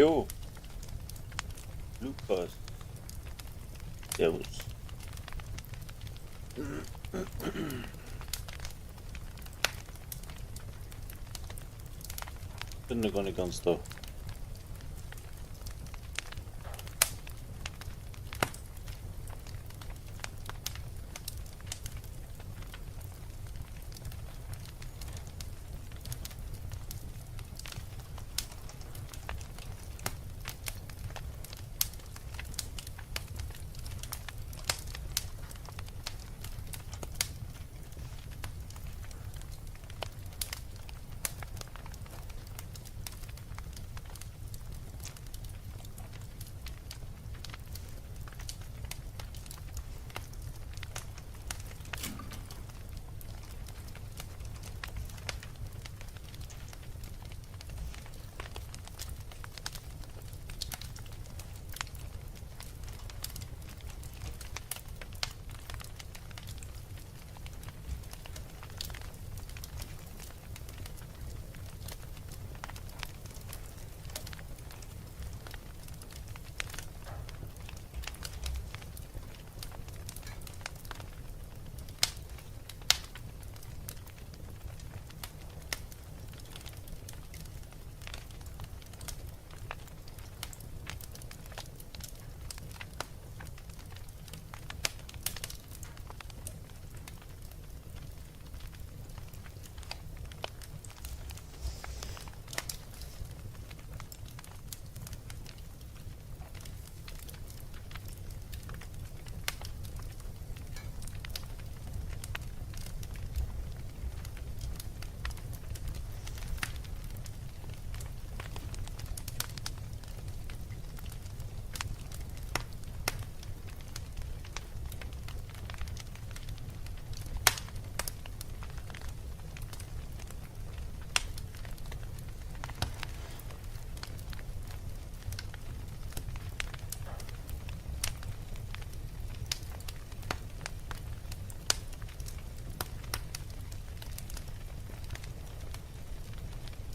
Jo, Lukas, servus. Bin noch gar nicht ganz da.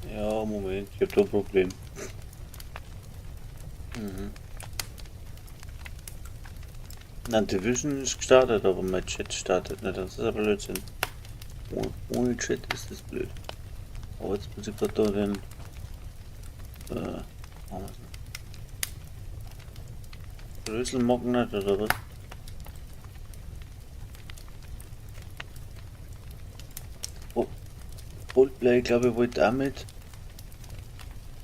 Ja, Moment, ich hab da ein Problem. Na, Division ist gestartet, aber mein Chat startet nicht. Das ist aber Blödsinn. Ohne Chat ist das blöd. Aber jetzt muss ich gerade da den. Machen wir's nicht. Schlüssel mag nicht, oder was? Oh, Coldplay, glaube ich, wollte auch mit.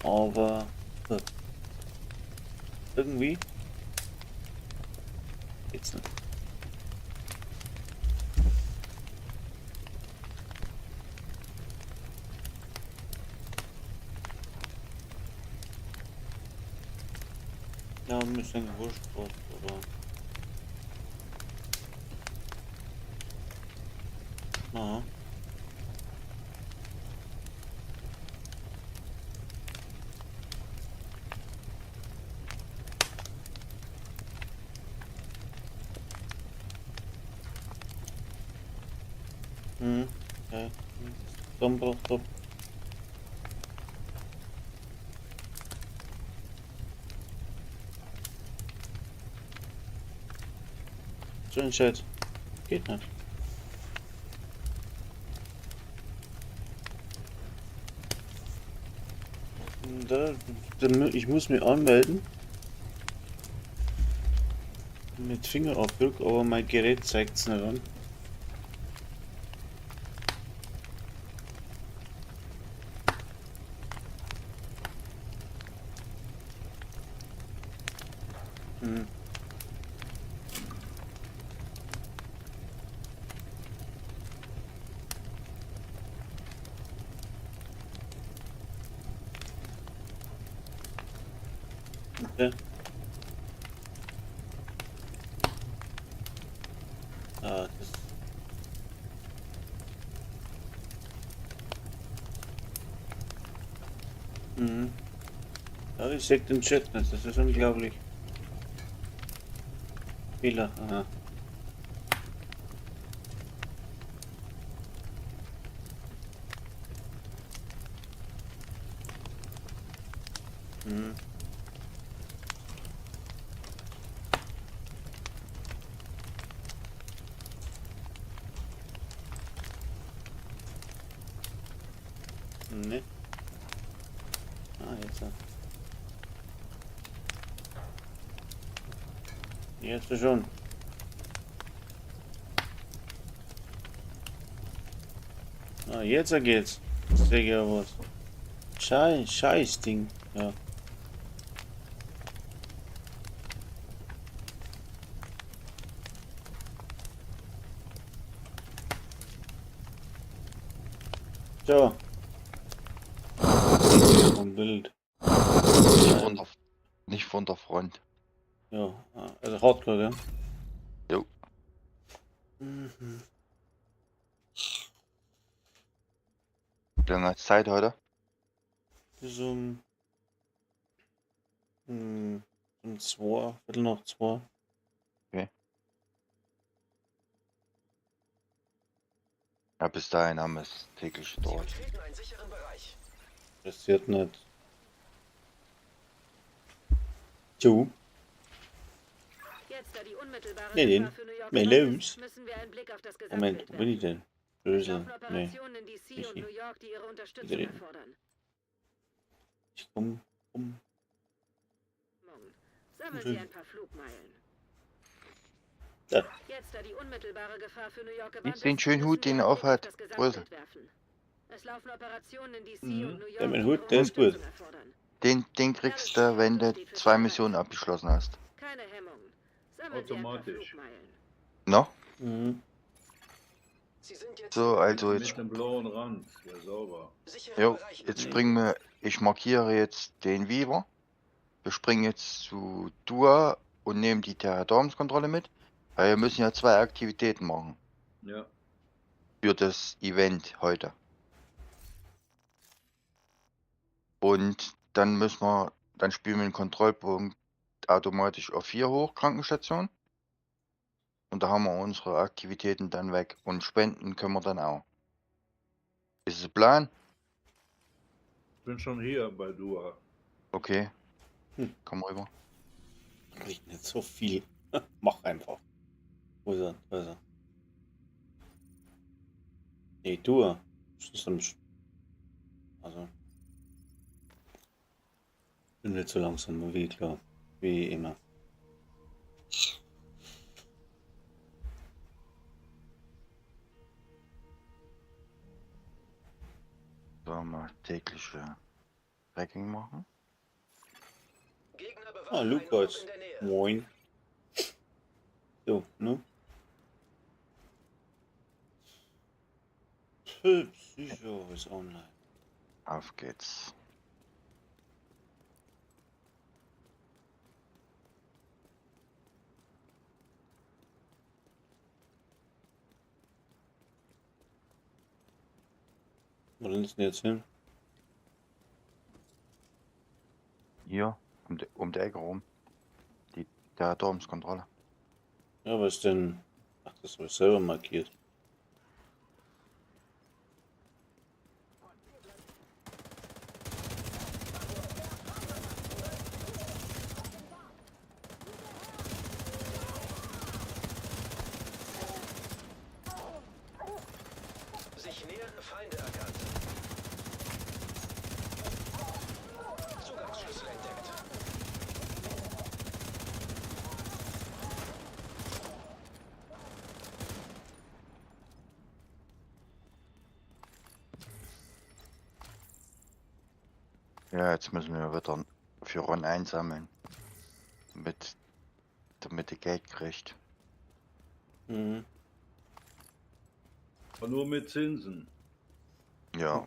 Aber. Irgendwie geht's nicht. Ja, ein bisschen wurscht was, aber. Na. Ja. Dann braucht er. Schön Chat. Geht nicht. Ich muss mich anmelden. Mit Fingerabdruck, aber mein Gerät zeigt es nicht an. Hm. Okay. Ah, das. Ja, ich sehe den Chat nicht, das ist unglaublich. Fehler, aha. Ne. Ah, jetzt. Jetzt schon. Ah, jetzt geht's. Ich sehe ja was. Scheiß Ding. Ja. So. Ein Bild. Nicht von der Front. Ja, also Hardcore, ja. Jo. Mhm. Wie lange hat's Zeit heute? Bis um 2, Viertel nach 2. Ja, bis dahin haben wir es täglich dort. Passiert nicht. Du? Jetzt, da die unmittelbare Nee, Gefahr den. für New York Mehr bekannt los. ist, müssen wir einen Blick auf das Moment, Gesamtbild wo bin ich werfen. denn? Es Böse. laufen Nee. Operationen in DC nicht und hier. New York, die ihre Unterstützung Wieder den. erfordern. Ich komm. Sammeln Sie ein paar Flugmeilen. Ja. Jetzt, da die unmittelbare Gefahr für New York gebannt Jetzt den ist, schönen müssen Hut, wir den einen er Blick auf aufhat. das Größe. Gesamtbild werfen. Es laufen Operationen in DC Mhm. und New Der York, mit die Hut, ihre der ist gut. Unterstützung erfordern. Den kriegst du, wenn du 2 Missionen abgeschlossen hast. Keine Hemmung. Sammeln Sie ein paar Automatisch. Flugmeilen. No? Mhm. So, also Mit jetzt. dem blauen Rand. Ja, sauber. Jo, jetzt springen wir. Ich markiere jetzt den Weaver. Wir springen jetzt zu Dua und nehmen die Territoriumskontrolle mit. Weil wir müssen ja 2 Aktivitäten machen. Ja. Für das Event heute. Und dann dann spielen wir den Kontrollpunkt automatisch auf 4 hoch, Krankenstation. Und da haben wir unsere Aktivitäten dann weg. Und spenden können wir dann auch. Ist es ein Plan? Ich bin schon hier bei Dua. Okay. Hm. Komm rüber. Kriegt nicht so viel. Mach einfach. Wo ist er? Da ist er. Nee, du. Das ist nämlich. Also. Bin nicht so langsam, wie klar. Wie immer. Sollen wir tägliche Tracking machen? Ah, Lukas. Moin. So, ne? Psycho ist online. Auf geht's. Wo ist denn jetzt hin? Hier, um die Ecke rum. Die Territoriumskontrolle. Ja, was denn? Ach, das war selber markiert. Sich nähernde Feinde erkannt. Zugangsschlüssel entdeckt. Ja, jetzt müssen wir wieder für Ron einsammeln. Damit ihr Geld kriegt. Mhm. Aber nur mit Zinsen. Ja.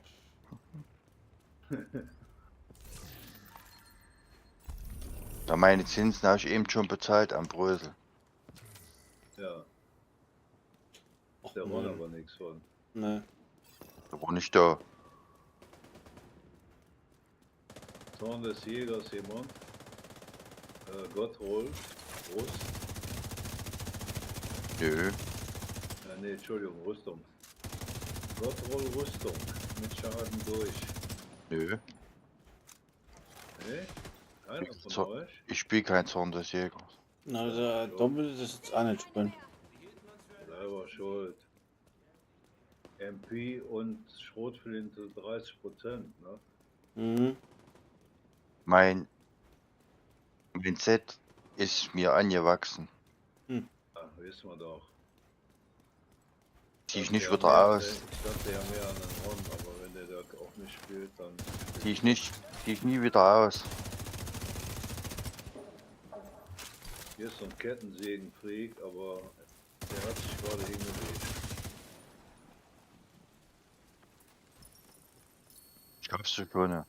Da meine Zinsen habe ich eben schon bezahlt am Brösel. Ja, Och, der war Mann. aber nichts von. Ne. Da war nicht da. Zorn des Jägers jemand. Gottrol. Rust. Nö. Nee, Entschuldigung, Rüstung. Gottrol Rüstung. Mit Schaden durch. Nö. Nee? Keiner von So. euch? Ich spiele kein Zorn des Jägers. Na, da will ich das jetzt auch nicht spielen. Selber schuld. MP und Schrotflinte 30%, ne? Mhm. Mein Z ist mir angewachsen. Ja, wissen wir doch. Zieh ich dachte, nicht der wieder mehr- aus. Ich dachte ja mehr an den Ron, aber wenn der da auch nicht spielt, dann. Zieh ich nie wieder aus. Hier ist so ein Kettensägenfreak, aber der hat sich gerade hingelegt. Ich hab's zu können.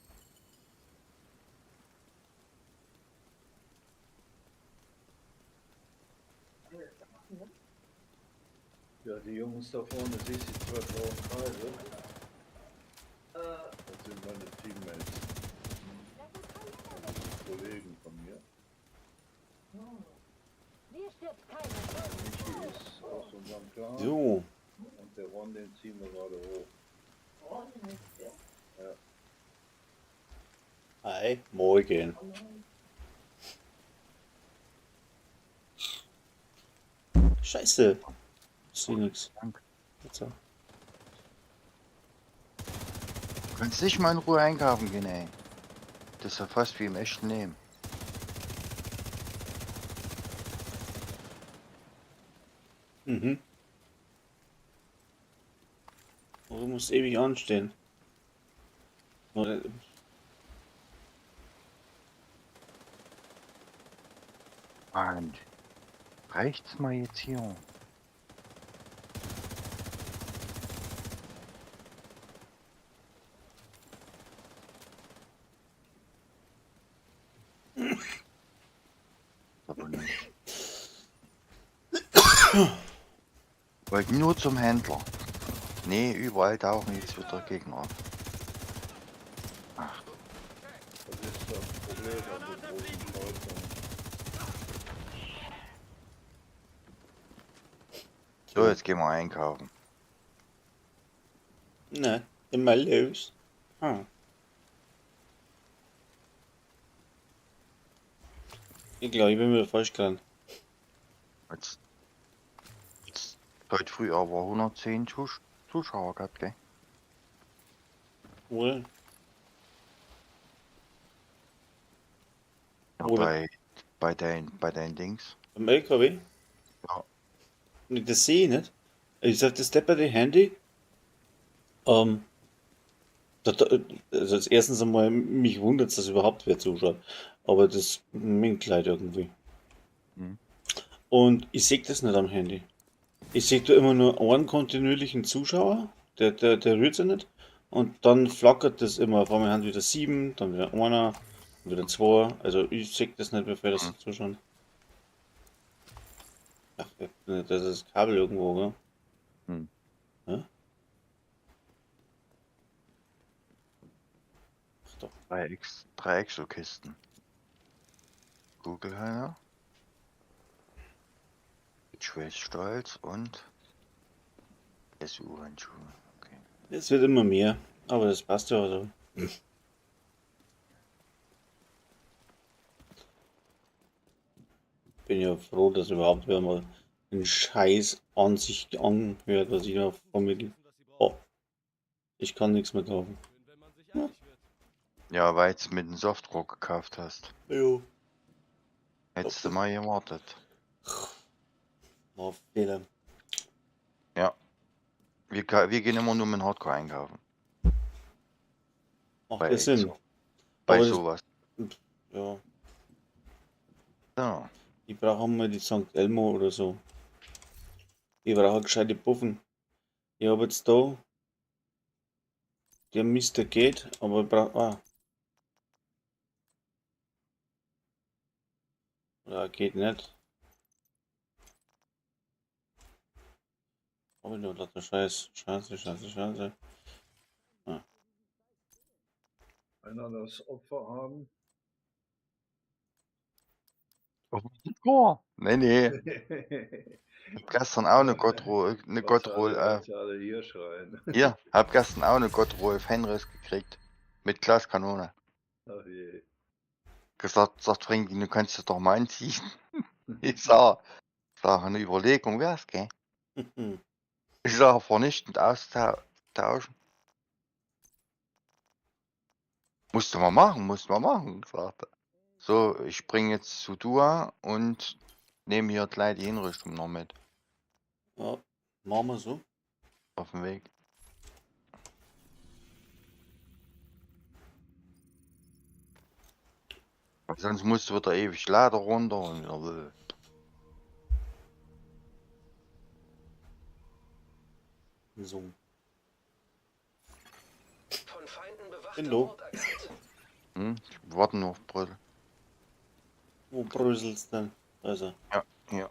Ja, die Jungs da vorne, siehst du, die zwei blauen Kreise? Das sind meine Teammates. Kollegen von mir. Michi ist aus unserem Clan So. und der Ron, den ziehen wir gerade hoch. Hi, morgen. Scheiße. Ich seh nix. Danke. Jetzt so. Du kannst nicht mal in Ruhe einkaufen gehen, ey. Das ist ja fast wie im echten Leben. Mhm. Oh, du musst ewig anstehen. Oder- Mann. Reicht's mal jetzt hier? Aber nicht. Wollte nur zum Händler. Nee, überall tauchen jetzt wieder Gegner auf. Ach, Das ist das Problem an den großen Kreuzungen. so, jetzt gehen wir einkaufen. Na, immer los. Ah. Ich glaube, ich bin wieder falsch dran. Jetzt heute früh aber 110 Zuschauer gehabt, gell? Oder? Ja, Oder? bei deinen Dings. Am LKW? Ja. Und das sehe ich nicht. Ich sag, das depperte Handy. Also als erstens einmal, mich wundert es, dass überhaupt wer zuschaut. Aber das minkt leid irgendwie. Mhm. Und ich sehe das nicht am Handy. Ich sehe da immer nur einen kontinuierlichen Zuschauer, der rührt sich nicht. Und dann flackert das immer. Auf einmal haben wieder 7, dann wieder einer, dann wieder 2. Also ich sehe das nicht, bevor das Mhm. zuschauen. Ach, das ist das Kabel irgendwo, gell? Hm. Ja? Ach doch. 3 Exokisten. Kugelheimer. Mit Schweißstolz und SU-Handschuhe. Okay. Es wird immer mehr, aber das passt ja so. Bin ja froh, dass überhaupt wer mal einen Scheiß an sich anhört, was ich da vermittle. Oh, ich kann nichts mehr kaufen. Ja, weil du mit dem Softdruck gekauft hast. Jo. Hättest du mal gewartet. War Fehler. Ja. Wir gehen immer nur mit Hardcore einkaufen. Macht Bei ja Sinn. Exo. Bei Aber das- sowas. Ja, Ja. ich brauche mal die St. Elmo oder so. Ich brauche gescheite Puffen. Ich habe jetzt da. Der Mist, der geht, aber ich brauche. Ah. Ja, geht nicht. Hab ich nur lauter Scheiße. Einer das Opfer haben. Oh. Nee. Ich hab gestern auch eine Gottroll Was alle hier schreien. hier, hab gestern auch eine Gottroll Fenris gekriegt. Mit Glaskanone. Ach je. Sagt Frankie, du kannst das doch mal anziehen. Ich sag, eine Überlegung wär's, gell? Ich sag, vernichtend tauschen. Musst du mal machen, sagt er. So, ich spring jetzt zu Dua und nehme hier gleich die Hinrichtung noch mit Ja, machen wir so. auf dem Weg. Weil sonst musst du wieder ewig Lader runter und wieder. So. Von Feinden bewachter Hallo. Ort erkannt. Ich warte nur auf Brüssel. Wo bröselst denn? Also. Ja, hier.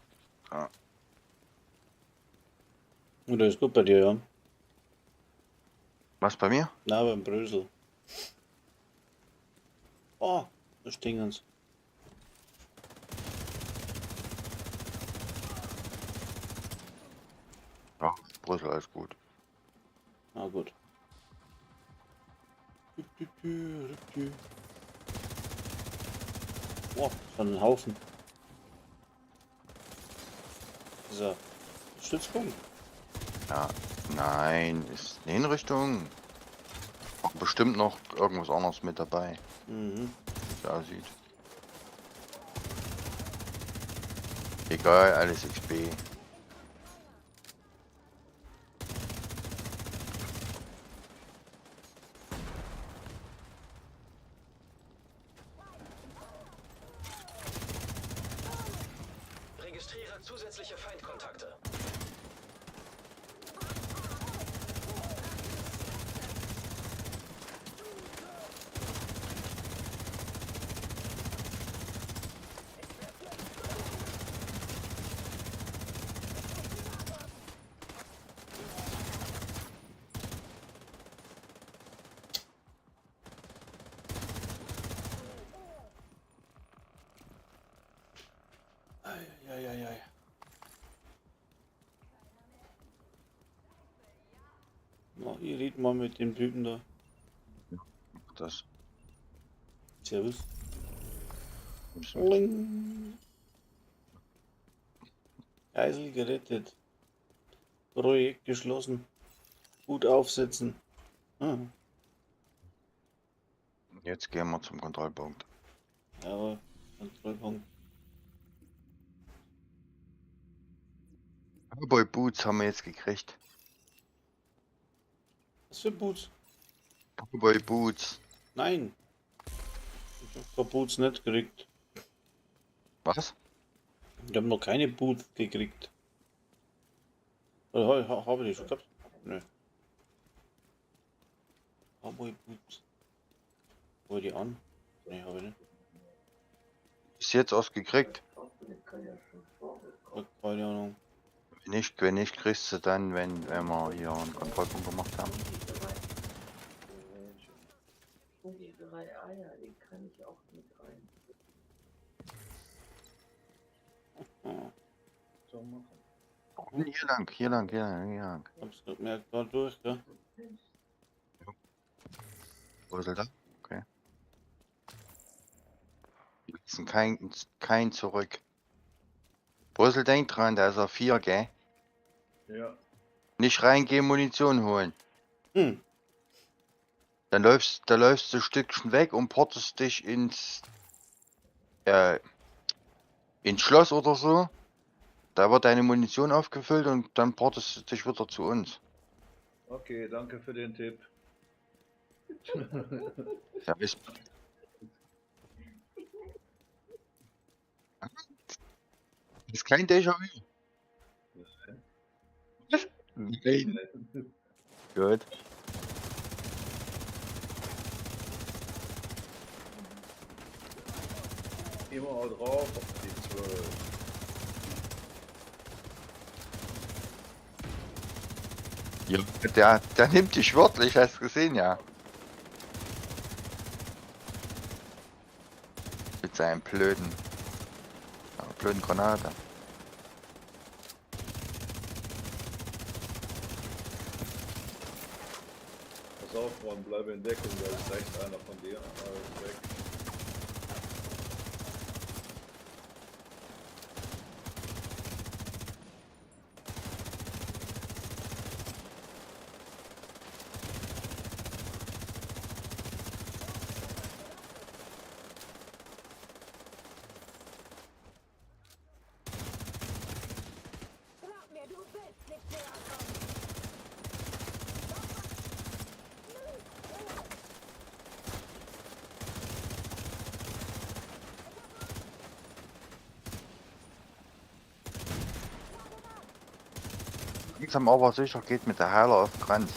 Oder ist gut bei dir, ja? Was bei mir? Na, beim Brösel. Oh, da stingen's. Ja, Brüssel, alles gut. Na gut. Oh, schon ein Haufen. So. Stützpunkt. Ja, nein, ist eine Hinrichtung. Bestimmt noch irgendwas anderes mit dabei, Mhm. wie es aussieht. Egal, alles XP. Registriere zusätzliche Feindkontakte. Eieieiei. Na, ihr redet mal mit dem Typen da. Das Servus. ist Bling. Geisel gerettet. Projekt geschlossen. Gut aufsetzen. Ah, Jetzt gehen wir zum Kontrollpunkt. jawohl. Kontrollpunkt. Cowboy Boots haben wir jetzt gekriegt. Was für Boots? Cowboy Boots. Nein. Ich hab keine Boots nicht gekriegt. Was? Ich habe noch keine Boots gekriegt. Oder habe ich die schon gehabt? Nö. Cowboy Boots. Hol die an? Ne, habe ich nicht. Ist jetzt ausgekriegt. Keine Ahnung. Wenn nicht, kriegst du dann, wenn wir hier einen Kontrollpunkt gemacht haben. Und die 3 Eier, die kann ich auch mit rein. Ah, So machen. Hier lang. hab's gemerkt, da durch, gell? Wo ist er da? Okay. Wir lassen kein zurück. Brüssel, denk dran, da ist er 4, gell? Ja, Nicht reingehen, Munition holen. Hm. Da läufst du ein Stückchen weg und portest dich ins Schloss oder so. Da wird deine Munition aufgefüllt und dann portest du dich wieder zu uns. okay, danke für den Tipp. Ja, ist kein Déjà-vu. Nein. Gut. Immer auch drauf auf die 12. Ja, der nimmt dich wörtlich, hast du gesehen, ja. Mit seinem blöden Granate. Pass auf, Mann, bleib in Deckung, da ist rechts einer von dir. Alles weg. Langsam aber sicher geht mit der Heiler auf den Kranz.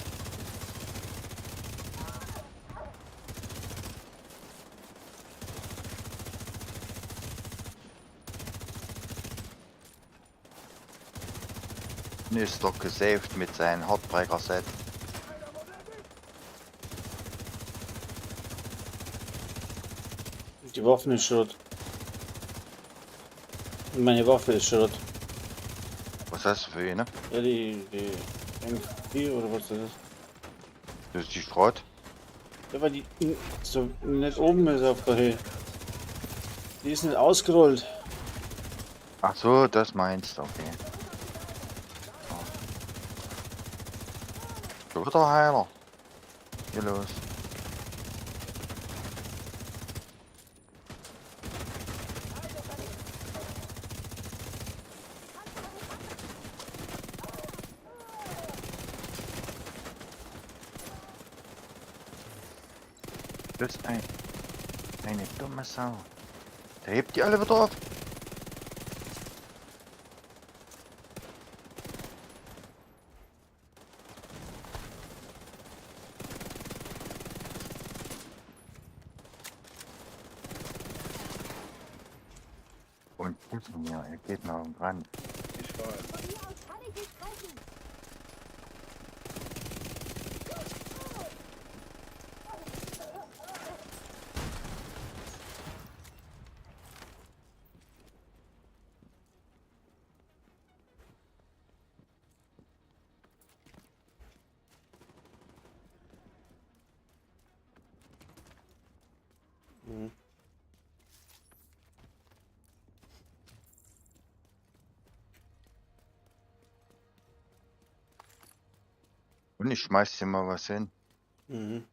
Ist doch gesaved mit seinem Heartbreaker-Set. Die Waffe ist Schrott. Meine Waffe ist Schrott. Was hast du für eine? Ja, die M4 oder was das ist. Das ist die Schrott. Ja, weil die so nicht oben ist auf der Höhe. Die ist nicht ausgerollt. Ach so, das meinst du, okay. Schon wieder Heiler. Hier los. Das ist eine dumme Sau. Der hebt die alle wieder auf. Und hinter mir, er geht nach dem Rand. Ich rein. Mhm. Und ich schmeiß dir mal was hin. Mhm.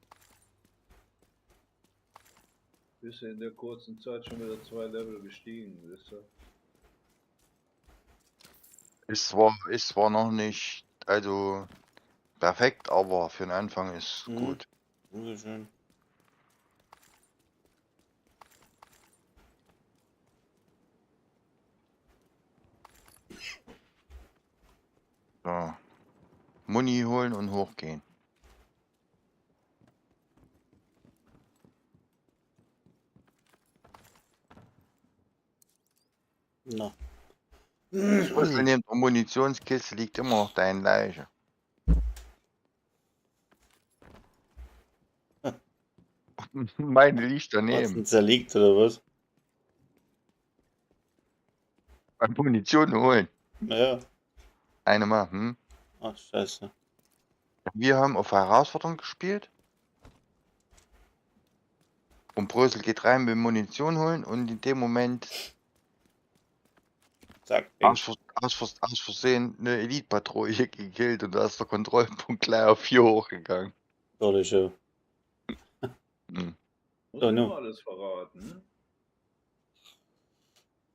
Bist du in der kurzen Zeit schon wieder 2 Level gestiegen, wisst ihr? Ist zwar noch nicht, also perfekt, aber für den Anfang ist Mhm. gut. Sehr schön. So. Muni holen und hochgehen. Na. Schlüssel neben der Munitionskiste liegt immer noch deine Leiche. Meine liegt Hast du daneben. ihn zerlegt oder was? Beim Munition holen. Ja. Eine mal, hm? Ach, scheiße. Wir haben auf Herausforderung gespielt. Und Brösel geht rein, will Munition holen und in dem Moment Zack. Bing. aus Versehen eine Elite-Patrouille gekillt und da ist der Kontrollpunkt gleich auf 4 hochgegangen. Tolle Show. Hm. Muss So, immer nu. alles verraten, ne?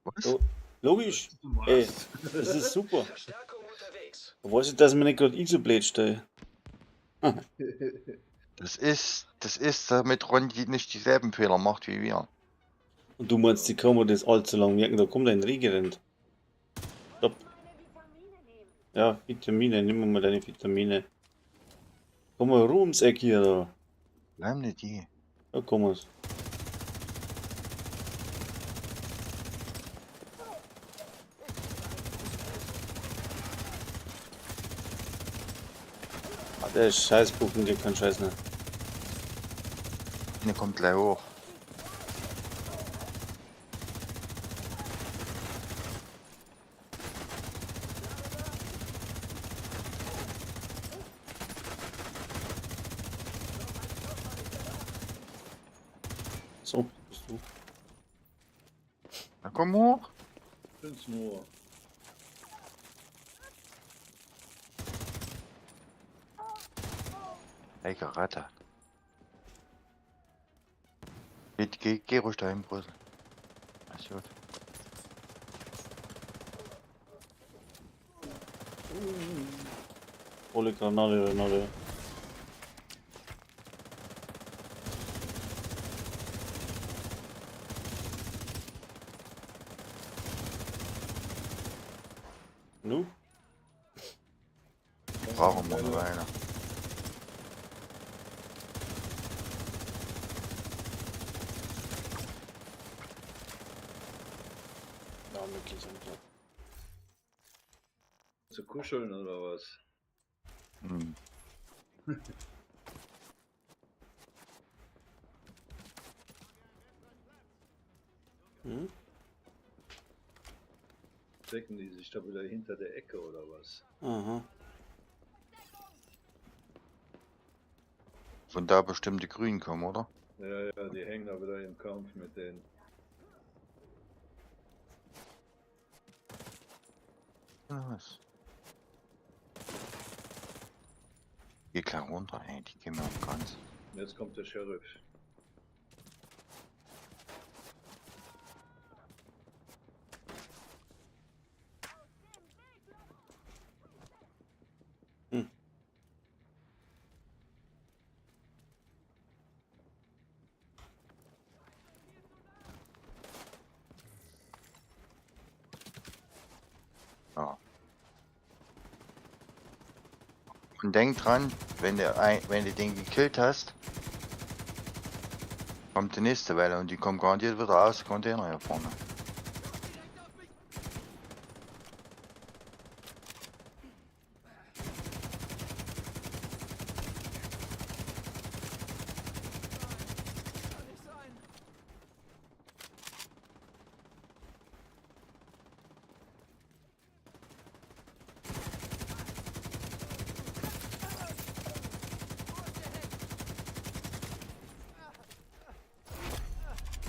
Was? So, logisch. Du Ey, machst. das ist super. Verstärkung unterwegs. Du weißt nicht, dass mir nicht gerade Isoblade stehe. Das ist, damit Ron nicht dieselben Fehler macht wie wir. Und du meinst, die kann man das allzu lang merken, da kommt ein Reh gerannt. Stopp. Ja, Vitamine, nimm mal deine Vitamine. Komm mal rum ums Eck hier, da. Bleiben nicht die. Da komm mal. Ah, der Scheißbuchen gibt keinen Scheiß mehr. Eine kommt gleich hoch. So, bist du. Na komm hoch. Bin's nur. Ey, Ratte. Geh ruhig dahin, Brüssel. Alles gut. Volle Granate. Nu? brauchen wir eine Weile. Ja, wirklich am Tag. Zu kuscheln oder was? Hm. Hm? Decken die sich da wieder hinter der Ecke oder was? Aha. Von da bestimmt die Grünen kommen, oder? Ja, ja, die hängen da wieder im Kampf mit den. Was? Geh klar runter, ey, die gehen mir auf ganz. Jetzt kommt der Sheriff. Ja. Und denk dran, wenn du den gekillt hast, kommt die nächste Welle und die kommt garantiert wieder aus dem Container hier vorne.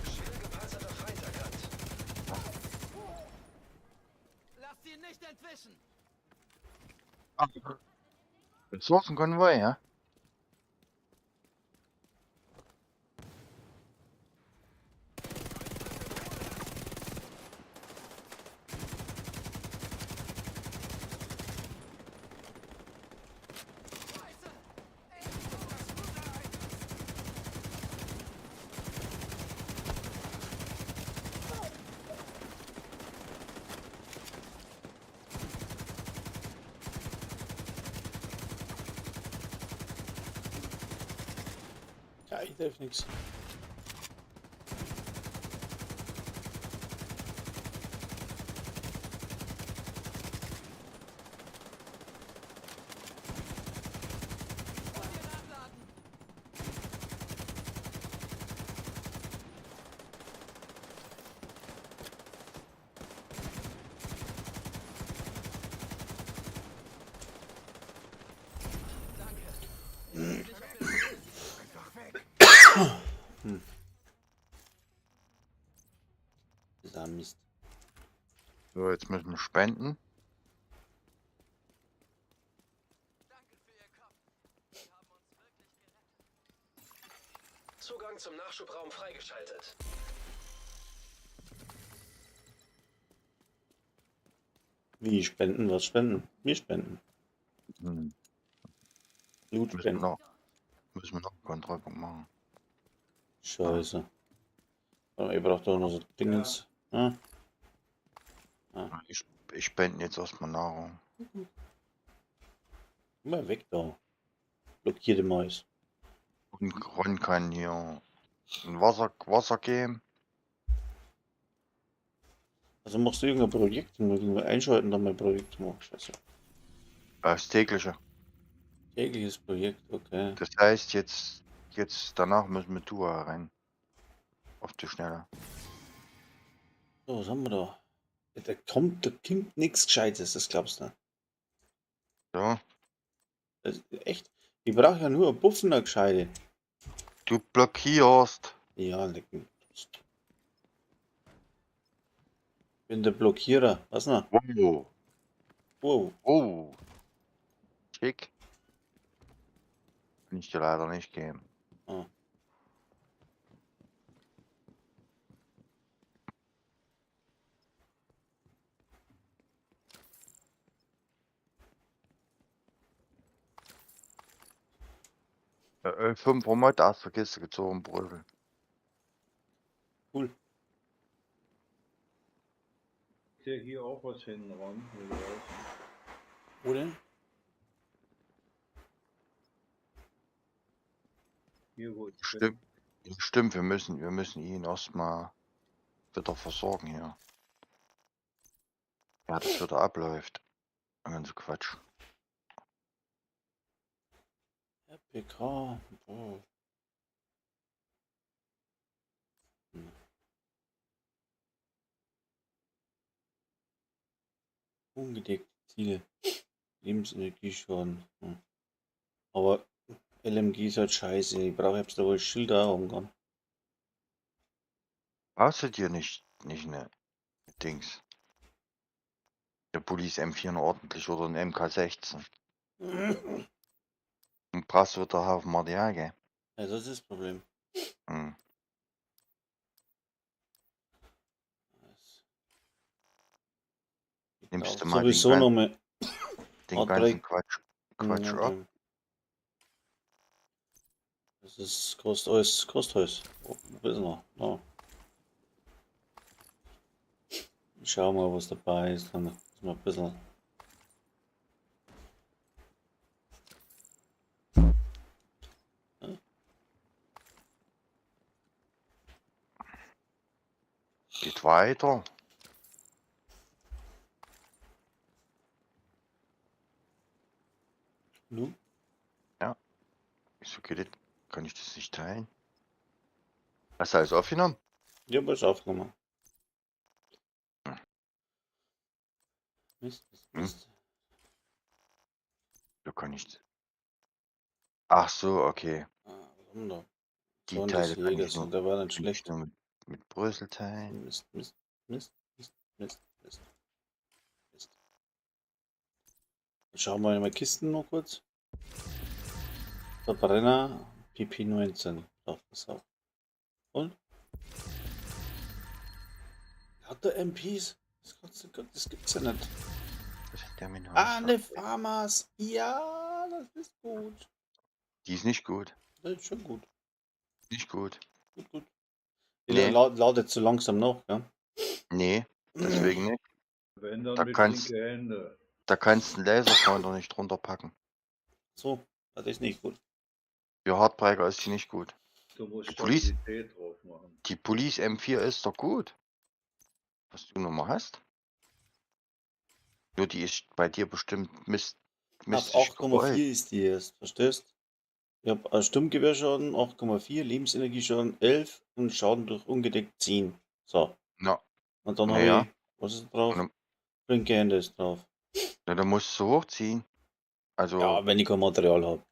Schwer gepanzerter Feind erkannt. Lasst ihn nicht entwischen! Ressourcenkonvoi, ja? Ja, ich darf nichts. Dieser Mist. So, jetzt müssen wir spenden. Zugang zum Nachschubraum freigeschaltet. Wie spenden? Was spenden? Wir spenden. Hm. Blut spenden. Müssen wir noch einen Kontrollpunkt machen. Scheiße. Aber ihr braucht doch noch so Dingens. Ah. Ich spende jetzt erstmal Nahrung. Immer weg da. Blockierte Mais. Und Ron kann hier ein Wasser geben. Also machst du irgendein Projekt, wir einschalten, dann mein Projekt machen. Scheiße. Das tägliche. Tägliches Projekt, okay. Das heißt, jetzt danach müssen wir Tour rein. Auf die Schnelle. So, was haben wir da? Da kommt nichts Gescheites, das glaubst du nicht. So, Echt? Ich brauche ja nur Buffener Gescheite. du blockierst. Ja, lecken. Bin der Blockierer. Was noch? Wow. Wow. Oh. Schick. Kann ich dir leider nicht geben. Ah. Fünf Mod aus der Kiste gezogen, Brösel. Cool. Ist ja hier auch was hinten ran? Hier draußen. Wo denn? Hier, wo ich Stimmt. Stimmt, wir müssen ihn erstmal wieder versorgen hier. Ja, das wieder abläuft. Der ganze Quatsch. PK. Oh. Ungedeckte Ziele. Lebensenergie schon. Aber LMG ist halt scheiße. Ich brauche jetzt da wohl Schilder umgehen. Brauchst du dir nicht ne Dings. Der Bulli ist M4 noch ordentlich oder ein MK16. Und brauchst du wieder einen Haufen Material, gell? Ja, das ist das Problem. Hm. Ich Nimmst brauch du mal sowieso noch mal den ganzen Quatsch ab? Das ist kostet alles. Oh, wo ist noch? Oh. Schau mal, was dabei ist. Dann ist mal ein bisschen. Geht weiter. Nu? Wieso geht das? Kann ich das nicht teilen? Hast du alles aufgenommen? Ja, aber ist aufgenommen. Hm. Mist. So kann ich. Ach so, okay. Warum da? Die So, und Teile das kann ich Jägers, nur, und der war dann kann ich schlecht. nur mit Brösel teilen. Mist. Schauen wir mal Kisten noch kurz. Verbrenner PP19. Pass auf. Und? Hat der MPs? Das gibt's ja nicht. Was hat der mit dem Ah, Haus? ne Farmers. Ja, das ist gut. Die ist nicht gut. Das ist schon gut. Nicht gut. Gut. Nee. Lautet zu langsam noch, ja? Nee, deswegen nicht. Wenn dann Da mit kannst- linke Hände. Da kannst du einen Laserpointer nicht drunter packen. So, das ist nicht gut. Für Hardbreaker ist die nicht gut. Du musst Die Police- Stabilität drauf machen. Die Police M4 ist doch gut. Was du noch mal hast. Nur die ist bei dir bestimmt Auf mistig 8,4 gerollt. ist die erst, verstehst? Ich habe Sturmgewehrschaden, 8,4, Lebensenergieschaden 11 und Schaden durch ungedeckt 10. So. Na, Und dann Naja. habe ich, was ist drauf? Und Flinke Hände ist drauf. na, da musst du hochziehen. Also Ja, wenn ich kein Material habe.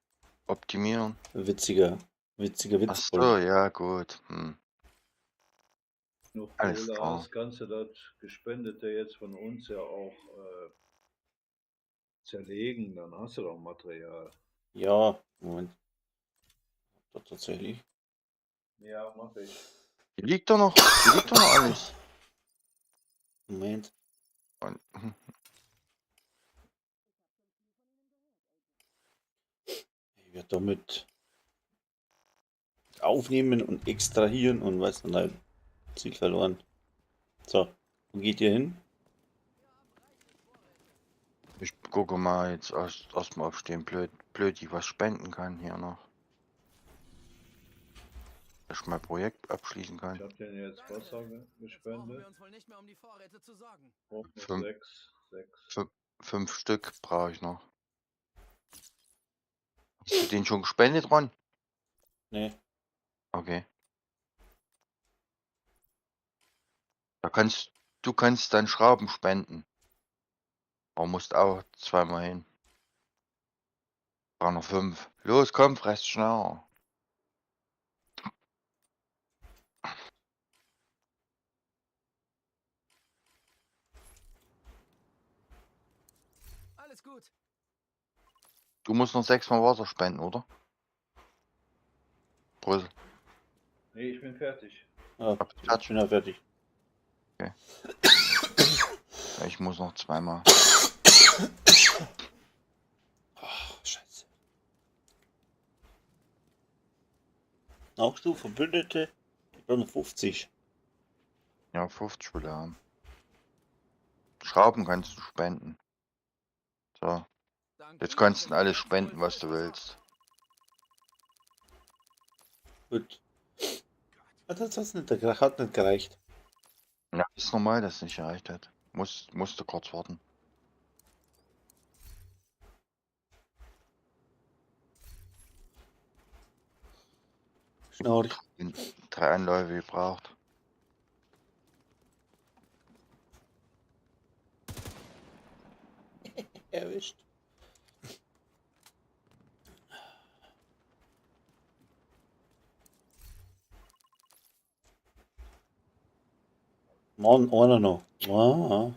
optimieren. Witziger Ach Witz. so, ja gut. Noch Alles Kohle klar. hast, kannst du das Gespendete jetzt von uns ja auch zerlegen, dann hast du doch Material. Ja, Moment. Das tatsächlich. Ja, mach ich. Hier liegt doch noch alles. Moment. Und, Ich werde damit aufnehmen und extrahieren und weiß nicht, nein, Ziel verloren. So, wo geht ihr hin? ich gucke mal jetzt erstmal, ob ich dem blöd was spenden kann hier noch. Dass ich mein Projekt abschließen Ich kann. habe den jetzt Wasser Brauchen gespendet. wir uns wohl nicht mehr um die Vorräte zu sorgen. Brauch noch Fünf. 6. 5 Stück brauche ich noch. Hast du den schon gespendet, Ron? Nee, Okay. Du kannst dann Schrauben spenden. Aber musst auch zweimal hin. Brauch noch 5. Los, komm, fress schneller. Alles gut. Du musst noch 6 Mal Wasser spenden, oder? Brüssel. Nee, ich bin fertig. ja, ich bin ja fertig. Ich muss noch 2 Mal. Ach, scheiße. Auch du, Verbündete, ich bin 50. Ja, 50 will er haben. Schrauben kannst du spenden. So, Dank jetzt Ihnen kannst du sind alles wir spenden, wohl was du voll willst. Gut. Hat nicht gereicht. Ja, ist normal, dass es nicht erreicht hat. Musste kurz warten. Schnorri. 3 Anläufe gebraucht. Erwischt. Mann, einer noch. Ah.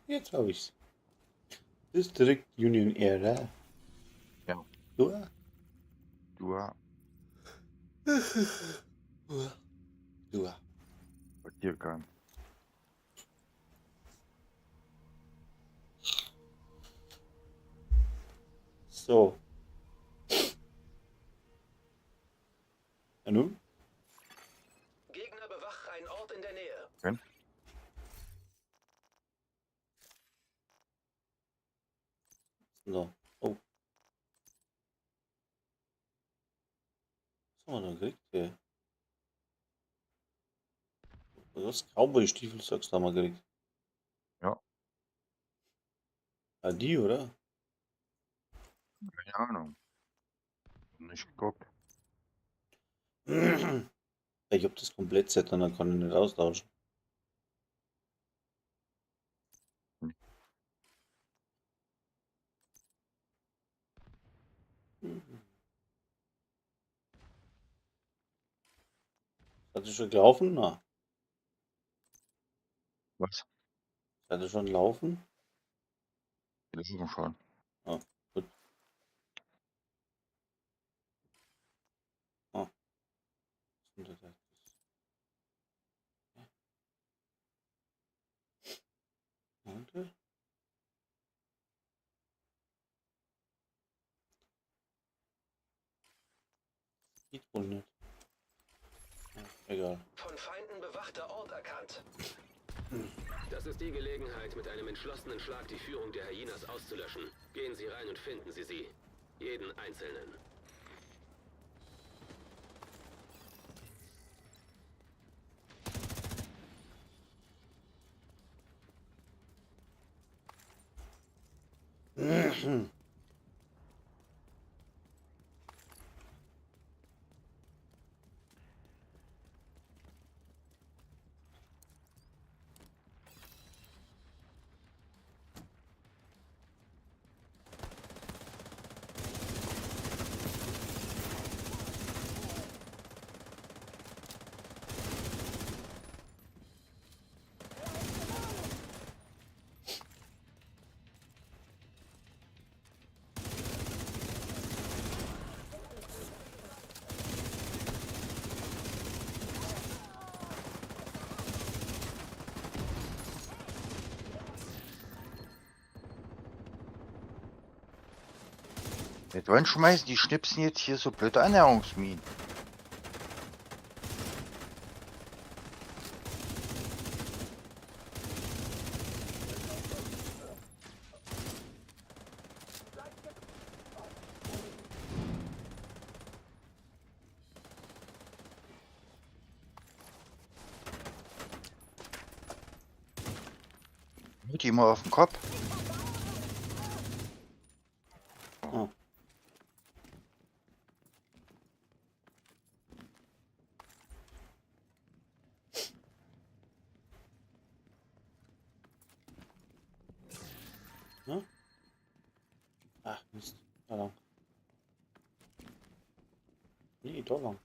Jetzt habe ich's. District Union Area. Ja. Ja. Du, Ja. Spaziergang. So. Ja, nun? Gegner bewacht einen Ort in der Nähe. So. Oh. Was haben wir da gekriegt? Ja. Was? Cowboy-Stiefel, sagst du, haben wir gekriegt. Ja. Ah, die, oder? Keine Ahnung. Nicht geguckt. Ich hab das Komplettset und dann kann ich nicht austauschen. Hat sie schon gelaufen? Na. Was? Hat sie schon laufen? Das ist schon. Ah, gut. Ah. Was ist denn das? Warte. Geht wohl nicht. Ja, egal. Von Feinden bewachter Ort erkannt. Das ist die Gelegenheit, mit einem entschlossenen Schlag die Führung der Hyenas auszulöschen. Gehen Sie rein und finden Sie sie. Jeden Einzelnen. Mit wann schmeißen die Schnipsen jetzt hier so blöde Annäherungsminen? Die mal auf den Kopf. Ah. Hm? Ach, Mist. Da lang. Nee, da lang.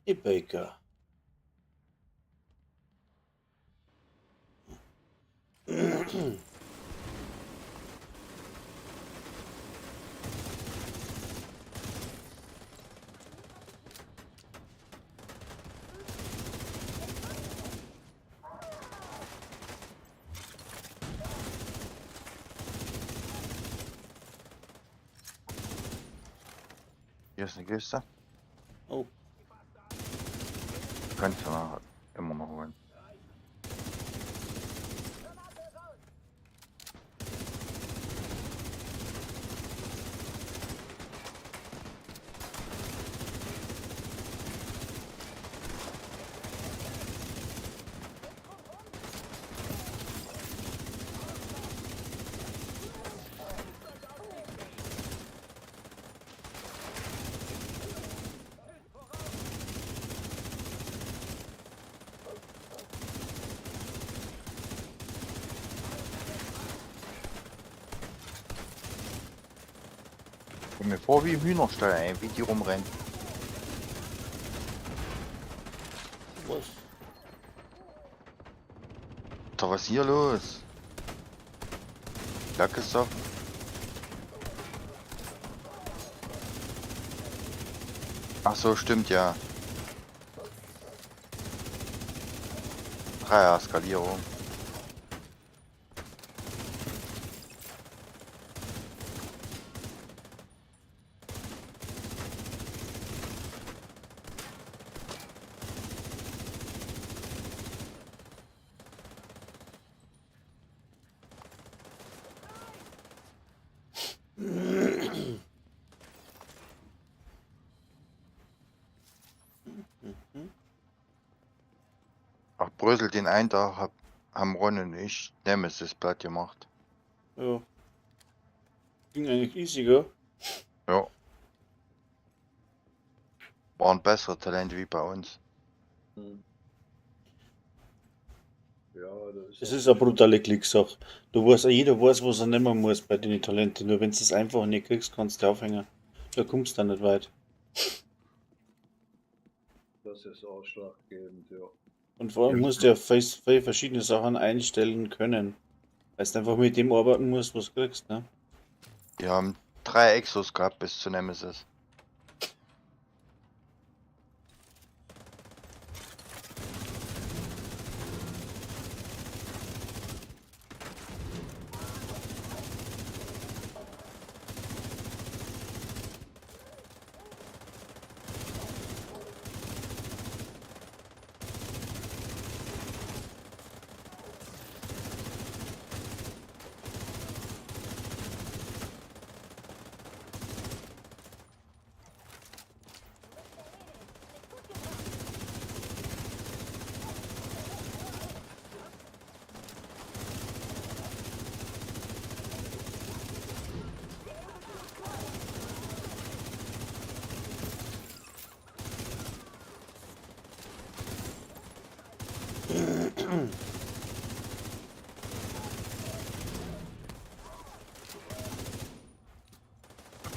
Hey, Baker. Hier ist eine Kiste. Oh, Kannst du nachher immer noch holen. Komm mir vor wie im Hühnerstall, ey, wie die rumrennen. was? Alter, was ist hier los? Lack ist doch. Ach so, stimmt ja. 3er Skalierung. Ach, Brösel, den einen Tag haben Ron und ich Nemesis platt gemacht. Ja. Ging eigentlich easy, gell? Ja. Waren bessere Talente wie bei uns. Hm. Ja, das ist. Es ist eine brutale Klicksache. Du weißt, jeder weiß, was er nehmen muss bei den Talenten. Nur wenn du es einfach nicht kriegst, kannst du aufhängen. Da kommst du dann nicht weit. Das ist ausschlaggebend, ja. Und vor allem musst du ja viele verschiedene Sachen einstellen können. Weil du einfach mit dem arbeiten musst, was du kriegst, ne? Wir haben 3 Exos gehabt bis zu Nemesis.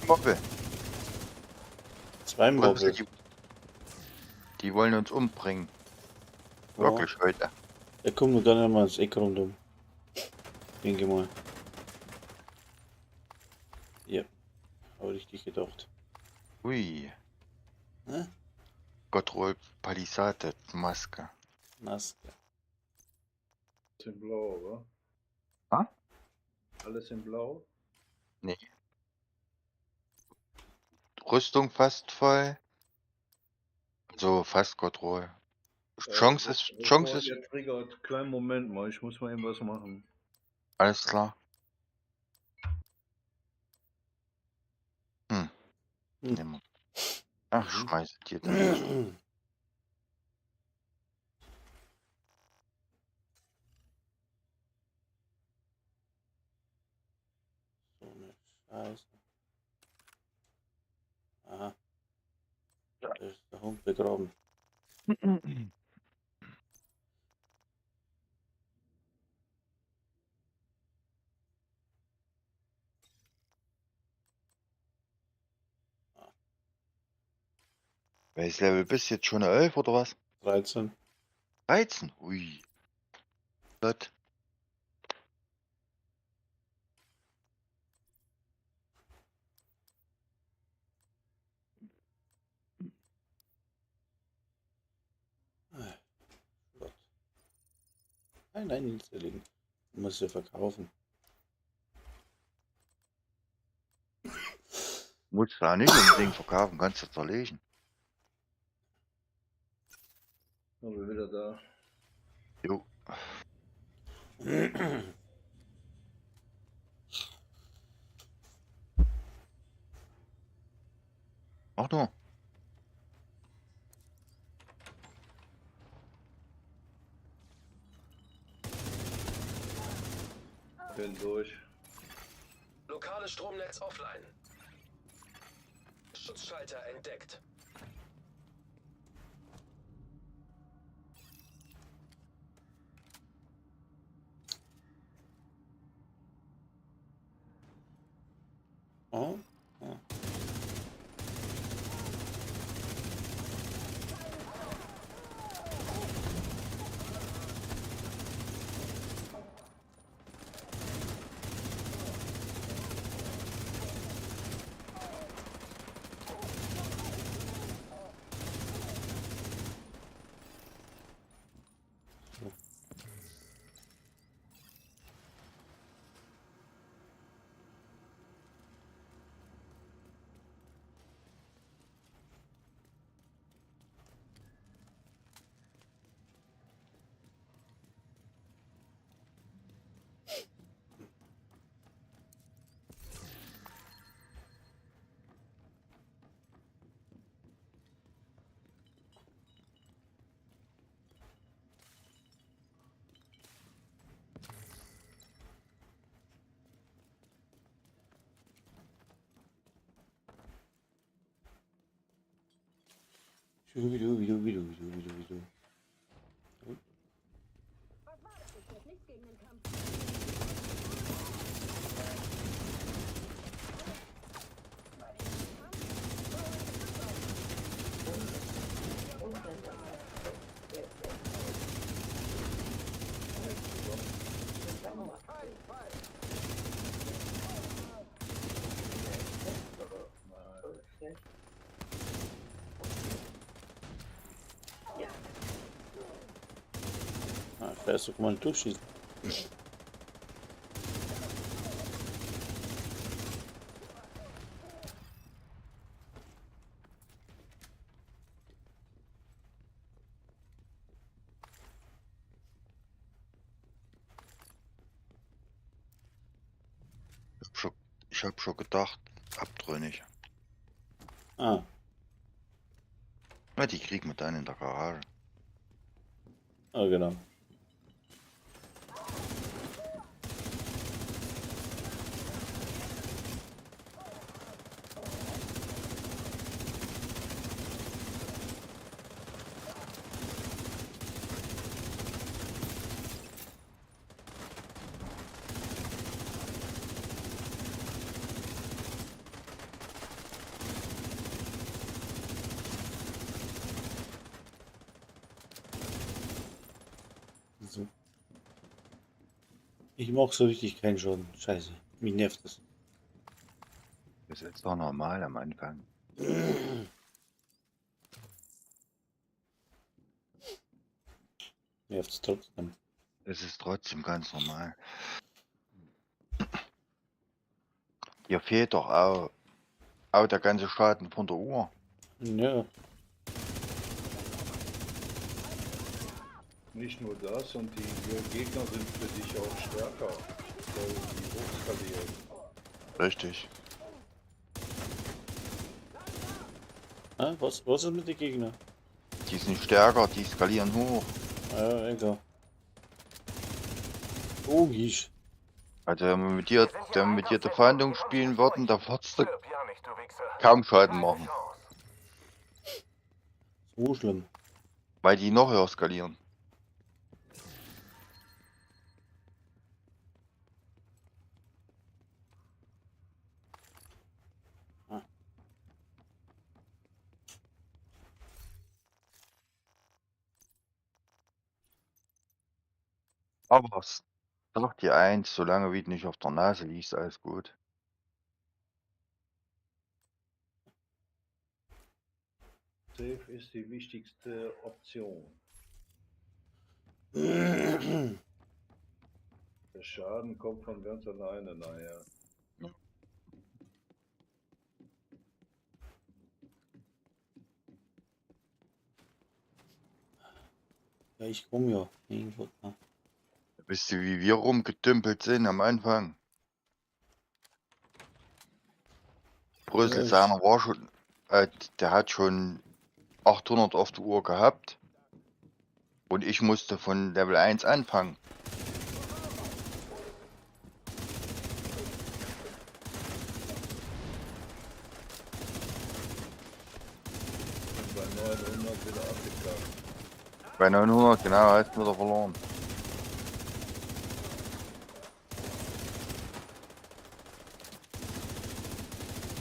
Mobbe. 2 Brösel, Mobile. die wollen uns umbringen. Wirklich heute. Er kommt nur dann einmal ins Eck rundum. Denke mal. Ja, habe richtig gedacht. Ui. Ne? Gottrol Palisade Maske. Maske. Alles in Blau, oder? Ha? Alles in Blau? Nee. Rüstung fast voll. So, fast Gottrol. Chance ist. Ihr triggert. Kleinen Moment mal, ich muss mal eben was machen. Alles klar. Hm. Nehmen wir. Ach, schmeiß dir das. So eine Scheiße. Aha. Da ist der Hund begraben. Welches Level bist du jetzt schon? 11 oder was? 13. 13? Ui. Gott. Gott. Nein, nicht legen. Du musst ja verkaufen. Musst du auch nicht unbedingt verkaufen, kannst du zerlegen. Sind wir wieder da. Jo. Ach du. Bin durch. Lokales Stromnetz offline. Schutzschalter entdeckt. Oh, oh. Schubidu. Und dann da. Ja, Ah, fährst du mal durchschießen. Ich hab schon gedacht, abtrünnig. Ah, Ja, die kriegen wir dann in der Garage. ah genau. So. Ich mag so richtig keinen Schaden. Scheiße. Mich nervt das. Das ist jetzt doch normal am Anfang. Nervt es trotzdem. Es ist trotzdem ganz normal. Dir fehlt doch auch der ganze Schaden von der Uhr. Ja, Nicht nur das, und die Gegner sind für dich auch stärker, weil die hochskalieren. Richtig. ah, was ist mit den Gegnern? Die sind stärker, die skalieren hoch. Ja, egal. Logisch. Also wenn wir mit dir die Verhandlung spielen würden, da würdest du kaum Schaden machen. So schlimm. Weil die noch höher skalieren. Aber sag dir eins, solange wie du nicht auf der Nase liegst, alles gut. Safe ist die wichtigste Option. Ja, Der Schaden kommt von ganz alleine nachher. Ja, ich komm ja. Irgendwo. Ah. Wisst ihr, wie wir rumgedümpelt sind am Anfang? Brüssel, Ja, seiner war schon, der hat schon 800 auf der Uhr gehabt. Und ich musste von Level 1 anfangen. Und bei 900 wieder abgekackt. Bei 900, genau, hast du wieder verloren.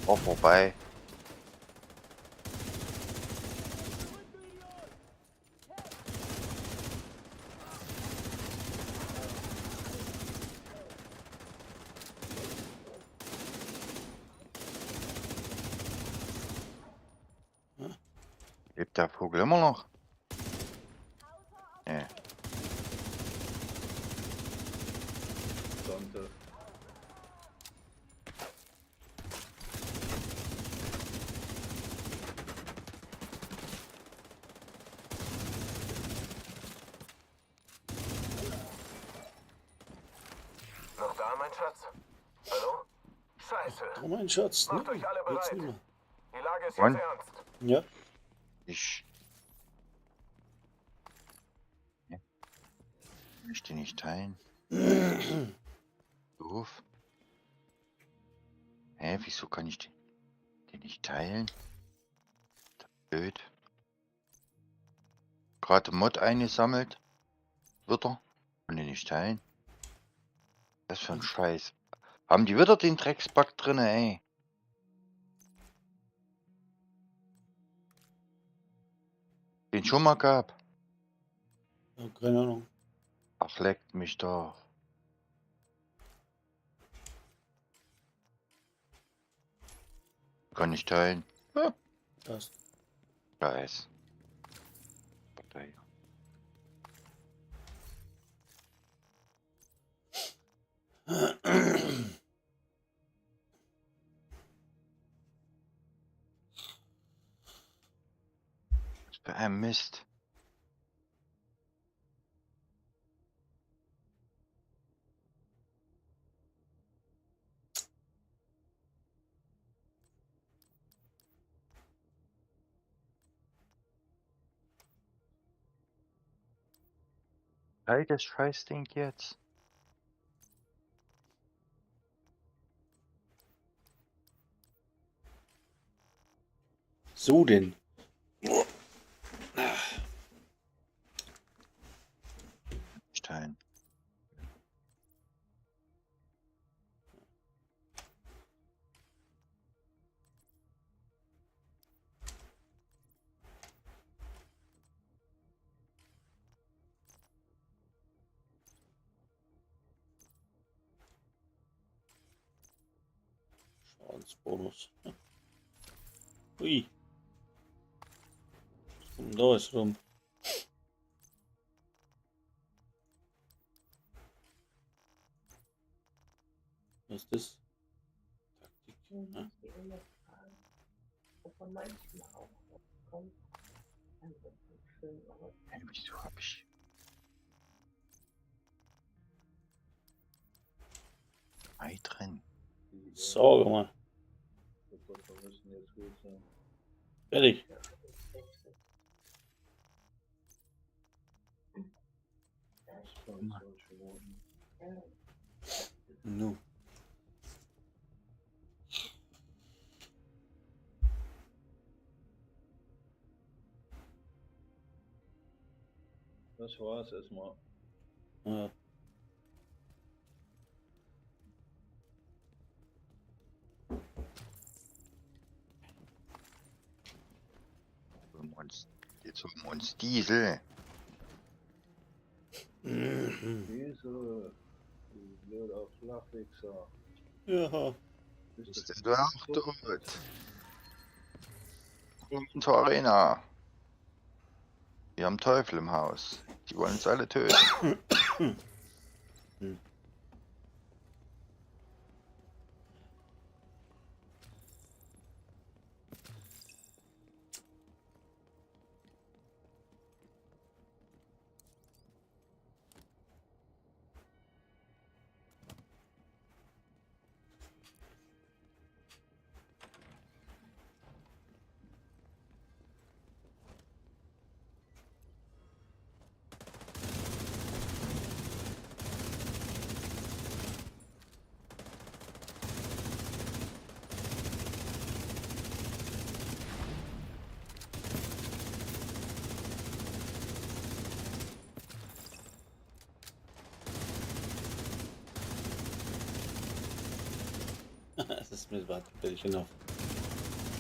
War vorbei. Lebt der Vogel immer noch? Nee. Konnte. Noch da, mein Schatz? Hallo? Scheiße. Oh, mein Schatz. Macht euch alle Jetzt bereit. nicht mehr. Die Lage ist Wann? jetzt ernst. Ja. Ich. Nee. Ich die nicht teilen. Doof. Hä, wieso kann ich den nicht teilen? Blöd. Gerade Mod eingesammelt. Wird er? Und den nicht teilen? Was für ein Scheiß. Haben die wieder den Drecksbug drin, ey? Den schon mal gab. Ja, keine Ahnung. Ach, leckt mich doch. Kann ich teilen. Ja, Passt. Scheiß. Partei. Was für ein Mist. Halt das Scheißding jetzt. So denn. Nicht teilen. Schadensbonus. Ui. Was kommt denn da jetzt rum? Was ist das? Taktik. Ja. Die immer fragen, ob man manchmal auch kommt. Dann wird es schön, aber Hey, wieso hab ich. Ei drin. Sorge mal. Die Butter müssen jetzt gut sein. Fertig. das 22 Minuten. Nu. Das war's erstmal. Ja. Jetzt holen wir uns Diesel. Diese, du blöder Flachwichser. Ja. Ist der auch tot? Kommt zur Arena. Wir haben Teufel im Haus. Die wollen uns alle töten. Es ist mit Wattebällchen auf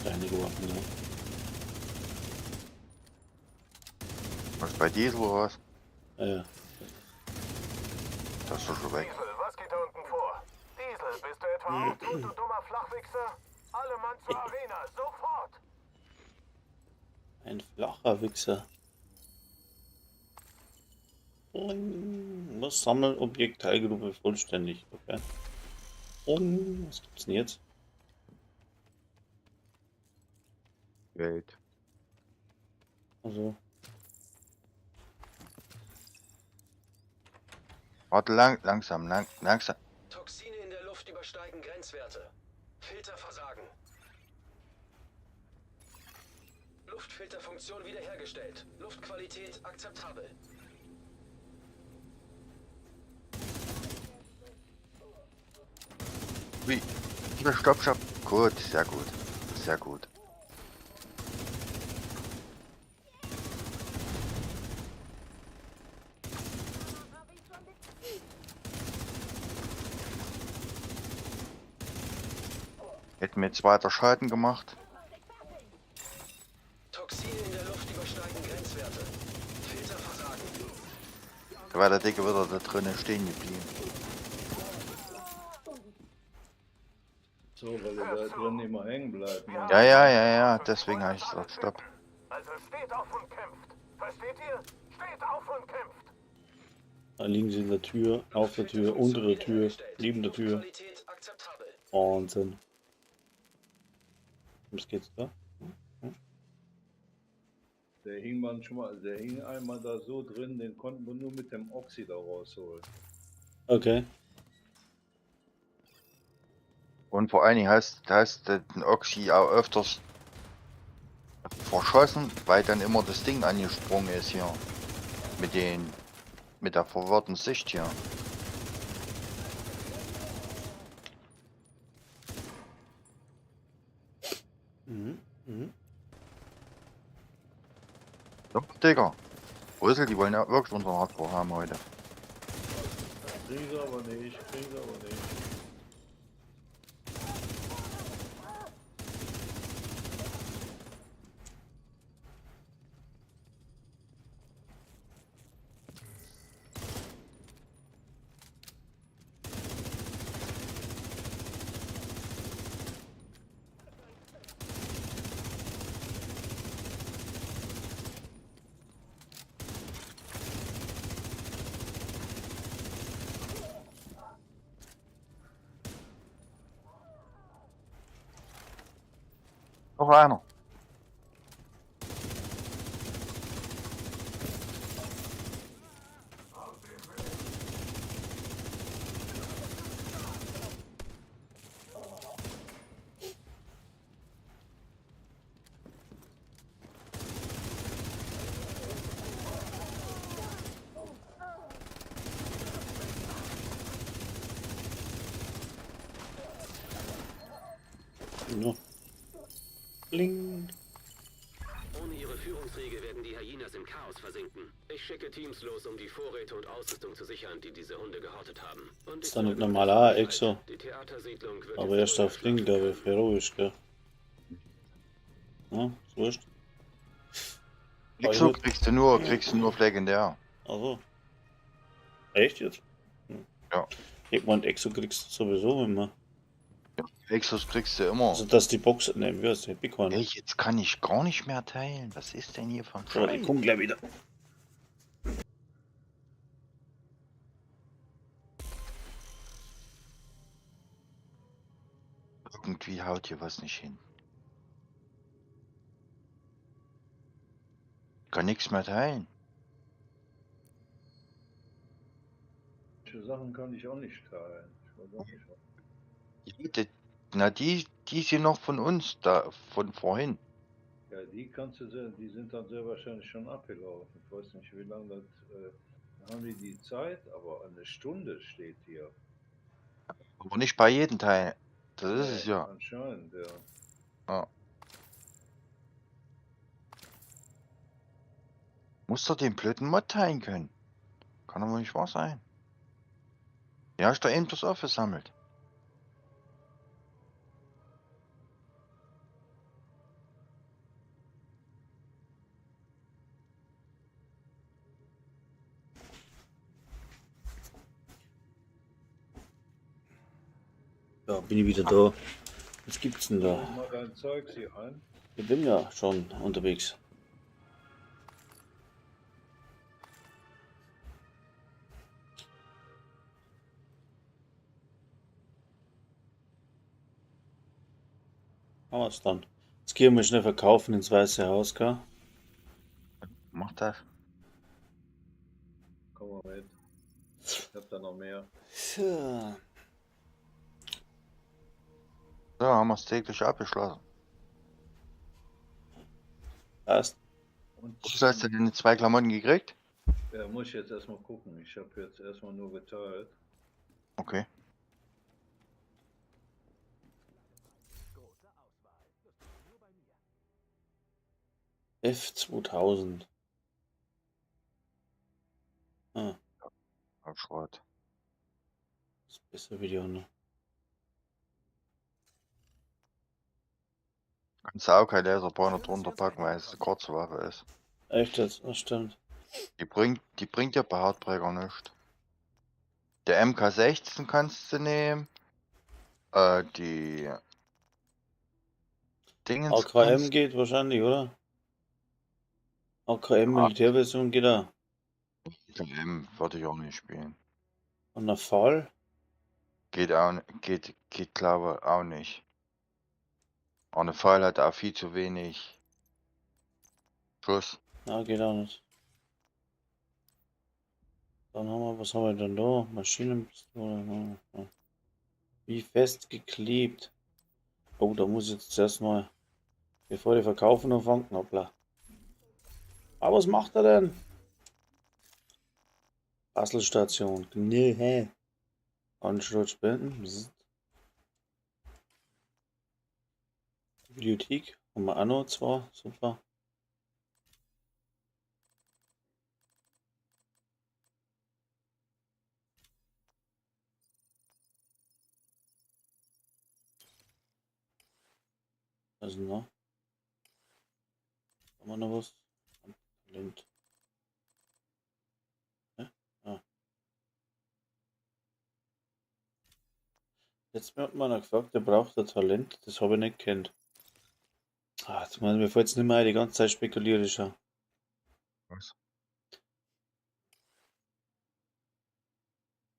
Steine geworfen, ja. Was bei Diesel oder was? Ja. Das ist doch schon weg. Diesel, was geht da unten vor? Diesel, bist du etwa auch tot, du dummer Flachwichser? Alle Mann zur Arena, sofort! Ein flacher Wichser. Was Sammelobjekt Teilgruppe vollständig. Okay. Und was gibt's denn jetzt? Geld. Also, Warte, langsam. Toxine in der Luft übersteigen Grenzwerte. Filter versagen. Luftfilterfunktion wiederhergestellt. Luftqualität akzeptabel. Wie? Stopp. Gut, sehr gut. Sehr gut. Hätten wir jetzt weiter Schaden gemacht. Toxine in der Luft übersteigen Grenzwerte. Filter versagen. Da war der Dicke wieder da drinnen stehen geblieben. So, weil er da drin immer hängen bleibt. Ne? Ja, deswegen habe ich gesagt, stopp. Also steht auf und kämpft. Versteht ihr? Steht auf und kämpft. da liegen sie in der Tür, auf der Tür, unter der Tür, neben der Tür. Luftqualität akzeptabel. Wahnsinn. Was geht's da? Der hing manchmal, der hing einmal da so drin, den konnten wir nur mit dem Oxy da rausholen. Okay. Und vor allen Dingen hast den Oxy auch öfters verschossen, weil dann immer das Ding angesprungen ist hier. Mit der verwirrten Sicht hier. Mhm. So, Digga. Brüssel, die wollen ja wirklich unseren Hardcore haben heute. Kriegen sie aber nicht. Noch einer. Ja. Bling. Ohne ihre Führungsriege werden die Hyenas im Chaos versinken. Ich schicke Teams los, um die Vorräte und Ausrüstung zu sichern, die diese Hunde gehortet haben. Und ich Ist dann nicht sorge normal für auch Sicherheit. Exo. Die Theatersiedlung wird Aber jetzt erst auf Ding, glaube ich, heroisch, gell? Ja, ist wurscht. Exo kriegst du nur legendär. Also. Echt jetzt? Ja. Ich meine, Exo kriegst du sowieso immer. Exos kriegst du immer. Also, dass die Box, ne, wie heißt der? Bitcoin. Ey, jetzt kann ich gar nicht mehr teilen. Was ist denn hier von So, die kommen gleich wieder. Irgendwie haut hier was nicht hin. Kann nichts mehr teilen. Manche Sachen kann ich auch nicht teilen. Ich weiß auch nicht, Die sind noch von uns, da von vorhin. ja, die sind dann sehr wahrscheinlich schon abgelaufen. Ich weiß nicht, wie lange das. Haben die Zeit, aber eine Stunde steht hier. Aber nicht bei jedem Teil. Das ist es ja. Anscheinend, ja. Ja. Muss doch den blöden Mod teilen können. Kann doch wohl nicht wahr sein. Ja, hast du eben das aufgesammelt. Ja, bin ich wieder da. Was gibt's denn Leg da? mal dein Zeug hier ein. Ich bin ja schon unterwegs. Haben wir's dann. Jetzt gehen wir schnell verkaufen ins Weiße Haus, gell? Mach das. Komm mal mit. Ich hab da noch mehr. So. So, haben wir es täglich abgeschlossen. Passt. Und Was hast du denn 2 Klamotten gekriegt? muss ich jetzt erstmal gucken. Ich habe jetzt erstmal nur geteilt. Okay. F2000. Ah, Auf Schrott. das ist besser Video, ne? Kannst du auch kein Laserpointer drunter packen, weil es eine kurze Waffe ist. Echt jetzt? Das stimmt. Die bringt ja bei Hardbreaker nichts. Der MK16 kannst du nehmen. Die Dingens AKM geht wahrscheinlich, oder? AKM Militärversion geht da. AKM würde ich auch nicht spielen. Und der Fall? Geht glaube ich auch nicht. Und eine Pfeil hat auch viel zu wenig Schuss. Ja, geht auch nicht. Dann haben wir, was haben wir denn da? Maschinenpistole. Ja. Wie festgeklebt. Oh, da muss ich jetzt zuerst mal, bevor die verkaufen, noch fangen, hoppla. Aber was macht er denn? Basselstation. Nee, hä? Anschluss spenden. Bzzzt. Bibliothek. Haben wir auch noch zwei. Super. Also noch. Haben wir noch was? Talent. Ja? Ah. Jetzt hat man gefragt, der braucht ein Talent. Das habe ich nicht kennt. Ah, jetzt meine mir fällt es nicht mehr ein, die ganze Zeit spekuliere ich schon. Was?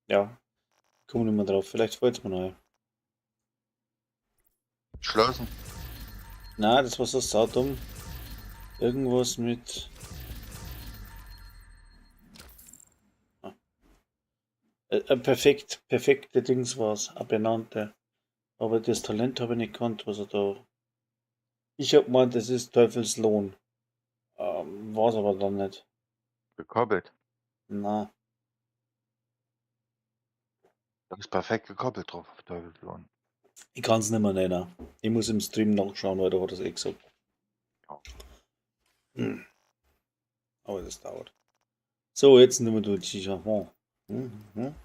Ja. Komme nicht mehr drauf. Vielleicht fällt es mir noch ein. Geschlossen. Na, das war so saudumm. Irgendwas mit. Ah. Perfekte Dings war's, benannte. Aber das Talent habe ich nicht gekannt, was er da. Ich hab gemeint, das ist Teufelslohn. War's aber dann nicht. Gekoppelt. Na, Das ist perfekt gekoppelt drauf auf Teufelslohn. ich kann's nicht mehr nennen. Ich muss im Stream nachschauen, weil da hat das eh gesagt. Ja. Aber das dauert. So, jetzt nehmen wir durch Shisha. Mhm.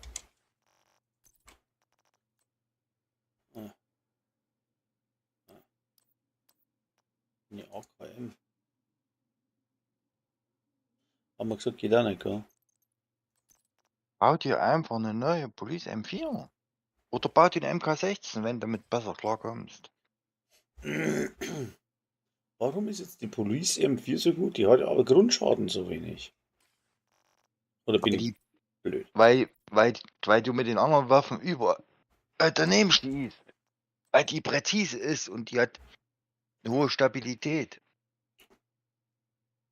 Ja, AKM. Haben wir gesagt, geht auch nicht, gell? Baut ihr einfach eine neue Police M4. Oder baut ihr eine MK16, wenn du damit besser klarkommst. Warum ist jetzt die Police M4 so gut? Die hat aber Grundschaden so wenig. Oder bin ich blöd? Weil du mit den anderen Waffen daneben stehst. Weil die präzise ist und die hat eine hohe Stabilität.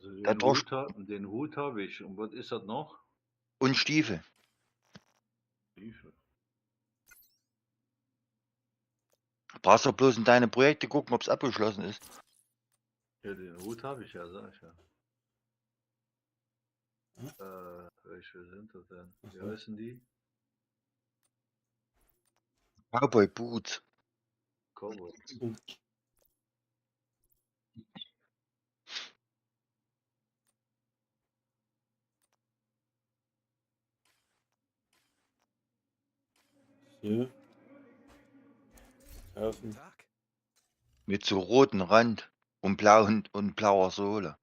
Also Dadurch- den Hut habe ich. Und was ist das noch? Und Stiefel. Stiefel. Brauchst doch bloß in deine Projekte gucken, ob es abgeschlossen ist. Ja, den Hut habe ich ja, sag ich ja. Welche sind das denn? Wie so. heißen die? Cowboy Boots. Cowboy. Hier. Kaufen. Tag. Mit so roten Rand und blauer Sohle.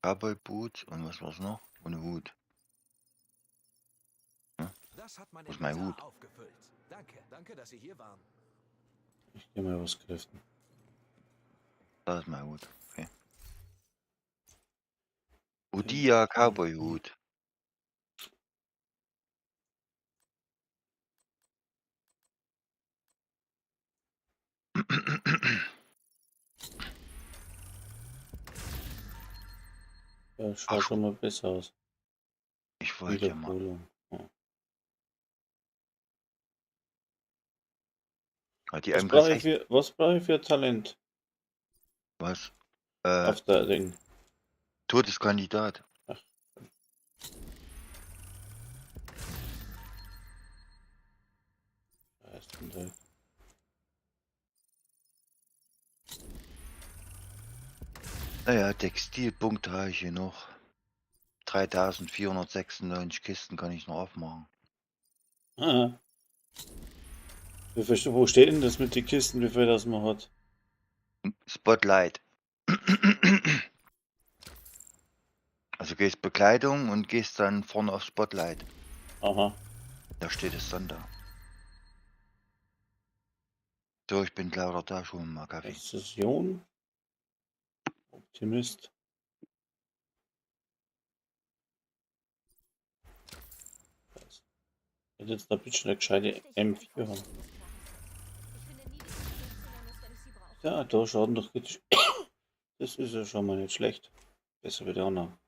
Cowboy Boots und was war's noch? Und ein Hut. Das hat mein Wo ist mein Inventar Hut? aufgefüllt. Danke, dass Sie hier waren. Ich gehe mal was greifen. Das ist mal gut. Okay. Udia Cowboy-Hut. Ja, schaut schon mal besser aus. Ich wollte ja mal. Wiederholung. Ja. Die Was M brauche ich für Talent Was? auf der Ding? Todeskandidat. Ach. Da ist ein Teil. Naja, Textilpunkte habe ich hier noch. 3496 Kisten kann ich noch aufmachen. Ah. Wo steht denn das mit den Kisten, wie viel das man hat? Spotlight. Also gehst Bekleidung und gehst dann vorne auf Spotlight. Aha. Da steht es dann da. So, ich bin leider da schon mal Kaffee. Präzision. Optimist. Ich hätte jetzt noch ein bisschen eine gescheite M4 haben. Ja, da schaut doch richtig. Das ist ja schon mal nicht schlecht. Besser wird auch noch.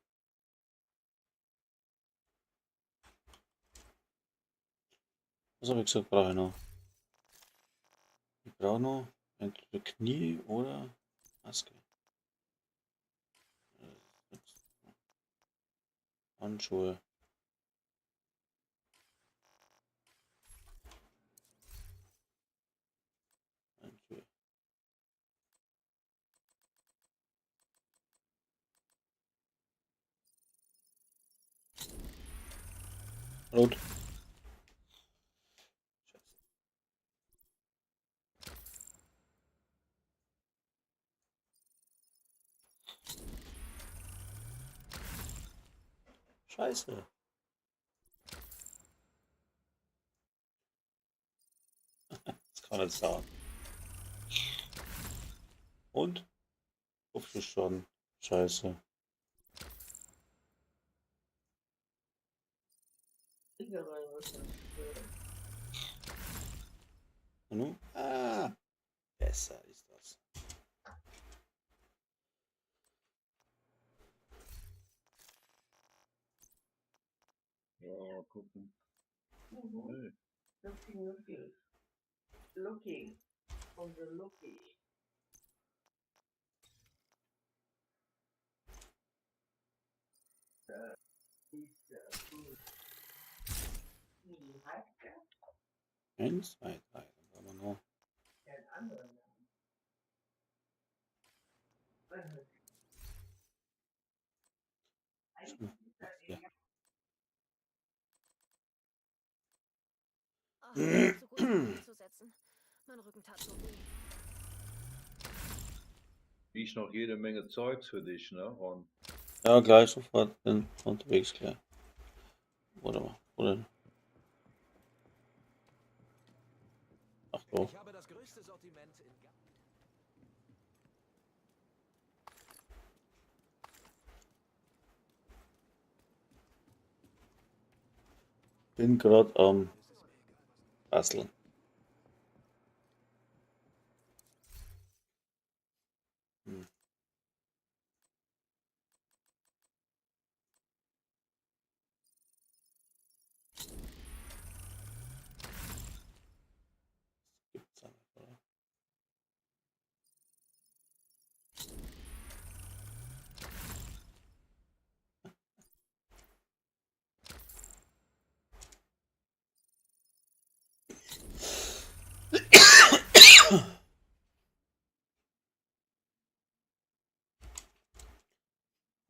Was habe ich gesagt, brauche ich noch? Ich brauche noch entweder Knie oder Maske. Handschuhe. Handschuhe. Rot. Scheiße. Das kann nicht sein. Und? Aufgeschossen. Scheiße. Und nun? Ah, besser ist das. Ja, gucken. Mhm. Nee. Looking. From the looking. Eins, zwei, drei. Dann haben wir noch. Ja. Ach, so gut, sich hinzusetzen. Mein Rücken tat so weh. Ich noch jede Menge Zeugs für dich, ne? Und Ja, gleich sofort. Bin unterwegs gleich. Oder mal. Oder? Ach doch. Ich habe das größte Sortiment in Bin gerade am Basteln. Hm. Gibt's da nicht, oder?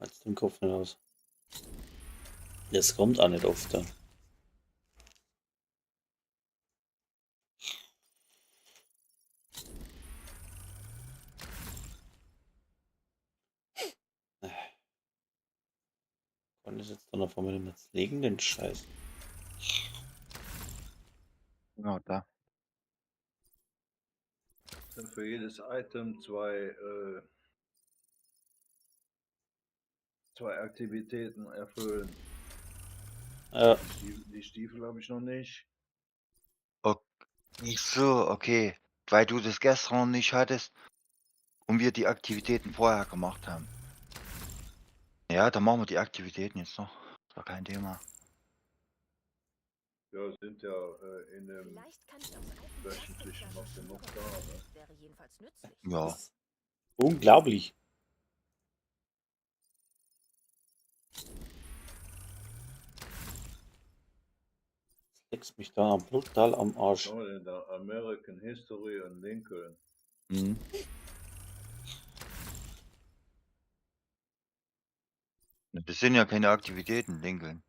Halt's den Kopf nicht aus. Das kommt auch nicht oft dann. Kann ich jetzt dann auf einmal jetzt legen, den Scheiß? Ja, da. Sind für jedes Item zwei Aktivitäten erfüllen. Ja, Die Stiefel habe ich noch nicht. Ach so, okay. Weil du das gestern noch nicht hattest und wir die Aktivitäten vorher gemacht haben. Ja, dann machen wir die Aktivitäten jetzt noch. Ist doch kein Thema. Ja, sind ja in dem Vielleicht kann ich aus alten wöchentlichen noch Plastikflaschen genug Schmuck da. machen. Ne? Wäre jedenfalls nützlich. Ja. unglaublich. Leckst mich da brutal am Arsch. Schau mal in der American History in Lincoln. Mhm. Das sind ja keine Aktivitäten, Lincoln.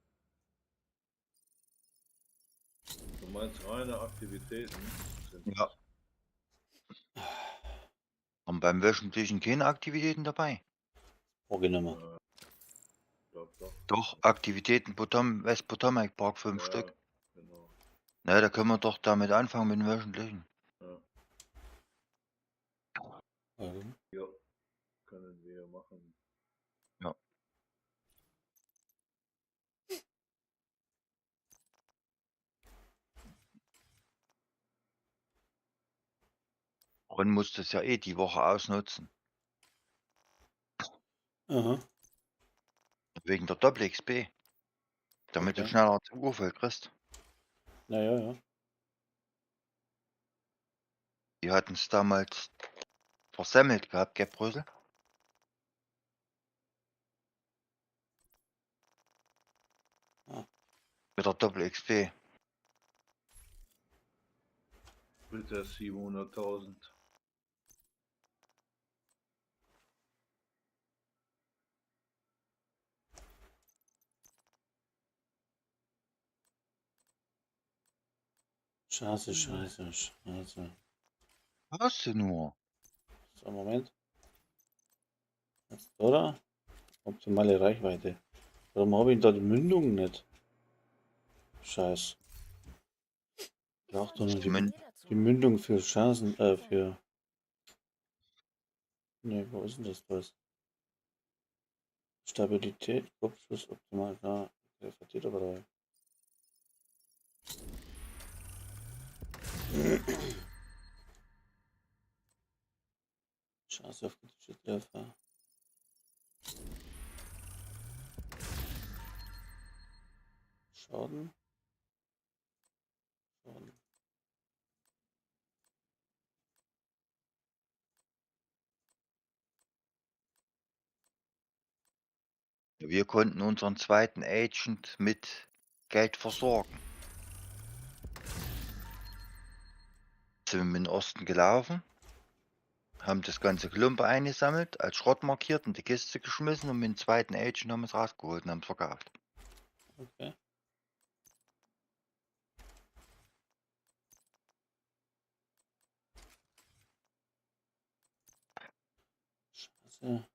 Du meinst reine Aktivitäten? Sind Ja. Und beim wöchentlichen keine Aktivitäten dabei. Vorgenommen. Doch. Doch, Aktivitäten West Potomac Park 5 Ja, Stück. genau. Na, da können wir doch damit anfangen mit dem wöchentlichen. Warum? Ja, können wir machen. Ja. Ron muss das ja eh die Woche ausnutzen. Aha, Wegen der Doppel-XP. Damit du okay. schneller zum Urfall kriegst. Ja, ja. Die hatten es damals versemmelt gehabt, gell, Brüssel? Ah. Mit der Doppel-XP. Mit der 700.000. Scheiße, scheiße, scheiße. Hast du nur? So, Moment. Jetzt, oder? Optimale Reichweite. Warum habe ich da die Mündung nicht? Scheiß. Ich brauche doch nur die Mündung für Chancen, für... Ne, wo ist denn das was? Stabilität, Kopfschuss, optimal, ja. Der verdient aber da. Chance auf kritische Treffer. Schaden. Schaden. Wir konnten unseren zweiten Agent mit Geld versorgen. Sind wir in den Osten gelaufen, haben das ganze Klumpe eingesammelt, als Schrott markiert, in die Kiste geschmissen und mit dem zweiten Agent haben wir es rausgeholt und haben es verkauft. Okay. Scheiße.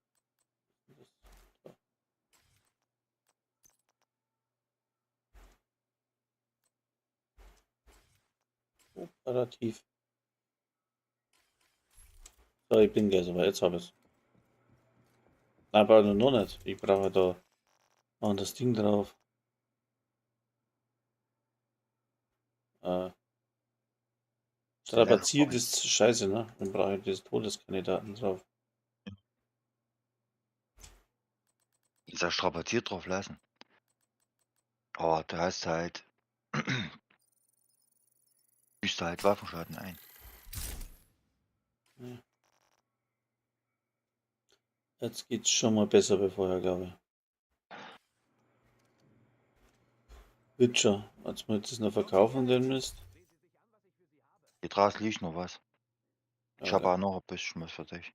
Operativ. So, ich bin gleich soweit, jetzt habe ich es. Aber noch nicht. Ich brauche da noch das Ding drauf. Strapaziert ist scheiße, ne? Dann brauche ich diese Todeskandidaten drauf. Ist ja strapaziert drauf lassen. Aber da hast du halt. Büßt du halt Waffenschaden ein. Ja. Jetzt geht's schon mal besser wie vorher, glaube ich. Witcher, als wir das noch verkaufen, den Mist. Hier draußen liegt noch was. Ich Ja, habe auch noch ein bisschen was für dich.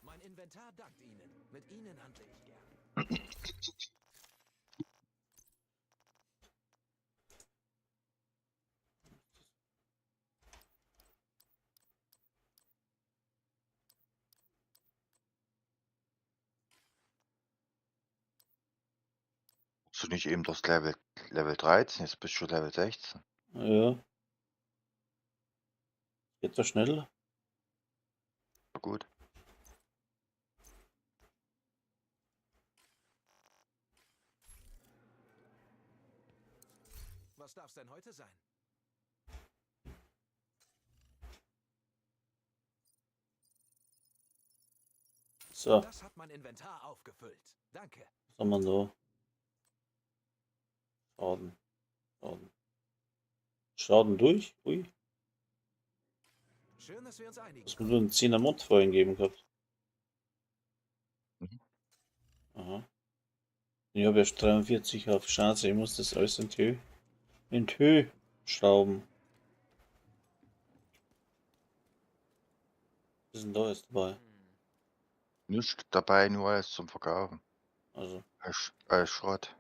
Mein Inventar dankt Ihnen. Mit Ihnen handle ich gern. Hast du nicht eben das Level Level 13, jetzt bist du schon Level 16. Ja. Geht das schneller? Gut. Was darf's denn heute sein? So, Das hat mein Inventar aufgefüllt. Danke. was haben wir da? Schaden. Schaden. Schaden durch? Ui. Schön, dass wir uns einigen. Das muss nur einen 10er Mod vorhin geben gehabt. Mhm. Aha. Ich habe erst 43 auf Chance. Ich muss das alles in die Höhe schrauben. Was ist denn da jetzt dabei? Nichts dabei, nur alles zum Verkaufen. Also, Als Schrott.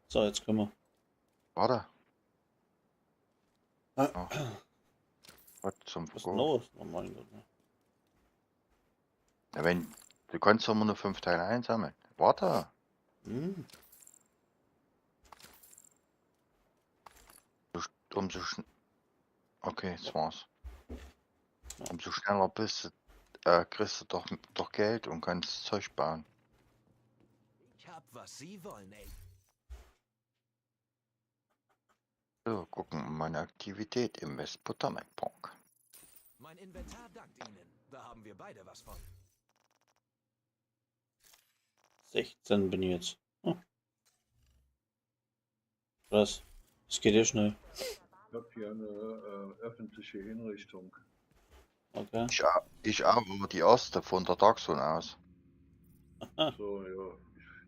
so, jetzt können wir. Warte. Ah, Was zum was ist Verkauf? los? Oh mein Gott. Ne? Ja, du kannst doch immer nur 5 Teile einsammeln. Warte. Hm. Umso schn Okay, das war's. Umso schneller bist du, kriegst du doch Geld und kannst Zeug bauen. Ich hab, was Sie wollen, ey. So, gucken meine Aktivität im West Potomac Park. Mein Inventar dankt Ihnen. Da haben wir beide was von. 16 bin ich jetzt. Hm. Krass. Das geht ja schnell. Ich habe hier eine öffentliche Hinrichtung. Okay. Ich arbeite die erste von der Dachshund aus. Aha. So, ja.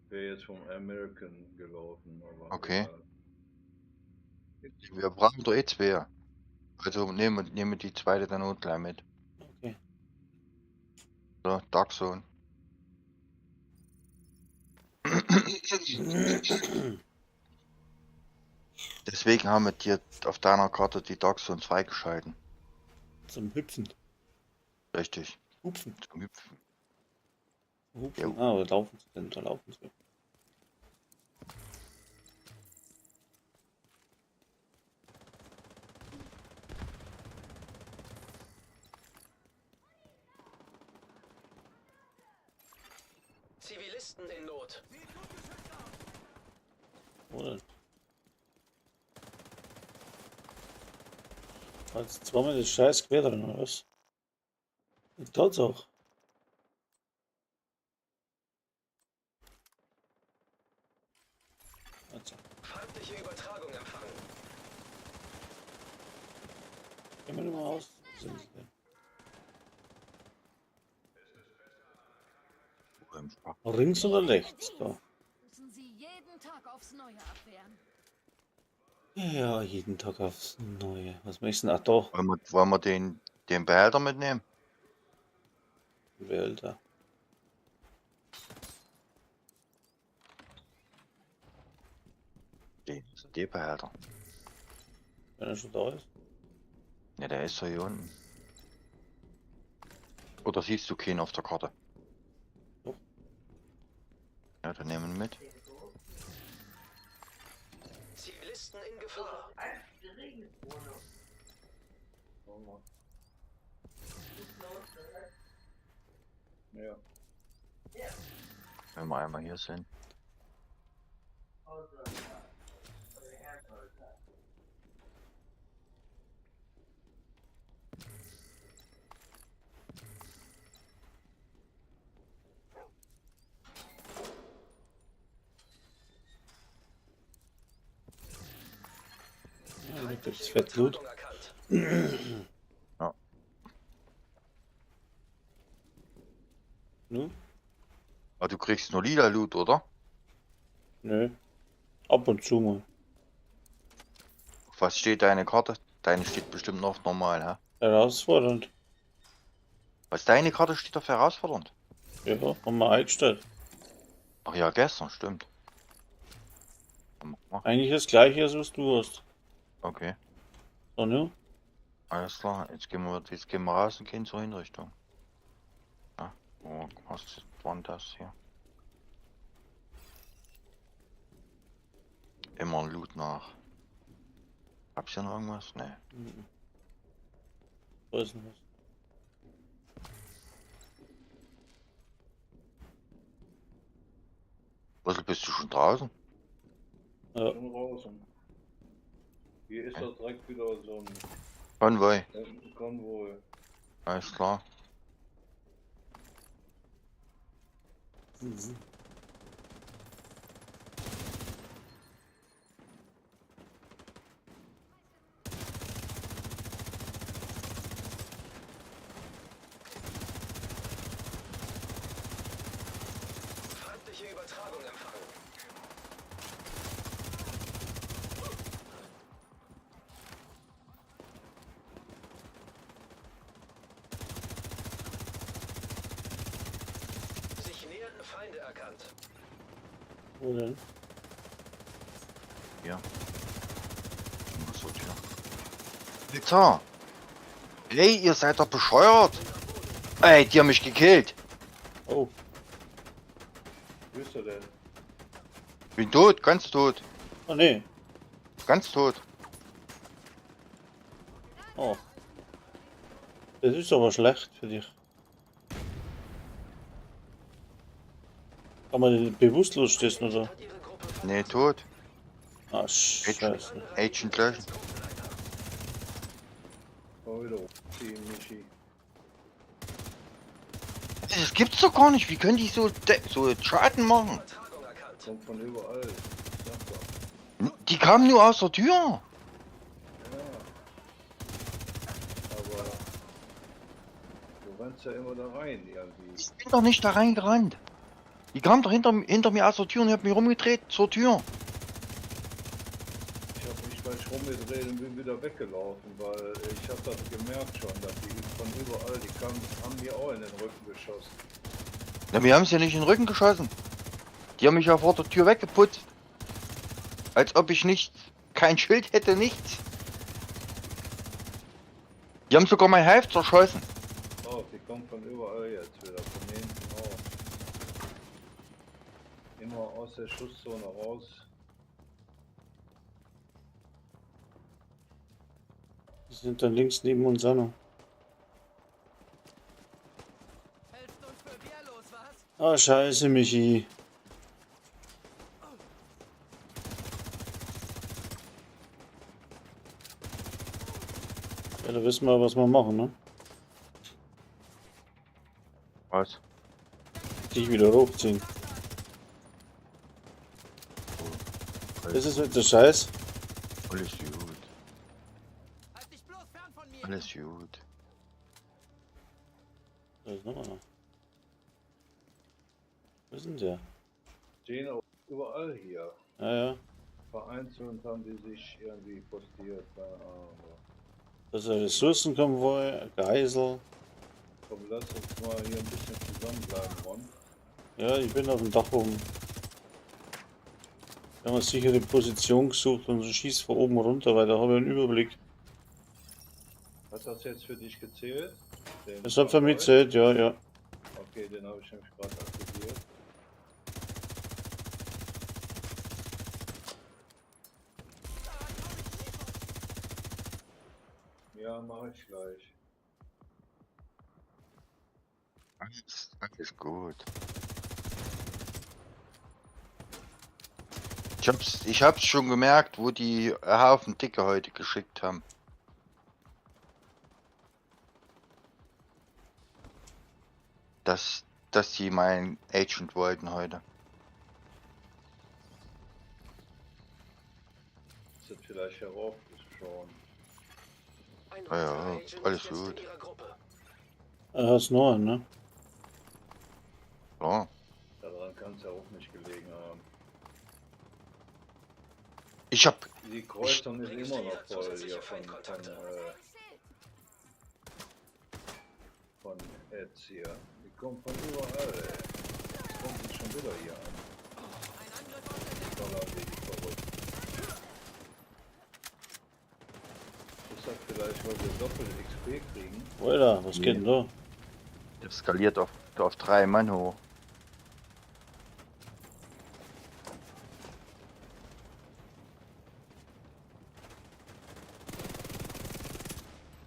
Ich wäre jetzt vom American gelaufen, aber. Okay. Jetzt, Wir brauchen doch eh 2. Also nehmen die zweite dann auch gleich mit. Okay. So, Dachshund. Deswegen haben wir dir auf deiner Karte die Dachshunds freigeschalten. Zum Hüpfen. Richtig. Hupfen. Zum Hüpfen. Hupfen. Jo. Ah, oder laufen sie denn? Da laufen sie. Zivilisten in Not. Oder? Jetzt zweimal das scheiß Quer drin, oder was? Das tut's auch. Also, Feindliche Übertragung empfangen. gehen wir mal aus. Wo sind sie denn? Links oder rechts? Da. Müssen Sie jeden Tag aufs Neue abwehren. Ja, jeden Tag aufs Neue. Was möchtest du denn? Ach doch, Wollen wir den Behälter mitnehmen? Behälter. Den Behälter. Wenn er schon da ist. Ne, der ist doch hier unten. Oder siehst du keinen auf der Karte? Doch. Ja, dann nehmen wir ihn mit. Zivilisten in Gefahr. ja. Wenn wir einmal hier sind. Ja, da gibt's Fettblut. Erkannt. Ja. Nu? Aber du kriegst nur lila Loot, oder? Nö. Ab und zu mal. Auf was steht deine Karte? Deine steht bestimmt noch normal, hä? Herausfordernd. Was deine Karte steht auf herausfordernd? Ja, haben wir eingestellt. Ach ja, gestern, stimmt. Ach, Eigentlich das gleiche, als was du hast. okay, So, ne? alles klar. Jetzt gehen wir raus und gehen zur Hinrichtung. Ja, was war denn das hier? immer Loot nach. Hab's hier noch irgendwas? Ne. Mhm. Wo ist denn was? Rüssel, bist du schon draußen? Ja. Schon draußen. Hier ist doch direkt wieder so ein Konvoi. Konvoi. Alles klar. Mhm. Feindliche Übertragung empfangen. Sich nähernde Feinde erkannt. Wo denn? Ja. Was soll hier? Alter! Ey, ihr seid doch bescheuert! Ey, die haben mich gekillt! Oh, Wo ist er denn? Bin tot, ganz tot. oh nee. Ganz tot. Oh. Das ist aber schlecht für dich. Kann man den bewusstlos stehen oder? Hat ihre Gruppe Nee, tot. Ah, scheiße. Agent löschen. Komm wieder hoch. Team Michi. Das gibt's doch gar nicht. Wie können die so Schaden machen? Übertragung erkannt. Kommt von überall. Sag doch. Die kamen nur aus der Tür. Ja. Aber du rennst ja immer da rein irgendwie. Ich bin doch nicht da reingerannt. Die kamen doch hinter mir aus der Tür und ich hab mich rumgedreht zur Tür. Ich habe mich gleich rumgedreht und bin wieder weggelaufen, weil ich habe das gemerkt schon, dass die von überall, die haben mir auch in den Rücken geschossen. Na, wir haben es ja nicht in den Rücken geschossen. Die haben mich ja vor der Tür weggeputzt. Als ob ich kein Schild hätte, nichts. Die haben sogar mein Half zerschossen. Oh, die kommen von überall jetzt wieder, von hinten auch. Immer aus der Schusszone raus. Die sind dann links neben uns auch noch. Hältst uns für wehrlos, was? Ah, scheiße, Michi. Ja, da wissen wir, was wir machen, ne? Was? Dich wieder hochziehen. Das ist jetzt der Scheiß. Alles gut. Halt dich bloß fern von mir! Alles gut. Da ist noch einer. Wo ist denn der? Stehen auch überall hier. Ja, ja. Vereinzelt haben die sich irgendwie postiert. Keine Ahnung. Das ist ein Ressourcenkonvoi, ein Geisel. Komm, lass uns mal hier ein bisschen zusammenbleiben, Ron. Ja, ich bin auf dem Dach oben. Wir haben eine sichere Position gesucht und so schießt von oben runter, weil da habe ich einen Überblick. Hat das jetzt für dich gezählt? Den Das hat für mich Konvoi? gezählt, ja, ja. Okay, den habe ich nämlich gerade aktiviert. Ja, mache ich gleich. Alles gut. Ich hab's schon gemerkt, wo die Haufen Dicke heute geschickt haben. Dass die meinen Agent wollten heute. Ist das vielleicht heraufgeschoren? Ein Ja, ja, weiterer Agent alles ist jetzt gut. in ihrer Gruppe. Er hat's noch einen, ne? Ja. Daran kann es ja auch nicht gelegen haben. Ich hab. Die Kreuzung ist immer noch Registriert, voll zusätzliche hier Feindkontakte. von Ads hier. Die kommen von überall, ey. Jetzt kommen sie schon wieder hier an. Ein Angriff aus der Deckung! Dollar, die verrückt. Ist das vielleicht, weil wir doppelt XP kriegen? Alter, was geht denn da? Das skaliert auf 3 Mann hoch.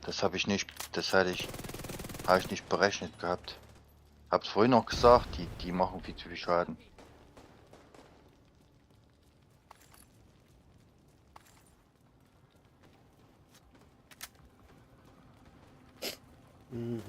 Das habe ich nicht, habe ich nicht berechnet gehabt. Hab's vorhin noch gesagt, die machen viel zu viel Schaden. Mhm.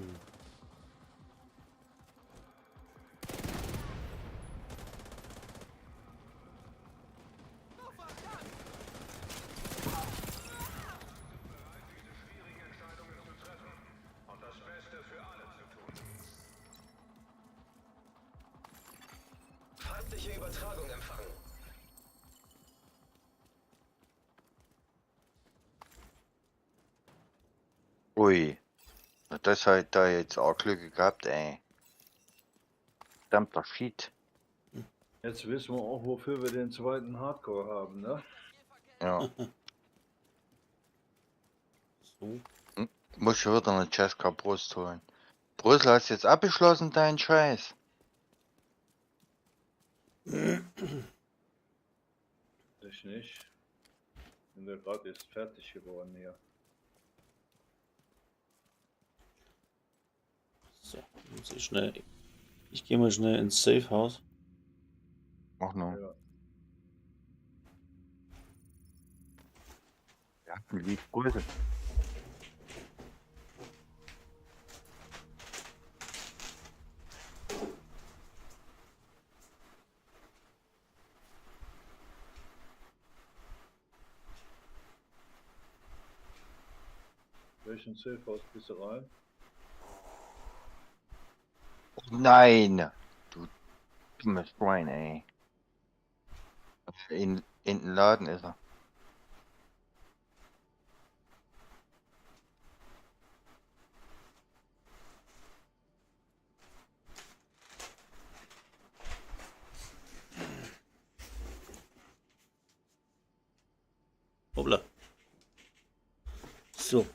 Feindliche Übertragung empfangen. Ui. Das hat da jetzt auch Glück gehabt, ey. Verdammter Shit. Jetzt wissen wir auch, wofür wir den zweiten Hardcore haben, ne? Ja. So. Muss schon wieder eine Cesca Brust holen. Brüssel, hast du jetzt abgeschlossen, deinen Scheiß? Ich nicht. Bin da gerade jetzt fertig geworden hier. So, muss ich schnell. Ich gehe mal schnell ins Safe House. Mach nur. Ja. Ja, lieb Brüssel. Welchen Safe-Haus bist du rein? Nein! Du dummes Schwein, ey. In den Laden ist er. Hoppla. So.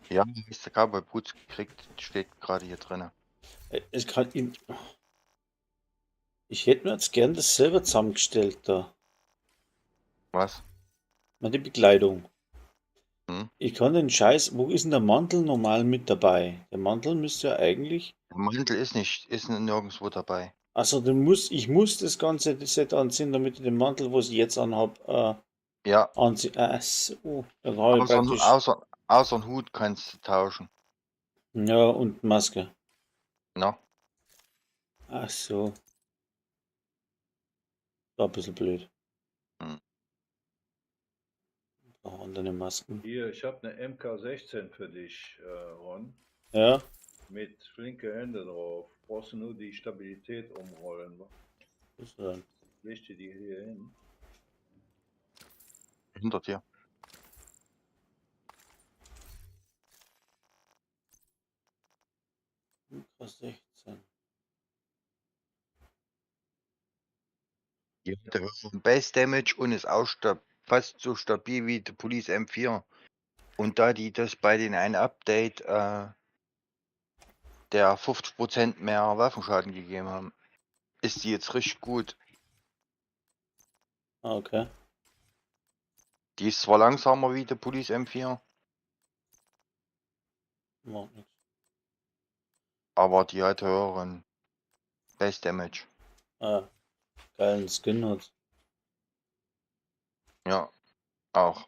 Ja, ist der Cowboy Boots gekriegt, steht gerade hier drin. Es kann ihm. Ich hätte mir jetzt gern das selber zusammengestellt da. Was? Meine Bekleidung. Hm? Ich kann den Scheiß. Wo ist denn der Mantel normal mit dabei? Der Mantel müsste ja eigentlich. Der Mantel ist nirgendwo dabei. Also ich muss das ganze Set anziehen, damit ich den Mantel, was ich jetzt anhab, Ja, anziehen. So. Dann habe ich außer, praktisch. außer einen Hut kannst du tauschen. Ja, und Maske. Na? Ach so. War ein bisschen blöd. Hm. Brauchen dann Masken. Hier, ich habe eine MK16 für dich, Ron. Ja. Mit flinke Hände drauf. Brauchst du nur die Stabilität umrollen. Was ist denn? Leg dir die hier hin. Hinter dir. MK16. Die hat höheren Base Damage und ist auch fast so stabil wie die Police M4. Und da die das bei den einen Update der 50% mehr Waffenschaden gegeben haben, ist die jetzt richtig gut. Ah, okay. Die ist zwar langsamer wie die Police M4, Macht nichts. aber die hat höheren Base Damage. Ah, geilen Skin hat. Ja, auch.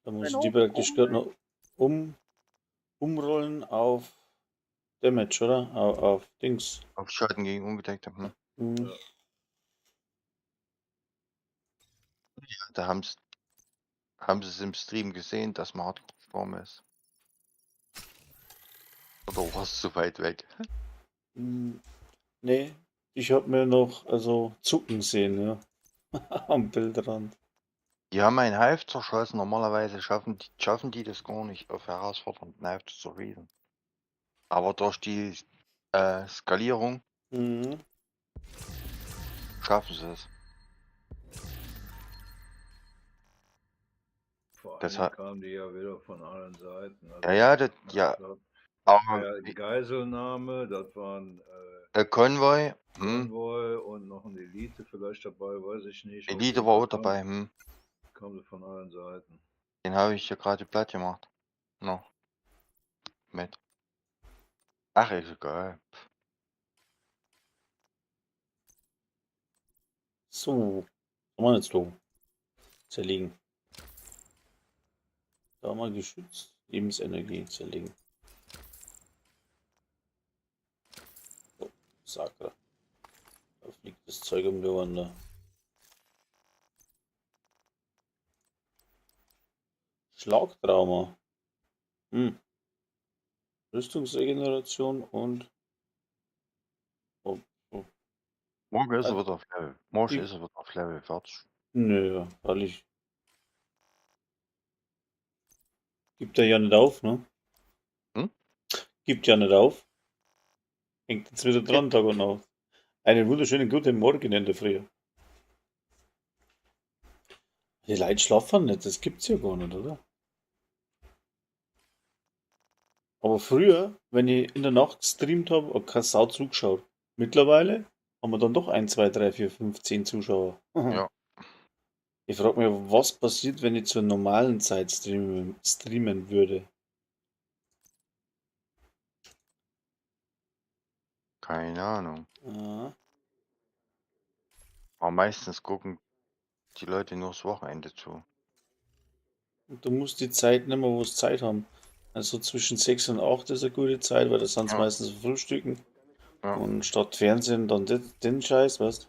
Da muss ich die praktisch gerade noch umrollen auf Damage, oder? Auf Dings. Auf Schaden gegen Ungedeckte. Hm. Hm. Ja. Ja, da haben sie es im Stream gesehen, dass man hart gestorben ist. Oder warst du zu weit weg? Nee, ich hab mir noch zucken sehen, ja. Am Bildrand. Die haben einen Hive zerschossen. Normalerweise schaffen die das gar nicht auf herausfordernden Hive zu zerrieden. Aber durch die Skalierung Mhm. schaffen sie es. Vor Das allem hat- kamen die ja wieder von allen Seiten. Also, Ja. der Aber Geiselnahme, das waren der Konvoi, Konvoi und noch ein Elite vielleicht dabei, weiß ich nicht. Auf Elite jeden war Fall auch dabei, Kamen sie von allen Seiten. Den habe ich ja gerade platt gemacht. Noch. Mit. Ach, ist egal. So, kann man jetzt so zerlegen. Da haben wir Geschütz, Lebensenergie zerlegen. Oh, Sakra. Da fliegt das Zeug um die Ohren da. Schlagtrauma. Rüstungsregeneration und oh, oh. Morgen ist er Also, wieder auf Level. Morgen die- ist er wieder auf Level 40. Nö, weil ich. Gibt er ja nicht auf, ne? Hm? Gibt ja nicht auf. Hängt jetzt wieder dran, Tag und Nacht. Einen wunderschönen guten Morgen in der Früh. Die Leute schlafen nicht, das gibt's ja gar nicht, oder? Aber früher, wenn ich in der Nacht gestreamt habe, hat keine Sau zugeschaut. Mittlerweile haben wir dann doch 1, 2, 3, 4, 5, 10 Zuschauer. Ja. Ich frage mich, was passiert, wenn ich zur normalen Zeit streamen würde. Keine Ahnung. Ja. Aber meistens gucken die Leute nur das Wochenende zu. Und du musst die Zeit nehmen, wo sie Zeit haben. Also zwischen 6 und 8 ist eine gute Zeit, weil das sind Ja. meistens Frühstücken. Ja. Und statt Fernsehen dann den Scheiß, weißt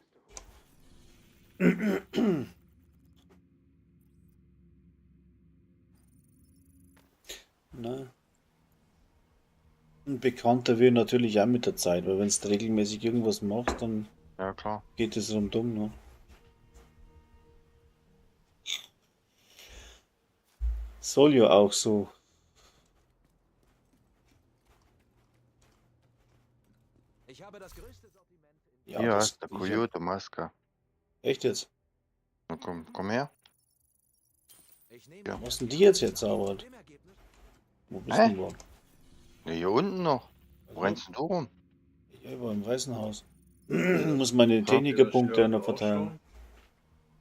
du? Na. Ein Bekannter will natürlich auch mit der Zeit, weil wenn du regelmäßig irgendwas machst, dann Ja, klar. geht es rundum, ne? Soll ja auch so. Ich habe das größte Sortiment in Ja, Hier das ist der sicher. Coyote Maske. Echt jetzt? Na, komm her. Ich nehme Ja. Was denn die jetzt zaubert? Dem Ergebnis Wo bist Hä? du denn? Ja, hier unten noch. Wo Also, rennst denn du rum? ja, ich war im Weißen Haus. Muss meine Ja. Technikerpunkte Shirt noch auch verteilen.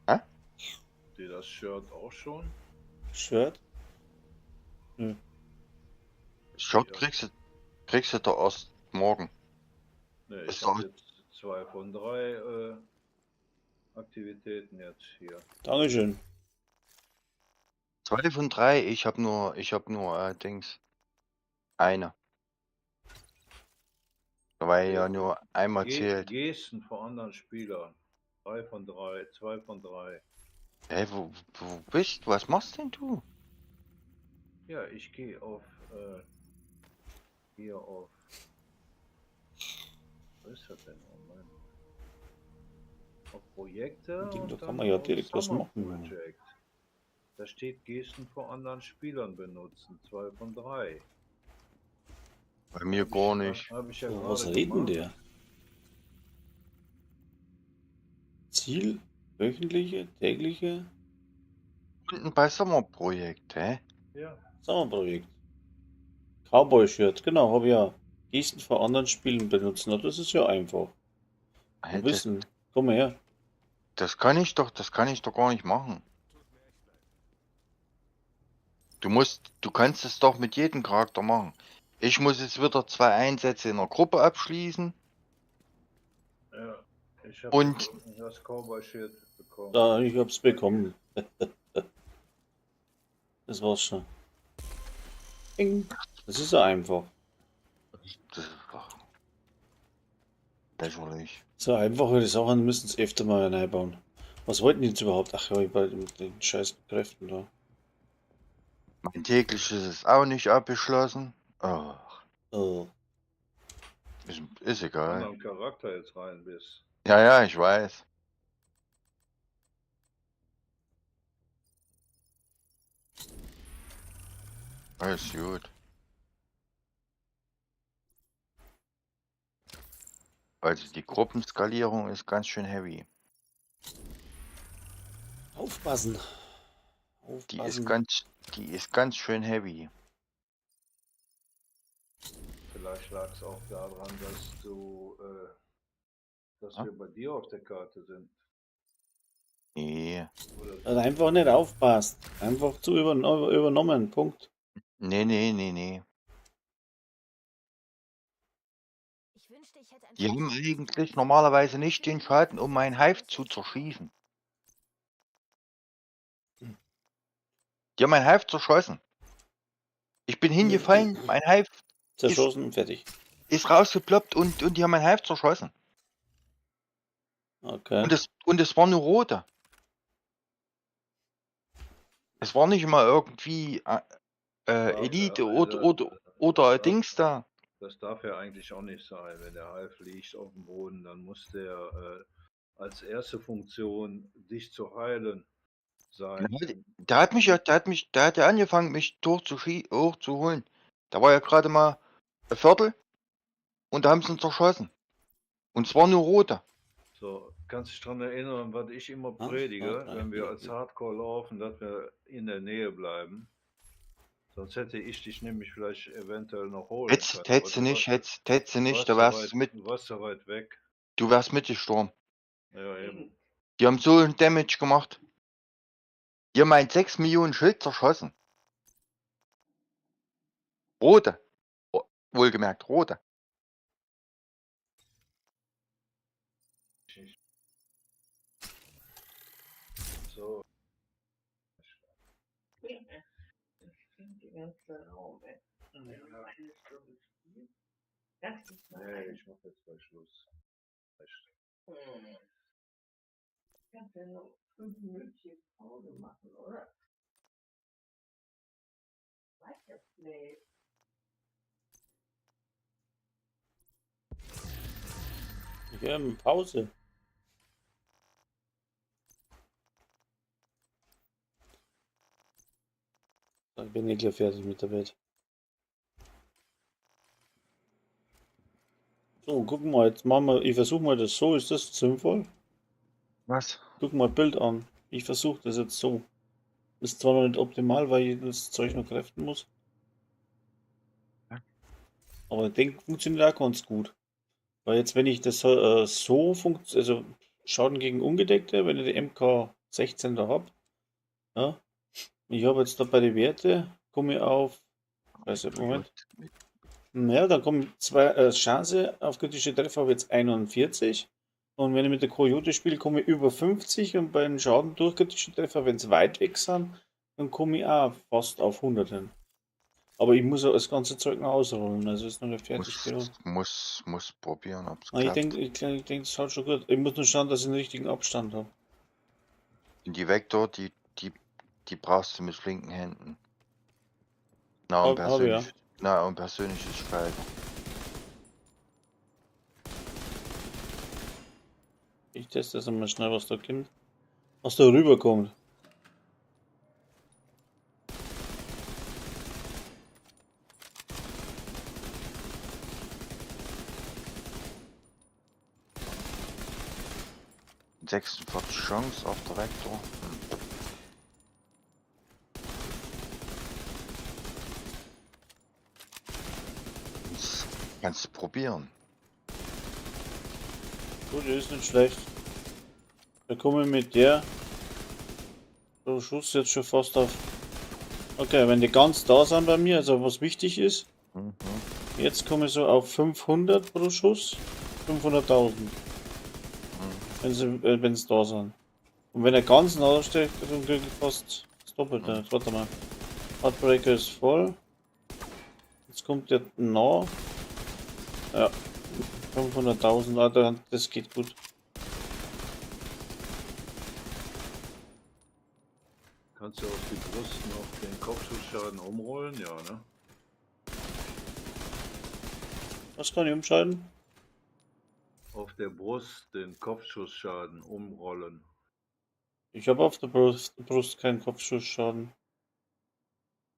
Hä? Die das Shirt auch schon? Shirt? Shot Ja. kriegst du da erst morgen. Ne, Ist ich habe doch- jetzt 2 von 3 Aktivitäten jetzt hier. Dankeschön. 2 von 3. Ich hab nur Dings. Eine. Weil ja nur einmal zählt. Gesten von anderen Spielern. 3 von 3, 2 von 3. Hey, wo bist du? Was machst denn du? Ja, ich gehe auf hier auf. Was ist das denn? Oh Mann. Auf Projekte. Ding, da und kann dann man ja auf direkt was Summer machen. Project. Da steht Gesten von anderen Spielern benutzen. 2 von 3. Bei mir gar nicht. Hab ich ja So, gerade was reden gemacht. der? Ziel? Wöchentliche? Tägliche? Unten bei Sommerprojekt, hä? Ja. Sommerprojekt. Cowboy-Shirt, genau, habe ich ja. Gesten vor anderen Spielen benutzen, na, das ist ja einfach. Hä, Wir wissen, komm mal her. das kann ich doch gar nicht machen. Du kannst es doch mit jedem Charakter machen. Ich muss jetzt wieder 2 Einsätze in der Gruppe abschließen. Ja. Ich habe Und das Cowboy-Shirt bekommen. Da, ich hab's bekommen. Das war's schon. Bing. Das ist ja einfach. das ist doch lächerlich. So einfache Sachen müssen sie öfter mal reinbauen. Was wollten die jetzt überhaupt? Ach ja, bei den scheiß Kräften da. Mein tägliches ist auch nicht abgeschlossen. Ach, Oh. ist egal. Anderen Charakter jetzt rein bist. Ja, ich weiß. Alles gut. Also die Gruppenskalierung ist ganz schön heavy. Aufpassen. Die Aufpassen. ist ganz schön heavy. Vielleicht lag es auch daran, dass du dass Ja. wir bei dir auf der Karte sind. Nee. Oder Also einfach nicht aufpasst. Einfach zu übernommen. Punkt. Nee. Ich wünschte, ich hätte ein Die haben vernünftiges eigentlich Gewissen. normalerweise nicht den Schaden, um mein Hive zu zerschießen. Die haben mein Hive zerschossen. Ich bin hingefallen, mein Hive Zerschossen und fertig. ist rausgeploppt und die haben mein Hive zerschossen. Okay. Und es war nur rote. Es war nicht mal irgendwie Elite oder Dings da. Das darf ja eigentlich auch nicht sein. Wenn der Hive liegt auf dem Boden, dann muss der als erste Funktion, dich zu heilen, sein. Der hat ja angefangen, mich hochzuholen. Da war ja gerade mal ein Viertel und da haben sie ihn zerschossen. Und es war nur rote. So, kannst dich daran erinnern, was ich immer Ah, predige, ah, wenn wir ah, als Hardcore laufen, dass wir in der Nähe bleiben. Sonst hätte ich dich nämlich vielleicht eventuell noch holen können. Hättest du nicht, du warst so weit weg. Du wärst mitgestorben. Ja, eben. Die haben so einen Damage gemacht. Die haben ein 6 Millionen Schild zerschossen. Rote. Wohlgemerkt, rote. So, Die ganze Raum weg. Wenn man eine Stunde spielt, das ist mal nee, ein ich mach jetzt mal Schluss. Echt. kannst ja noch 5 Minuten Pause machen, oder? Weiß jetzt nicht. Ja, Pause. Dann bin ich gleich fertig mit der Welt. So, gucken wir jetzt machen wir. Ich versuche mal das so. Ist das sinnvoll? Was? Guck mal Bild an. Ich versuche das jetzt so. Ist zwar noch nicht optimal, weil ich das Zeug noch kräften muss. Ja. Aber ich denke, funktioniert auch ganz gut. Weil jetzt, wenn ich das so also Schaden gegen Ungedeckte, wenn ich die MK16 da habe, ja, ich habe jetzt da bei den Werte, komme ich auf, weiß nicht, Moment, naja, dann kommen zwei Chance auf kritische Treffer habe ich jetzt 41 und wenn ich mit der Coyote spiele, komme ich über 50 und bei den Schaden durch kritische Treffer, wenn es weit weg sind, dann komme ich auch fast auf 100 hin. Aber ich muss ja das ganze Zeug noch ausrollen, also ist noch nicht fertig genug. Muss probieren, ob's Ich klappt. denke, das schaut schon gut. Ich muss nur schauen, dass ich den richtigen Abstand habe. Und die Vektor, die brauchst du mit flinken Händen. Na, und Habe ja. persönliches Schreiben. Ich teste das einmal schnell, was da kommt. Was da rüberkommt. Mit 46 Chance auf der Vektor. Das kannst du probieren. Gut, ist nicht schlecht. Da komme ich mit der. So, Schuss jetzt schon fast auf. Okay, wenn die ganz da sind bei mir, also was wichtig ist, jetzt komme ich so auf 500 pro Schuss. 500.000. Wenn sie da sind. Und wenn er ganz nah steht, dann kriege ich fast das Doppelte. Jetzt warte mal. Heartbreaker ist voll. Jetzt kommt der nah. Ja. 500.000, Alter, das geht gut. Kannst du auf die Brust noch den Kopfschussschaden umrollen? Ja, ne? Was kann ich umschalten? Auf der Brust den Kopfschussschaden umrollen. Ich habe auf der Brust keinen Kopfschussschaden.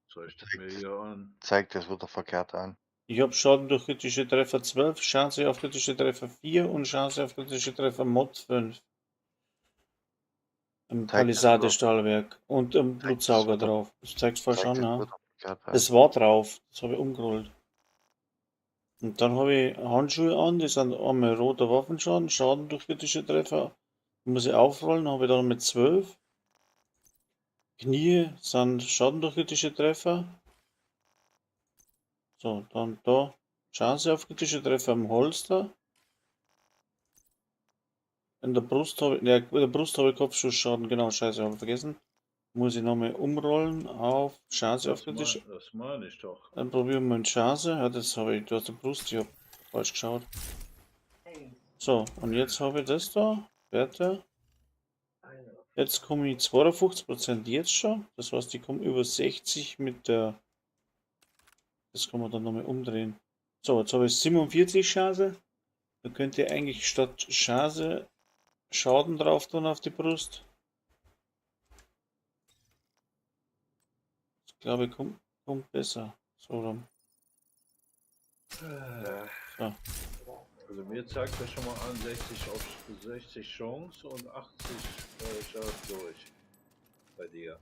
Soll ich das mir hier an? Zeigt das wieder verkehrt an. Ich habe Schaden durch kritische Treffer 12, Chance auf kritische Treffer 4 und Chance auf kritische Treffer Mod 5. Im Palisade-Stahlwerk und im Blutsauger drauf. Das zeigt falsch an, ja. Es war drauf, das habe ich umgerollt. Und dann habe ich Handschuhe an, die sind einmal roter Waffenschaden, Schaden durch kritische Treffer. Muss ich aufrollen, habe ich dann mit 12. Knie sind Schaden durch kritische Treffer. So, dann da Chance auf kritische Treffer im Holster. In der Brust habe ich Kopfschussschaden, genau, scheiße, habe ich vergessen. Muss ich nochmal umrollen auf Chance auf kritische. Das meine ich doch. Dann probieren wir mit Chance. Ja, das habe ich, du hast die Brust, ich habe falsch geschaut. So, und jetzt habe ich das da. Werte. Jetzt komme ich 52% jetzt schon. Das heißt, ich komme über 60 mit der. Das kann man dann nochmal umdrehen. So, jetzt habe ich 47 Chance. Da könnt ihr eigentlich statt Chance Schaden drauf tun auf die Brust. Ich glaube, kommt besser. So rum. So. Also mir zeigt das schon mal an 60 auf 60 Chance und 80 Schaden durch. Bei dir.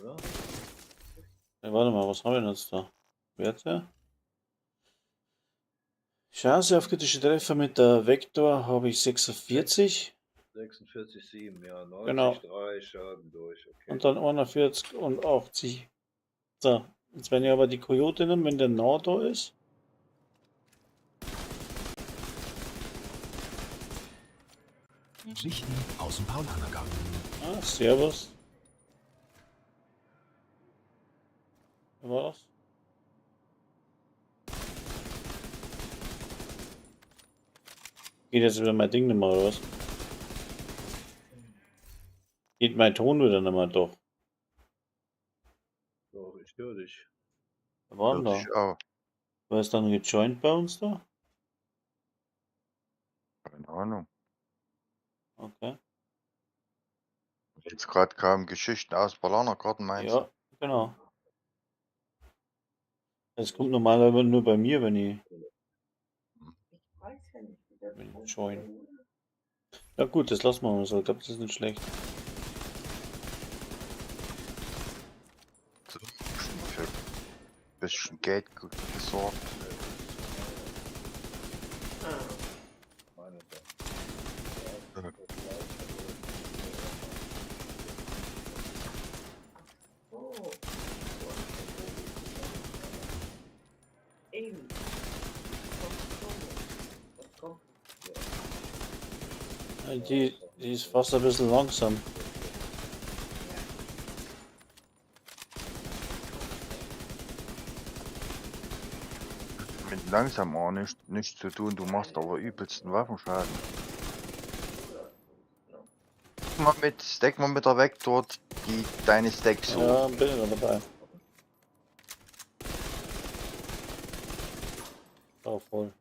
Oder? Ja, warte mal, was habe ich denn jetzt da? Werte. Chance auf kritische Treffer mit der Vektor habe ich 46. 46,7, ja, 90, Genau. 3 Schaden durch, okay. Und dann 41 und 80. So, jetzt wenn ich aber die Coyote nehme, wenn der nah da ist. Sichten aus dem Paulanergang. Ah, servus. Was war das? Geht jetzt wieder mein Ding nicht mehr, oder was? Geht mein Ton wieder nicht mehr, doch. Doch, ich höre dich. Was war denn Würde da? ich auch. War es dann gejoint bei uns da? Keine Ahnung. Okay. Jetzt gerade kamen Geschichten aus Balanergarten, meinst Ja, genau. Es kommt normalerweise nur bei mir, wenn ich Ich weiß ja nicht, wie das Wenn ich funktioniert. Ja gut, das lassen wir mal so. Ich glaube, das ist nicht schlecht. du? Schon für ein bisschen Geld gesorgt. Meine doch. Ja. Oh. Eben. Das kommt. Die ist fast ein bisschen langsam. Mit langsam auch nichts zu tun, du machst aber übelsten Waffenschaden. Steck mal mit der Vektor deine Stacks hoch. Ja, bin ich noch dabei. Auch voll.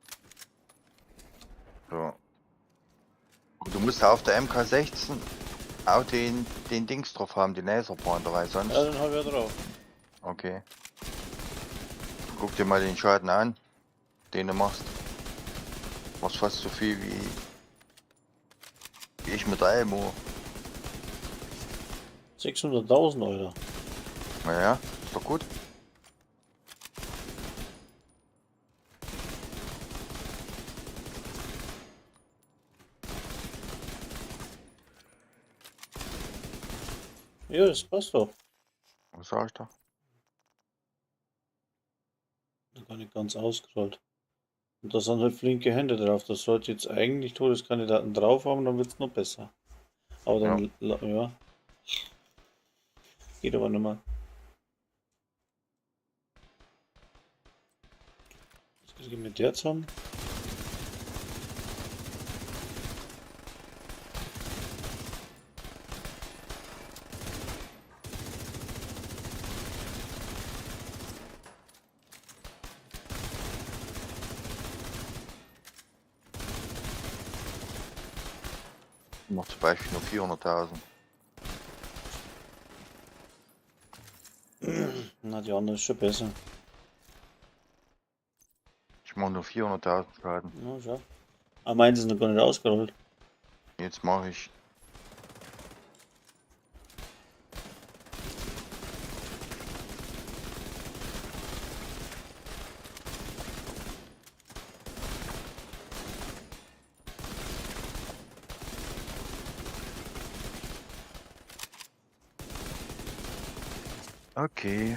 So. Und du musst auf der MK16 auch den Dings drauf haben, den Laserpoint dabei, sonst. Ja, den habe ich ja drauf. Okay. Guck dir mal den Schaden an, den du machst. Machst fast so viel wie ich mit der Elmo. 600.000 Euro. Naja, ist doch gut. Ja, das passt doch. Was sag ich da? Da gar nicht ganz ausgerollt. Und da sind halt flinke Hände drauf. Das sollte jetzt eigentlich Todeskandidaten drauf haben, dann wird es noch besser. Aber dann, ja. Geht aber nicht mehr. Was kriege ich mit der zusammen? Macht zum Beispiel nur 400.000. Na, die andere ist schon besser. Ich mache nur 400.000 Schaden. Ja, schau. Aber meins ist noch gar nicht ausgerollt. Jetzt mache ich. Okay.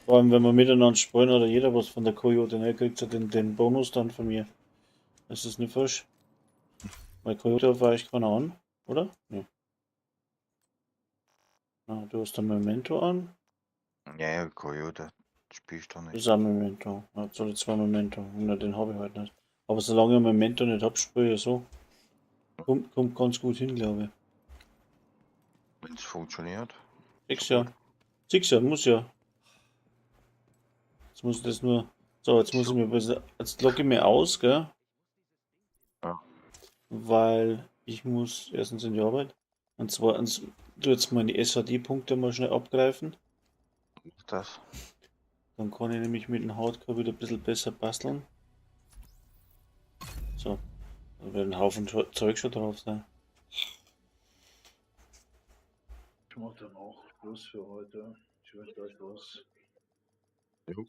Vor allem, wenn wir miteinander sprechen oder jeder was von der Coyote, ne, kriegt er den Bonus dann von mir. Das ist nicht falsch. Weil Coyote war ich keiner an, oder? Nee. Ah, du hast ein Memento an. Ja, Coyote. Spiel ich doch Das nicht. ist ein Memento. Ja, soll 2 Memento. Na, den habe ich halt nicht. Aber solange ich ein Memento nicht habe, spiele ich so. Kommt ganz gut hin, glaube ich. Wenn es funktioniert. Sechs So ja. gut. 6 ja, muss ja. Jetzt muss ich das nur. So, jetzt muss ich mir jetzt logge ich mir aus, gell? Ja. Weil ich muss erstens in die Arbeit und zweitens tu jetzt mal die SHD-Punkte mal schnell abgreifen. Das. Dann kann ich nämlich mit dem Hardcore wieder ein bisschen besser basteln. So, da wird ein Haufen Zeug schon drauf sein. Ich mach dann auch Schluss für heute. Ich werde gleich was. Mir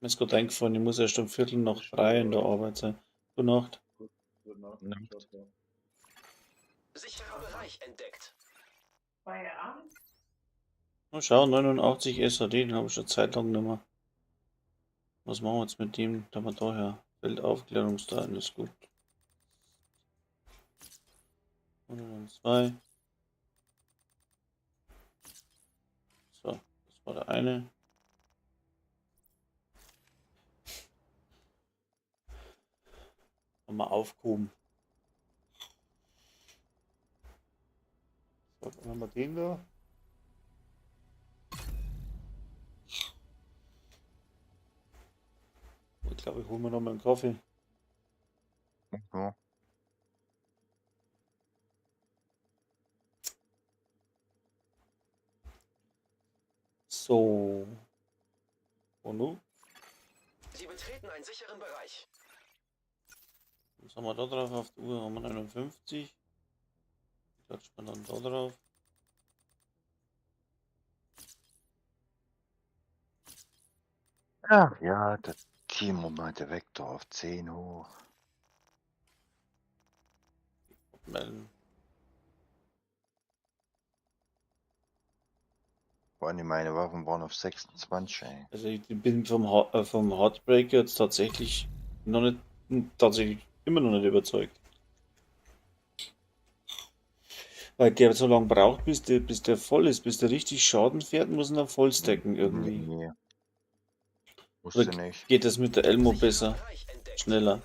ist gerade eingefallen, ich muss erst um 2:45 in der Arbeit sein. Gute Nacht. Gute Nacht. Ja. Ciao, ciao. Sicherer Bereich entdeckt. Feierabend? Mal schauen, 89 SHD, den habe ich schon Zeit lang nicht mehr. Was machen wir jetzt mit dem? Da wir daher. Weltaufklärungsdaten ist gut. 102. So, das war der eine. Haben wir aufgehoben. So, dann haben wir den da. Ich glaube, ich hole mir noch mal einen Kaffee. Ja. So. Und nun? Sie betreten einen sicheren Bereich. Was haben wir da drauf? Auf der Uhr haben wir 59. Klatscht man dann da drauf. Ach ja, das ziehen wir mal der Vektor auf 10 hoch. Melden. Vor allem meine Waffen waren auf 26, ey. Also ich bin vom Heartbreaker jetzt tatsächlich immer noch nicht überzeugt. Weil der so lange braucht, bis der voll ist, bis der richtig Schaden fährt, muss ihn dann voll stacken irgendwie. Nee. Oder Wusste nicht. geht das mit der Elmo besser? Bereich entdeckt. Schneller?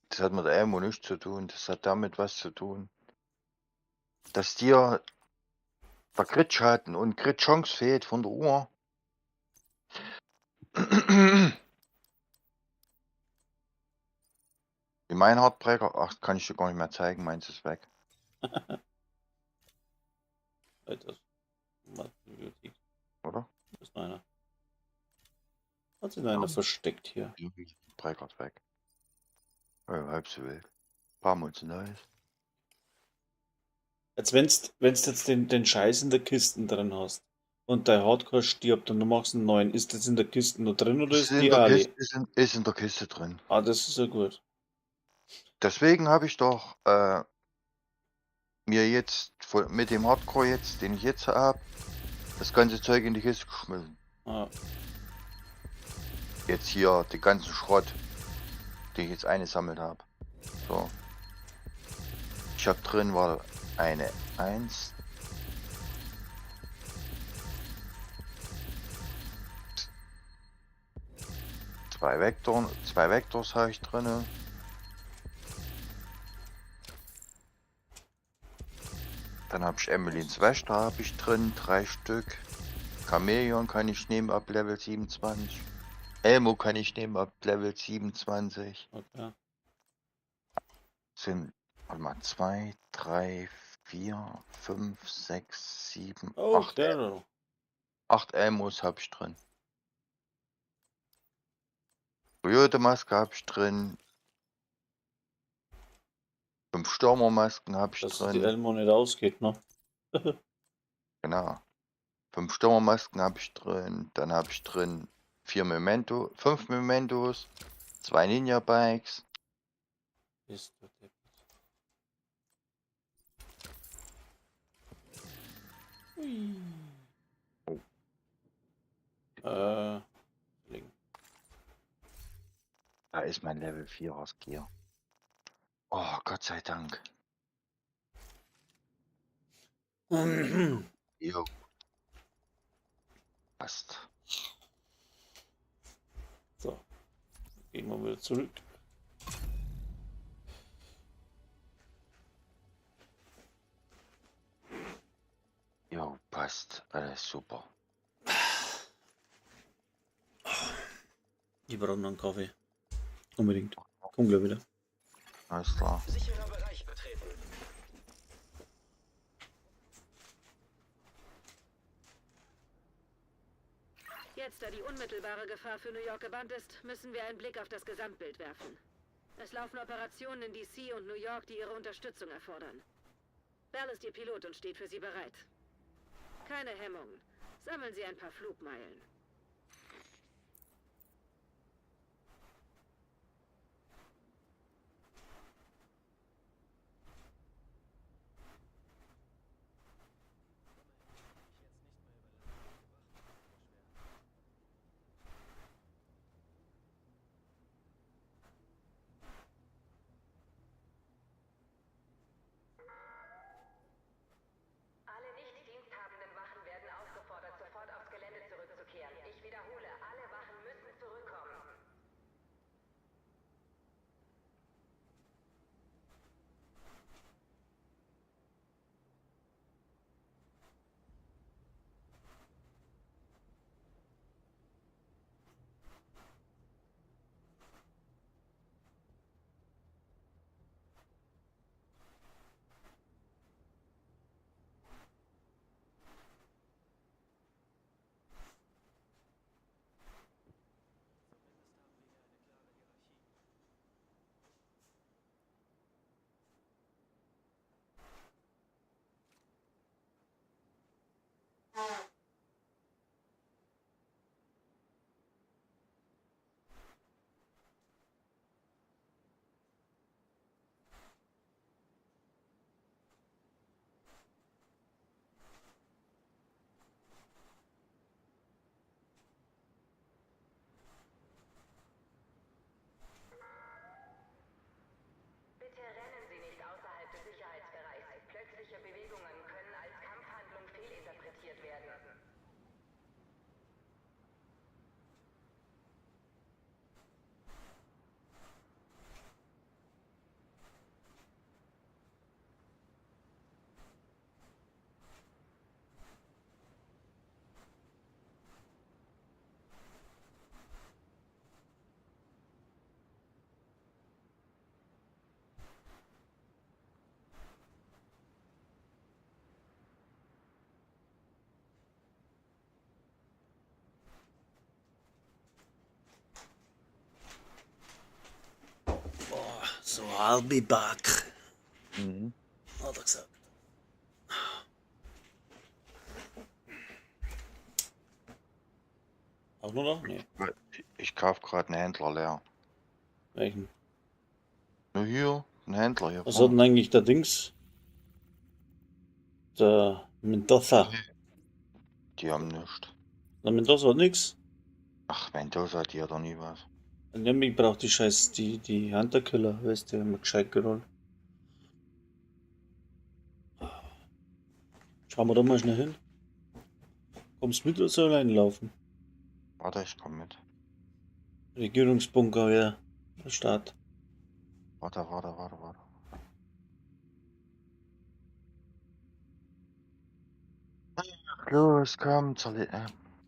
Das hat mit der Elmo nichts zu tun. Das hat damit was zu tun. Dass dir der Crit-Schaden und Crit-Chance fehlt von der Uhr. Wie mein Heartbreaker. Ach, kann ich dir gar nicht mehr zeigen. Meins ist weg. Weiter. Bibliothek. Oder? Da ist noch einer. Hat sich noch einer versteckt hier. Breaker weg. Ja, halb so wild. Paar Mal zu nice. Als wenn's jetzt den Scheiß in der Kiste drin hast und dein Hardcore stirbt und du machst einen neuen, ist das in der Kiste noch drin oder ist die alle? Ist in der Kiste drin. Ah, das ist ja gut. Deswegen habe ich doch mir jetzt mit dem Hardcore jetzt, den ich jetzt habe, das ganze Zeug in die Kiste geschmissen. Ah, Jetzt hier den ganzen Schrott, den ich jetzt eingesammelt habe. So. Ich habe drin war eine 1. Zwei Vektors habe ich drin. Dann habe ich Emilys Wächter habe ich drin, 3 Stück. Chamäleon kann ich nehmen ab Level 27. Elmo kann ich nehmen ab Level 27. okay. Sind, warte mal, 2, 3, 4, 5, 6, 7, Oh, 8. Daryl. 8 Elmos habe ich drin. Coyote-Maske habe ich drin. 5 Stürmermasken habe ich Dass die drin. Elmo nicht ausgeht, ne? Genau. 5 Stürmermasken habe ich drin. Dann habe ich drin 5 Mementos, 2 Ninja-Bikes. Ist der Depp. Link. Da ist mein Level 4er Skier. Oh, Gott sei Dank. Jo. Passt. So, gehen wir wieder zurück. Jo, passt. Alles super. Ich brauche noch einen Kaffee. Unbedingt. Komm gleich wieder. Alles klar. Sicherer Bereich betreten. Jetzt, da die unmittelbare Gefahr für New York gebannt ist, müssen wir einen Blick auf das Gesamtbild werfen. Es laufen Operationen in DC und New York, die ihre Unterstützung erfordern. Bell ist Ihr Pilot und steht für Sie bereit. Keine Hemmungen. Sammeln Sie ein paar Flugmeilen. Alle nicht diensthabenden Wachen werden aufgefordert, sofort aufs Gelände zurückzukehren. Ich wiederhole, alle Wachen müssen zurückkommen. Bitte rennen Sie nicht außerhalb des Sicherheitsbereichs. Plötzliche Bewegungen können als Kampfhandlung fehlinterpretiert werden. So, I'll be back. Mhm. Hat er gesagt. Auch nur noch? Nee. Ich kauf gerade einen Händler leer. Welchen? Nur hier, ein Händler hier Was hat vorne. denn eigentlich der Dings? Der Mendoza. Die haben nichts. Der Mendoza hat nix. Ach, Mendoza, die hat doch nie was. Nämlich braucht die Scheiß, die Hunter-Killer, weißt du, immer gescheit gerollt. Schauen wir da mal schnell hin. Kommst mit oder soll allein laufen? Warte, ich komm mit. Regierungsbunker, ja. Der Start. Warte. Los, komm,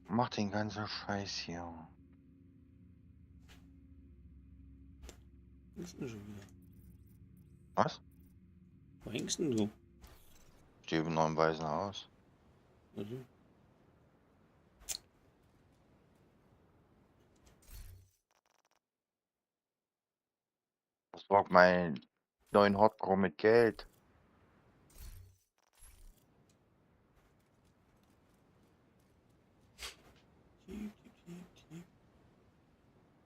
mach den ganzen Scheiß hier. Wo ist denn schon wieder? Was? Wo hängst denn du? Stehe im neuen weißen Haus. Also, Das war mein neuen Hardcore mit Geld.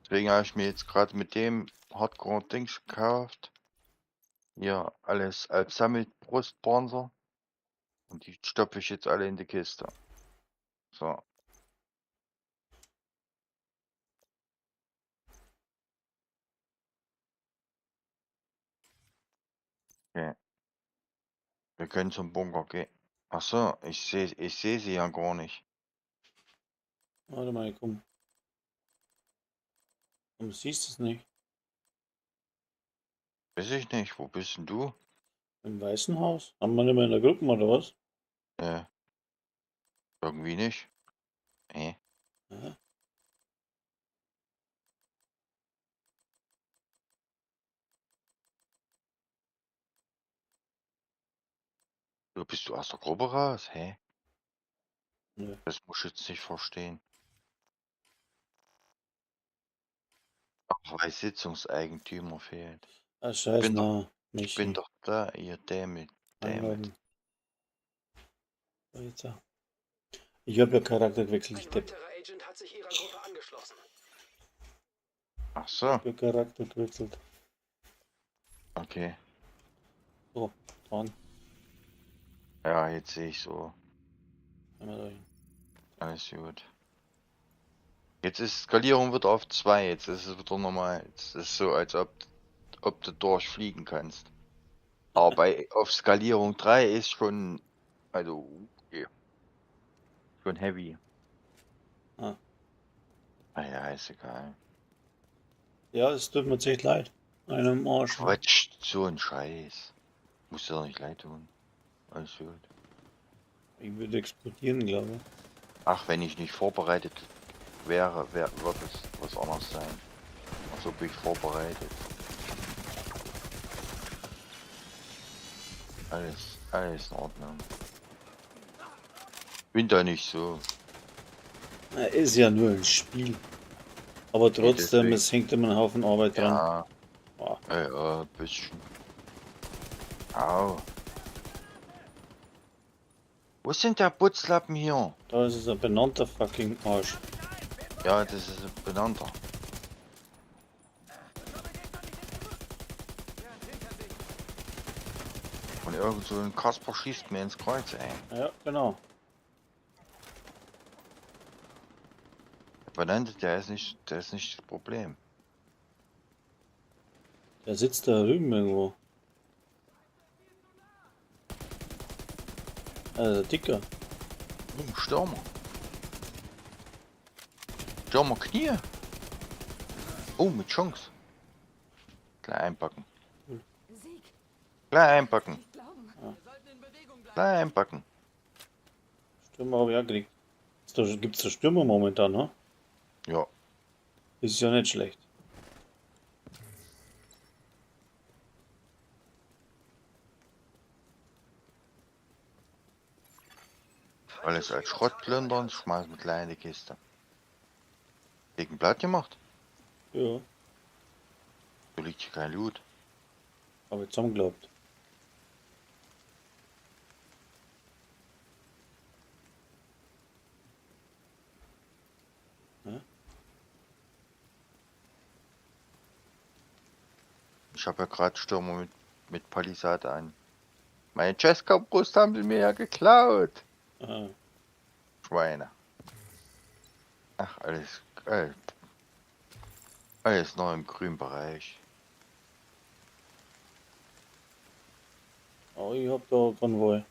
Deswegen habe ich mir jetzt gerade mit dem Hardcore-Dings gekauft. Hier alles als Sammelbrustpanzer. Und die stopfe ich jetzt alle in die Kiste. So. Okay. Wir können zum Bunker gehen. Ach so, ich sehe sie ja gar nicht. Warte mal, komm. Warum siehst du es nicht? Weiß ich nicht, wo bist denn du? Im Weißen Haus? Haben wir nicht mehr in der Gruppe oder was? Irgendwie nicht. Nee. Ja. Du bist du aus der Gruppe raus? Hä? Nö. Das muss ich jetzt nicht verstehen. Ach, weil Sitzungseigentümer fehlt. Ah, scheiße, Bin doch- na, Ich bin Michi. doch da, ihr Dämmit. Einloggen. So, jetzt. Ich habe ja Charakter gewechselt, ich Ein Depp. weiterer Agent hat sich Ihrer Gruppe angeschlossen. Ach so, Ich habe Charakter gewechselt. okay. So, dran. Ja, jetzt sehe ich so. Einmal da hin. Alles gut. Jetzt ist Skalierung wieder auf 2. Jetzt ist es wieder normal. Jetzt ist es so, als ob du durchfliegen kannst. Aber auf Skalierung 3 ist schon, also, okay. Schon heavy. Ah. Ja, ist egal. Ja, es tut mir echt leid. Einem Arsch. Quatsch, so ein Scheiß. Muss dir doch nicht leid tun. Alles gut. Ich würde explodieren, glaube ich. Ach, wenn ich nicht vorbereitet wäre, wird es was anderes sein. Also bin ich vorbereitet. Alles in Ordnung. Bin da nicht so. Na, ist ja nur ein Spiel. Aber trotzdem, deswegen. es hängt immer ein Haufen Arbeit dran. Ja, Boah. ja, ein bisschen. Au. Wo sind der Putzlappen hier? Da ist es ein benannter fucking Arsch. Ja, das ist ein benannter. Und irgend so ein Kasper schießt mir ins Kreuz, ey. Ja, genau. Der benannte, der ist nicht das Problem. Der sitzt da drüben irgendwo. Also dicker. Oh, Stürmer. Stürmer Knie. Oh, mit Chance. Gleich einpacken. Sieg, Gleich einpacken. nicht glauben. Wir sollten in Bewegung bleiben. Gleich einpacken. Stürmer habe ich auch gekriegt. Gibt es da Stürmer momentan, ne? Ja. Ist ja nicht schlecht. Alles als Schrott plündern, schmeiß mit gleich in die Kiste. Gegen Blatt gemacht? Ja, So liegt hier kein Loot. habe ich zusammen geglaubt. Ich habe ja gerade Stürmer mit Palisade an. Meine Jessica-Brust haben sie mir ja geklaut. Ah, Schweine. Ach, alles noch im grünen Bereich. oh, ich hab da Konvoi.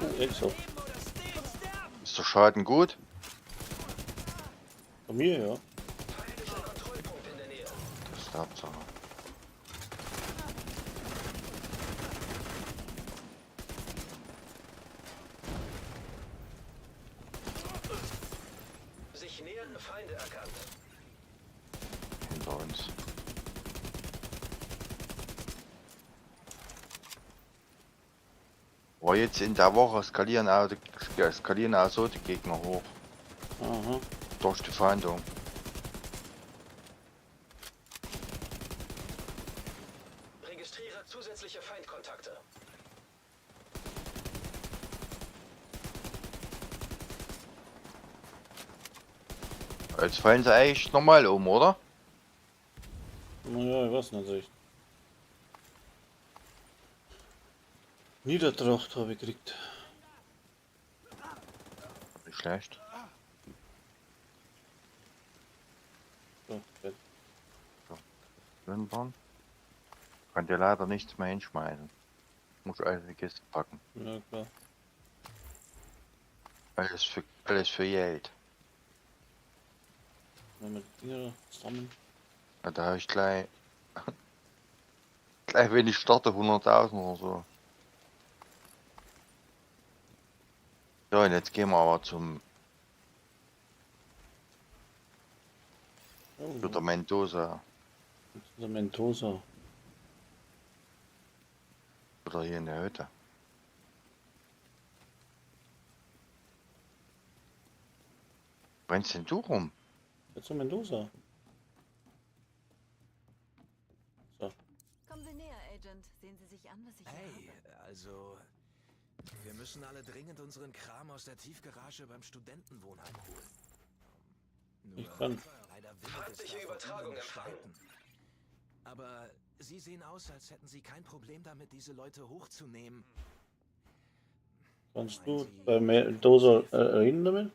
Oh, echt so. Ist der Schaden gut? Bei mir, ja. Feindlicher Kontrollpunkt in der Nähe. Das ist die Hauptsache. Sich nähernde Feinde erkannt. Hinter uns. War jetzt in der Woche skalieren also die Gegner hoch. Aha. Durch die Fahndung. Registriere zusätzliche Feindkontakte. Jetzt fallen sie eigentlich normal um, oder? Naja, ich weiß nicht. Niedertracht habe ich gekriegt. Nicht schlecht. So, fertig. Wimpern. Kann dir leider nichts mehr hinschmeißen. Muss alles in die Kiste packen. Ja, klar. Alles für Geld. Wenn wir die Dinger sammeln. Ja, da habe ich gleich, wenn ich starte, 100.000 oder so. So, und jetzt gehen wir aber zu Oh, der Mendoza. der Mentosa. Oder hier in der Hütte. Rennst denn du rum? Jetzt zum Mendoza. Kommen Sie näher, Agent. Sehen Sie sich an, was ich Hey, hier habe. also... Wir müssen alle dringend unseren Kram aus der Tiefgarage beim Studentenwohnheim holen. Ich kann. Leider wimmelt es da von ihnen Gestalten. Aber sie sehen aus, als hätten sie kein Problem damit, diese Leute hochzunehmen. Kannst du bei Mendoza reden damit?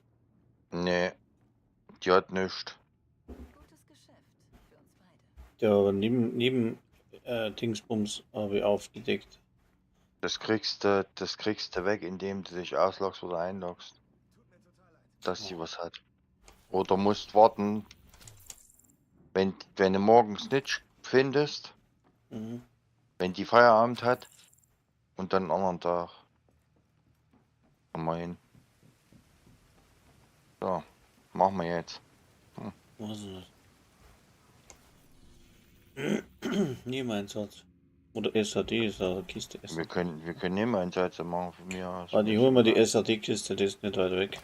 Nee, die hat nichts. Gutes Geschäft für uns beide. Ja, aber neben Dingsbums habe ich aufgedeckt. Das kriegst du weg, indem du dich ausloggst oder einloggst. Dass sie was hat. Oder musst warten, wenn du morgens nicht findest, Mhm. wenn die Feierabend hat und dann einen anderen Tag. Komm mal hin. So, machen wir jetzt. Was ist das? Nie mein Satz. Oder SAD ist da, Kiste Wir SAD. können immer Einsätze machen von mir aus. Ah, die holen wir die SAD-Kiste, die ist nicht weit weg.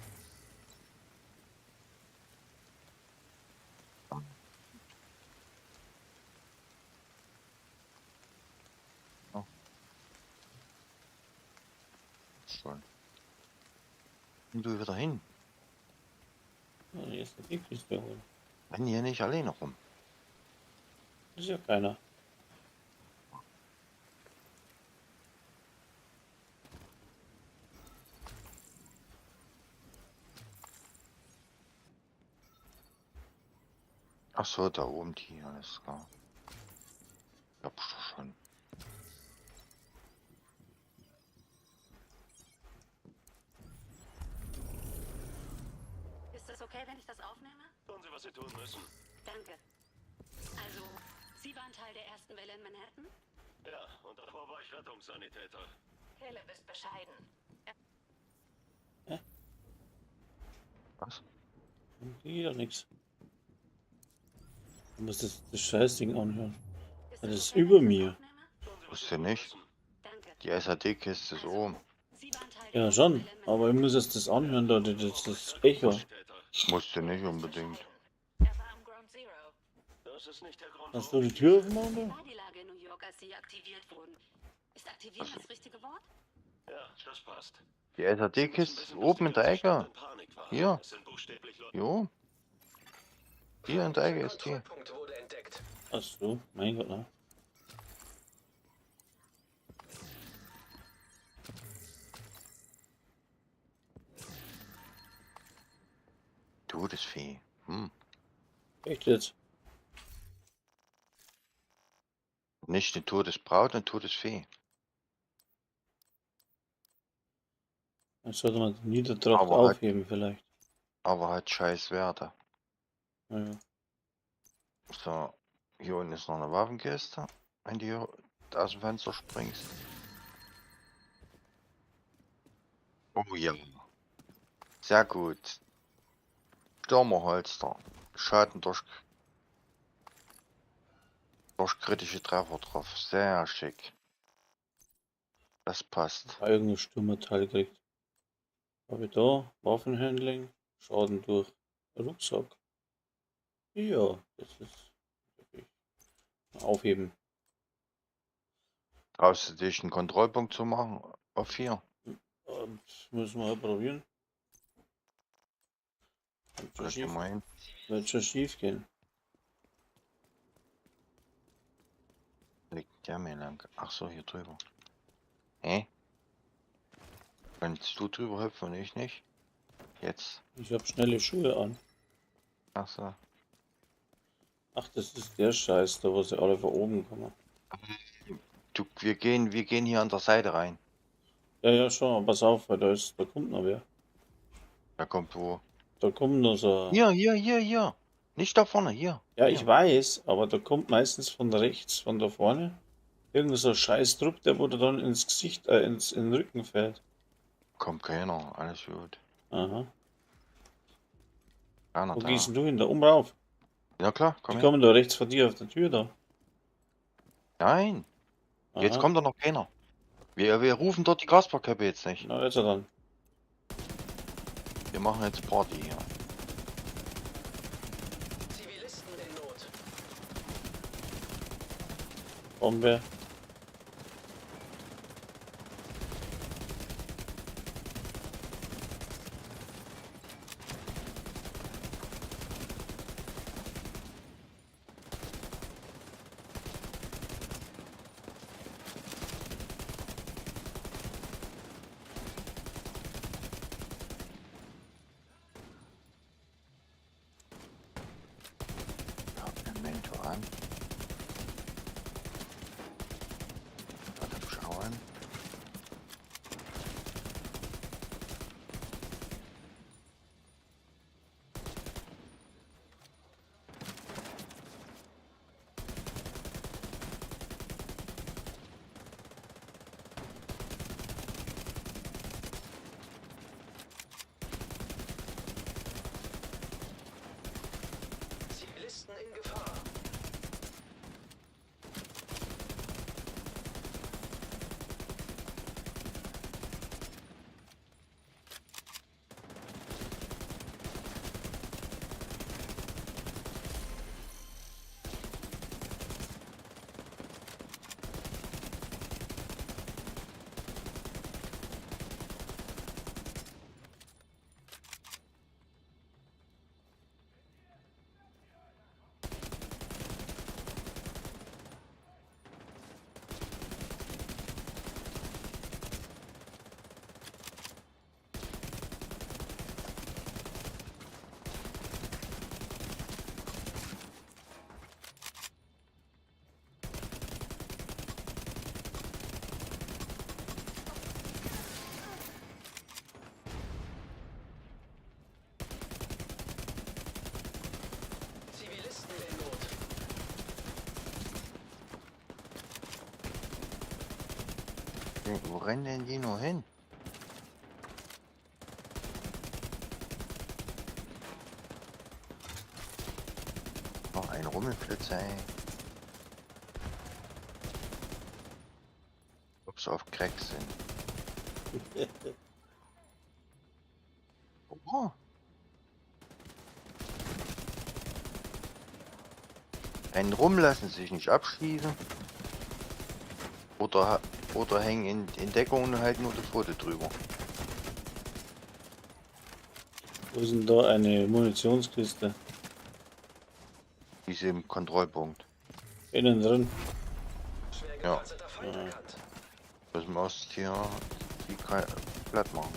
Schon. Und du wieder hin. Ja, die SAD-Kiste holen. Renn hier nicht alleine rum. Das ist ja keiner. Ach so, da oben die, alles klar. Ich hab schon. Ist das okay, wenn ich das aufnehme? Tun Sie, was Sie tun müssen. Danke. Also, Sie waren Teil der ersten Welle in Manhattan? Ja, und davor war ich Rettungssanitäter. Caleb ist bescheiden. Was? Wieder nix. Du musst das Scheißding anhören. Das ist okay, über wenn ich mir. das aufnehme? Tun Sie, was Wusste Sie tun nicht. müssen. Danke. Die SAD-Kiste ist oben. Sie waren Teil der Ja, ersten schon. Welle in Manhattan? Aber ich muss jetzt das anhören, da, das Echo. Sanitäter. Musste nicht unbedingt. Er war am Ground Zero. Das ist nicht der Grund, Hast du warum die ich Tür hier bin. aufgemacht? War die Lage in New York, als Sie aktiviert wurden? Ist aktivieren das richtige Wort? Ja, das passt. Die Sie müssen SAD-Kiste ist wissen, dass oben die in der ganze Stadt Ecke. in Panik war. Hier. Es sind buchstäblich Leute. Jo. Hier in der Ecke ist die. Kontrollpunkt wurde entdeckt. Ach so, mein Gott, ne? Todesvieh. Echt jetzt? Nicht eine Todesbraut, ein Todesvieh. Dann sollte man die Niedertracht Aber halt- aufheben vielleicht. Aber hat scheiß Werte. Ja. So, hier unten ist noch eine Waffenkiste, wenn du hier aus dem Fenster springst. Oh ja. Sehr gut. Stürmerholster. Schaden durch kritische Treffer drauf. Sehr schick. Das passt. Irgendein Stürmerteil kriegt. Habe ich da Waffenhandling, Schaden durch Rucksack. Ja, das ist aufheben. Traust du dich einen Kontrollpunkt zu machen? Auf 4. Das müssen wir halt probieren. Da gehen wir hin. Wird schon schief gehen. Liegt der mir lang. Ach so, hier drüber. Hä? Kannst du drüber hüpfen und ich nicht? Jetzt. Ich habe schnelle Schuhe an. Ach so. Ach, das ist der Scheiß, da wo sie alle von oben kommen. Du, wir gehen hier an der Seite rein. Ja, ja, schon, aber pass auf, weil da kommt noch wer. Da kommt wo? Da kommt noch so. Hier. Nicht da vorne, hier. Ja, Hier. ich weiß, aber da kommt meistens von rechts, von da vorne, irgend so ein Scheißtrupp, der wo dir dann ins Gesicht, in den Rücken fällt. Kommt keiner, alles gut. Aha. Keiner Wo da. gehst denn du hin? Da oben rauf. Ja klar, komm Die her. kommen da rechts vor dir auf der Tür da. Nein, jetzt Aha. kommt da noch keiner. Wir rufen dort die Gasparköpfe jetzt nicht. Na, jetzt dann. Wir machen jetzt Party hier. Zivilisten in Not. Bombe. Memento an. Warte, schauen. Zivilisten in Gefahr. Zivilisten in Not. Wo rennen denn die nur hin? Noch ein Rummelflitzer, ey. Ob sie auf Crack sind. Oh. Einen Rum lassen sich nicht abschießen. Oder hängen in Deckung und halten nur die Pfote drüber. Wo ist denn da eine Munitionskiste? Die ist im Kontrollpunkt. Innen drin. Schwer Ja. gepanzerter Feind erkannt. Müssen wir erst hier die platt machen.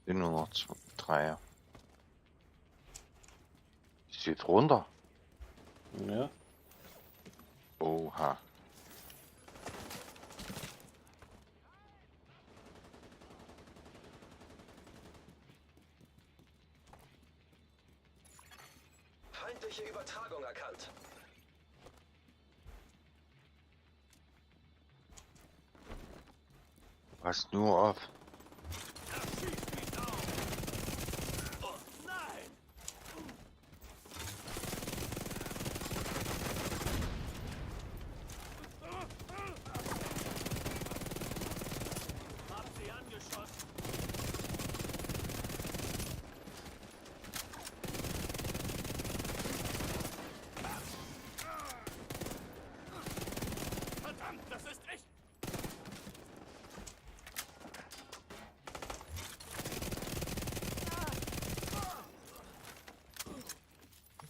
Sind nur noch 3. Ist jetzt runter? Ja. Oha. Feindliche Übertragung erkannt. Passt nur auf.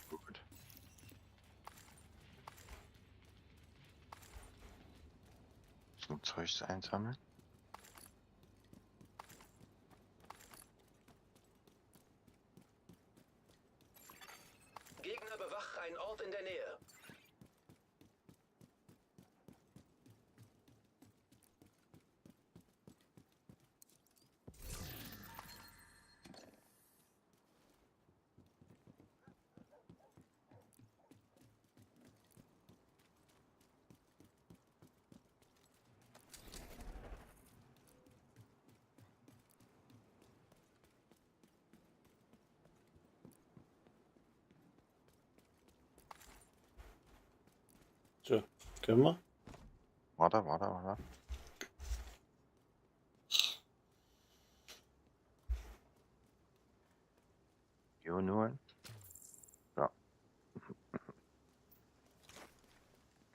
Gut. Flugzeug einsammeln. Gegner bewacht einen Ort in der Nähe. So, können wir? Warte. Jo, nur. Ja.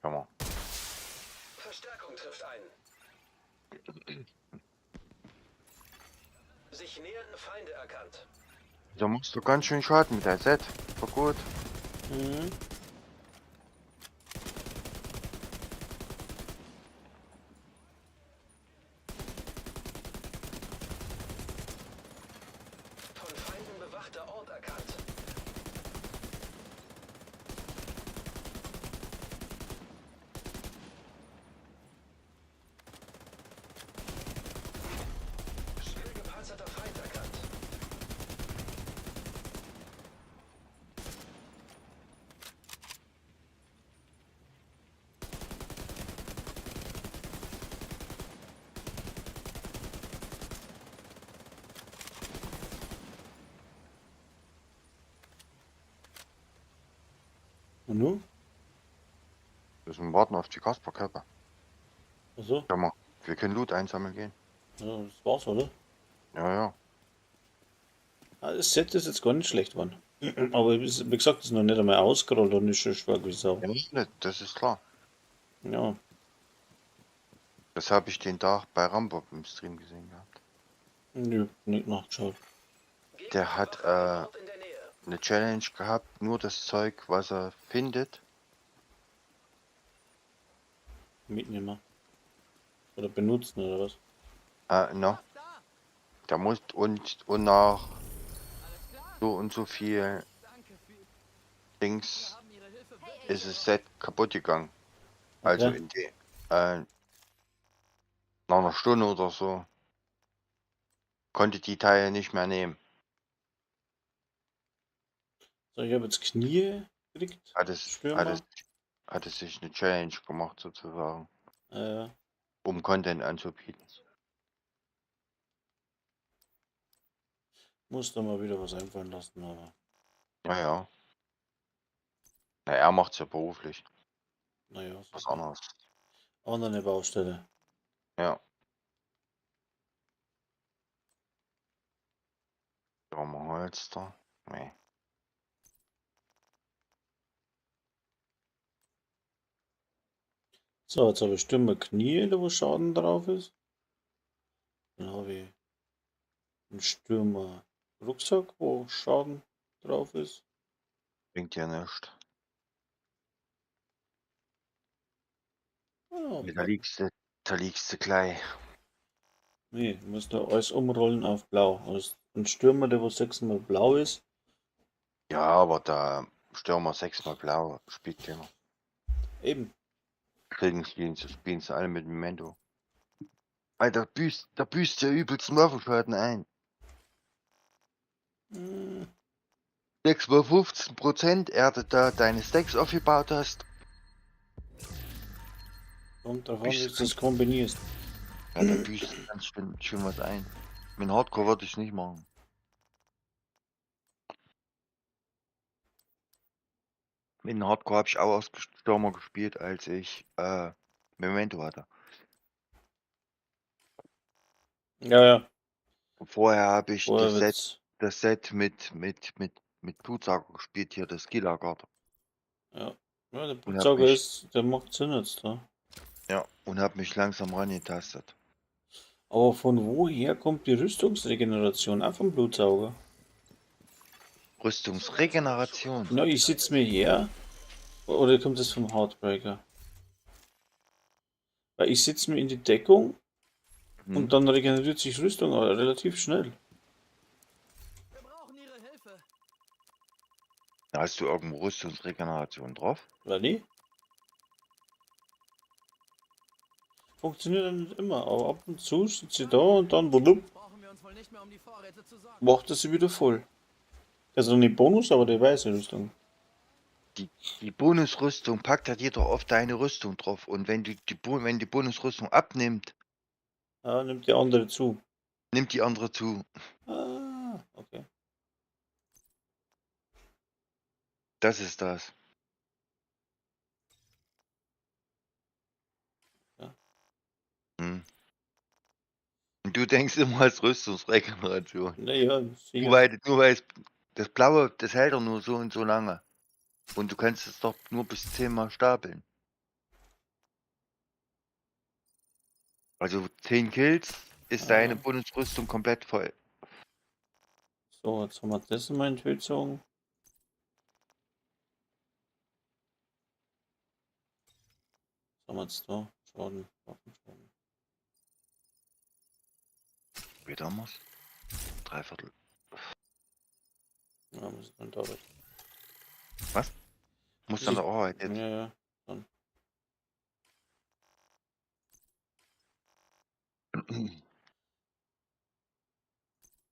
Kann man. Verstärkung trifft ein. Sich nähernden Feinde erkannt. Da musst du ganz schön Schaden mit der Set. War gut. Mhm. Von Feinden bewachter Ort erkannt. Schwer gepanzerter Feind erkannt. Und nun? Müssen warten auf die Kasperkörper. Achso, Kann man. Wir können Loot einsammeln gehen. ja, das war's, oder? Ja. Ah, das Set ist jetzt gar nicht schlecht, Mann. Aber wie gesagt, es ist noch nicht einmal ausgerollt und ist schon schwer wie Sau. Ja, das ist klar. Ja, Das habe ich den Tag bei Rambo im Stream gesehen gehabt. nö, nicht nachgeschaut. Der hat Ort in der Nähe. eine Challenge gehabt, nur das Zeug, was er findet. Mitnehmen. Oder benutzen, oder was? No. Der muss und nach so und so viel Dings ist das Set kaputt gegangen. Also Okay. in die, nach einer Stunde oder so konnte die Teile nicht mehr nehmen. So, ich habe jetzt Knie gekriegt. Hat es Stürmer. sich eine Challenge gemacht sozusagen, Äh, um Content anzubieten. muss da mal wieder was einfallen lassen, aber Ja. Na, er macht's ja beruflich. naja, Was anderes. auch noch eine Baustelle. Ja. Brauchen wir Holz da? Nee. So, jetzt habe ich Stürmer Knie, da wo Schaden drauf ist. Dann habe ich einen Stürmer Rucksack, wo Schaden drauf ist. Bringt ja nichts. Ja, Da liegst du gleich. nee, du musst da alles umrollen auf blau. Also ein Stürmer, der wo 6-mal blau ist. Ja, aber da Stürmer 6-mal blau spielt keiner. Eben. Spielen sie alle mit Memento. Alter, da büßt ja übelst Waffenschaden ein. Hm, 6 mal 15% Erde da deine Stacks aufgebaut hast. kommt drauf an, wie du das kombinierst. Ja, da büßt du ganz schön was ein. Mit Hardcore würde ich nicht machen. Mit Hardcore habe ich auch erst Stürmer gespielt, als ich Memento hatte. Ja, ja. Und vorher habe ich Vorher wird's. das Set mit Blutsauger gespielt, hier das Gila-Garde. Ja. Ja, der Und hab Blutsauger mich, ist, der macht Sinn jetzt da. ja, und habe mich langsam rangetastet. Aber von woher kommt die Rüstungsregeneration? Auch vom Blutsauger. Rüstungsregeneration. Na, ich sitze mir her. Oder kommt das vom Heartbreaker? Weil ich sitze mir in die Deckung Hm? und dann regeneriert sich Rüstung aber relativ schnell. Wir brauchen Ihre Hilfe. Hast du irgendwo Rüstungsregeneration drauf? Oder nie? Funktioniert dann nicht immer, aber ab und zu sitzt sie da und dann blub, Brauchen wir uns wohl nicht mehr um die Vorräte zu sorgen. macht das sie wieder voll. Also nicht Bonus, aber die weiße Rüstung. Die Bonusrüstung packt halt jeder auf deine Rüstung drauf. Und wenn wenn die Bonusrüstung abnimmt, Ja, nimmt die andere zu. nimmt die andere zu. Ah, okay. Das ist das. Ja. Hm. Und du denkst immer als Rüstungsregeneration. Naja, Nur sicher. weil das Blaue, das hält doch nur so und so lange. Und du kannst es doch nur bis 10 Mal stapeln. Also 10 Kills ist deine Bonusrüstung komplett voll. So, jetzt haben wir das in meinen Tötungen. Was haben wir jetzt da? Schaden, Waffenschaden. Wie haben wir's? 3/4. Ja, muss ich dann da weg. Was? Muss dann der Arbeit jetzt. Ja, ja. Dann.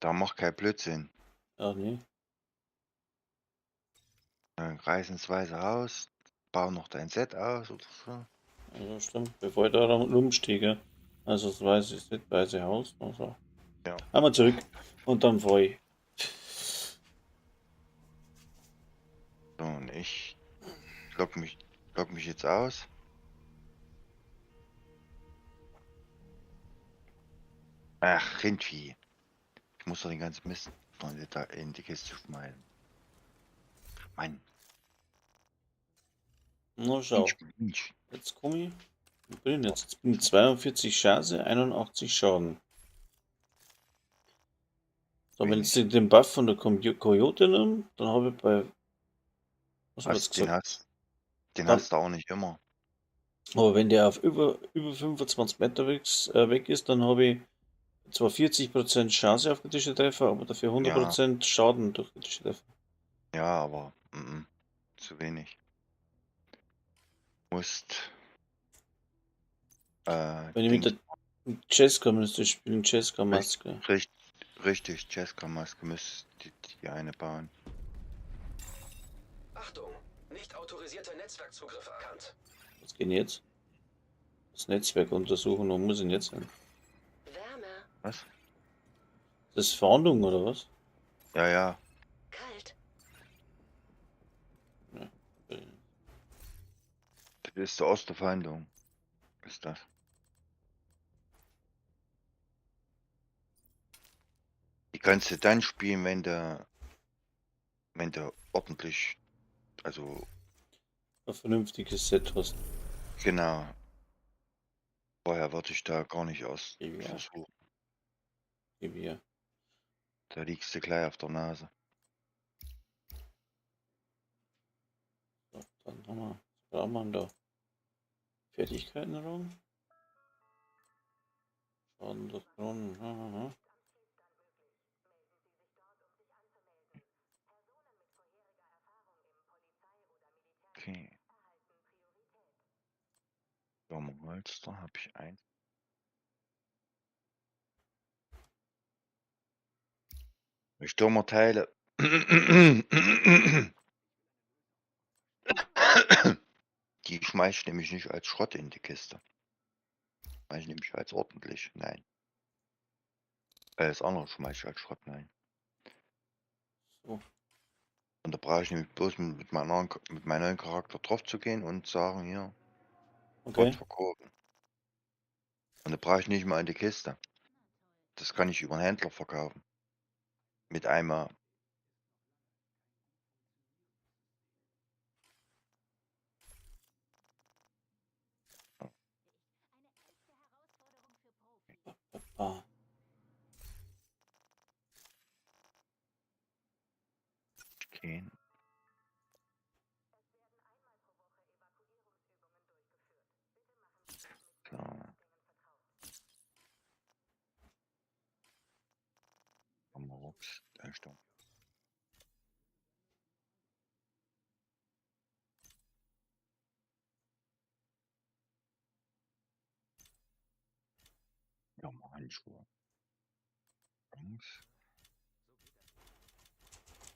Da macht kein Blödsinn. Ja, nee. Dann reiß ins Weiße Haus, bau noch dein Set aus oder so. Ja, stimmt. Bevor ich da rumstiege. Also das weiße Haus. Also. Ja. Einmal zurück und dann fahre ich. So, und ich log mich jetzt aus. Ach, Rindvieh. Ich muss doch den ganzen Mist noch in die Kiste schmeißen. Mann. Na schau. Mensch. Jetzt komme ich. Wo bin ich jetzt? Jetzt bin ich 42 Chance, 81 Schaden. So, wenn ich jetzt den Buff von der Coyote nehme, dann habe ich bei. Was hab ich jetzt gesagt? Den Dann- hast du auch nicht immer. Aber wenn der auf über 25 Meter weg ist, dann habe ich zwar 40% Chance auf kritische Treffer, aber dafür 100% Schaden durch kritische Treffer. Ja, aber zu wenig. Musst. Wenn ich mit der Cheska müsste spielen, Cheska Maske. Richtig, Cheska Maske müsste die eine bauen. Achtung! Nicht autorisierter Netzwerkzugriff erkannt. Was geht denn jetzt? Das Netzwerk untersuchen, wo muss ich denn jetzt hin? Wärme, Was? Das ist Fahndung oder was? Ja, ja. kalt. Das ist der Osterfeindung. Ist das. Die kannst du dann spielen, wenn du ordentlich, also Ein vernünftiges Set hast. genau. Vorher würde ich da gar nicht aus Ja. versuchen. Gib hier. Da liegst du gleich auf der Nase. So, dann haben wir. Was brauchen wir denn da? Fertigkeitenraum? Schaden durch Kronen. Aha. Okay. Stürmerholster habe ich eins. Stürmerteile. Die schmeiß ich nämlich nicht als Schrott in die Kiste. Ich nehme ich als ordentlich. Nein. Das andere schmeiße ich als Schrott. Nein. So. Und da brauche ich nämlich bloß mit meinem neuen Charakter drauf zu gehen und sagen, hier, Okay. Schrott verkaufen. Und da brauche ich nicht mal in die Kiste. Das kann ich über einen Händler verkaufen. Mit einmal. Ah. Gehen. So. Ups, da ist doch. Ja, mal Handschuhe. Links.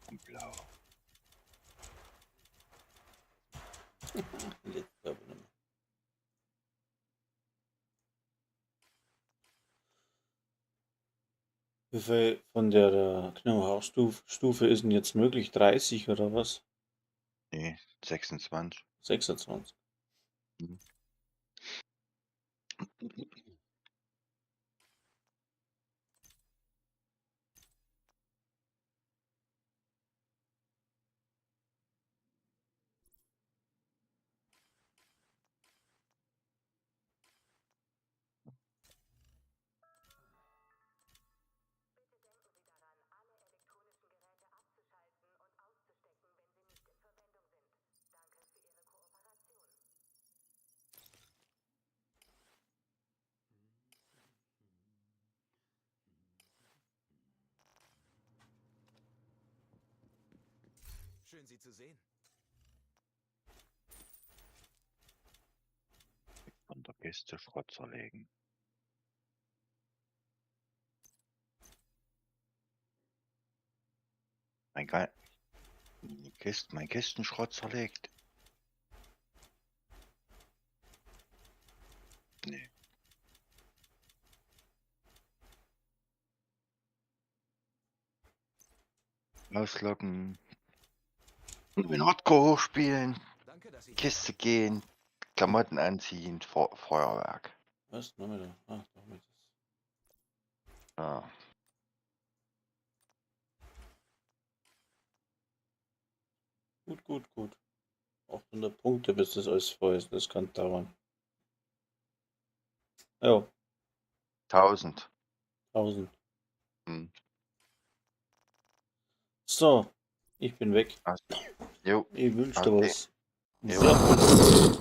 Und blau. Jetzt aber nicht mehr. Wie viel von der Knochenhausstufe ist denn jetzt möglich? 30 oder was? Nee, 26. 26. Mhm. Schön, Sie zu sehen. Von der Kiste Schrott zerlegen. Mein Kistenschrott zerlegt. Nee. Ausloggen. Den Hardcore hochspielen. Danke, dass Sie... Kiste gehen. Klamotten anziehen. Feuerwerk. Was? Nochmal da. Ah, doch mit. Ja. Gut, gut, gut. 800 Punkte, bis das alles voll ist. Das kann dauern. Ja, 1000. 1000. Hm. So, ich bin weg. Also, jo. Ich wünschte Okay. was. Jo. Servus.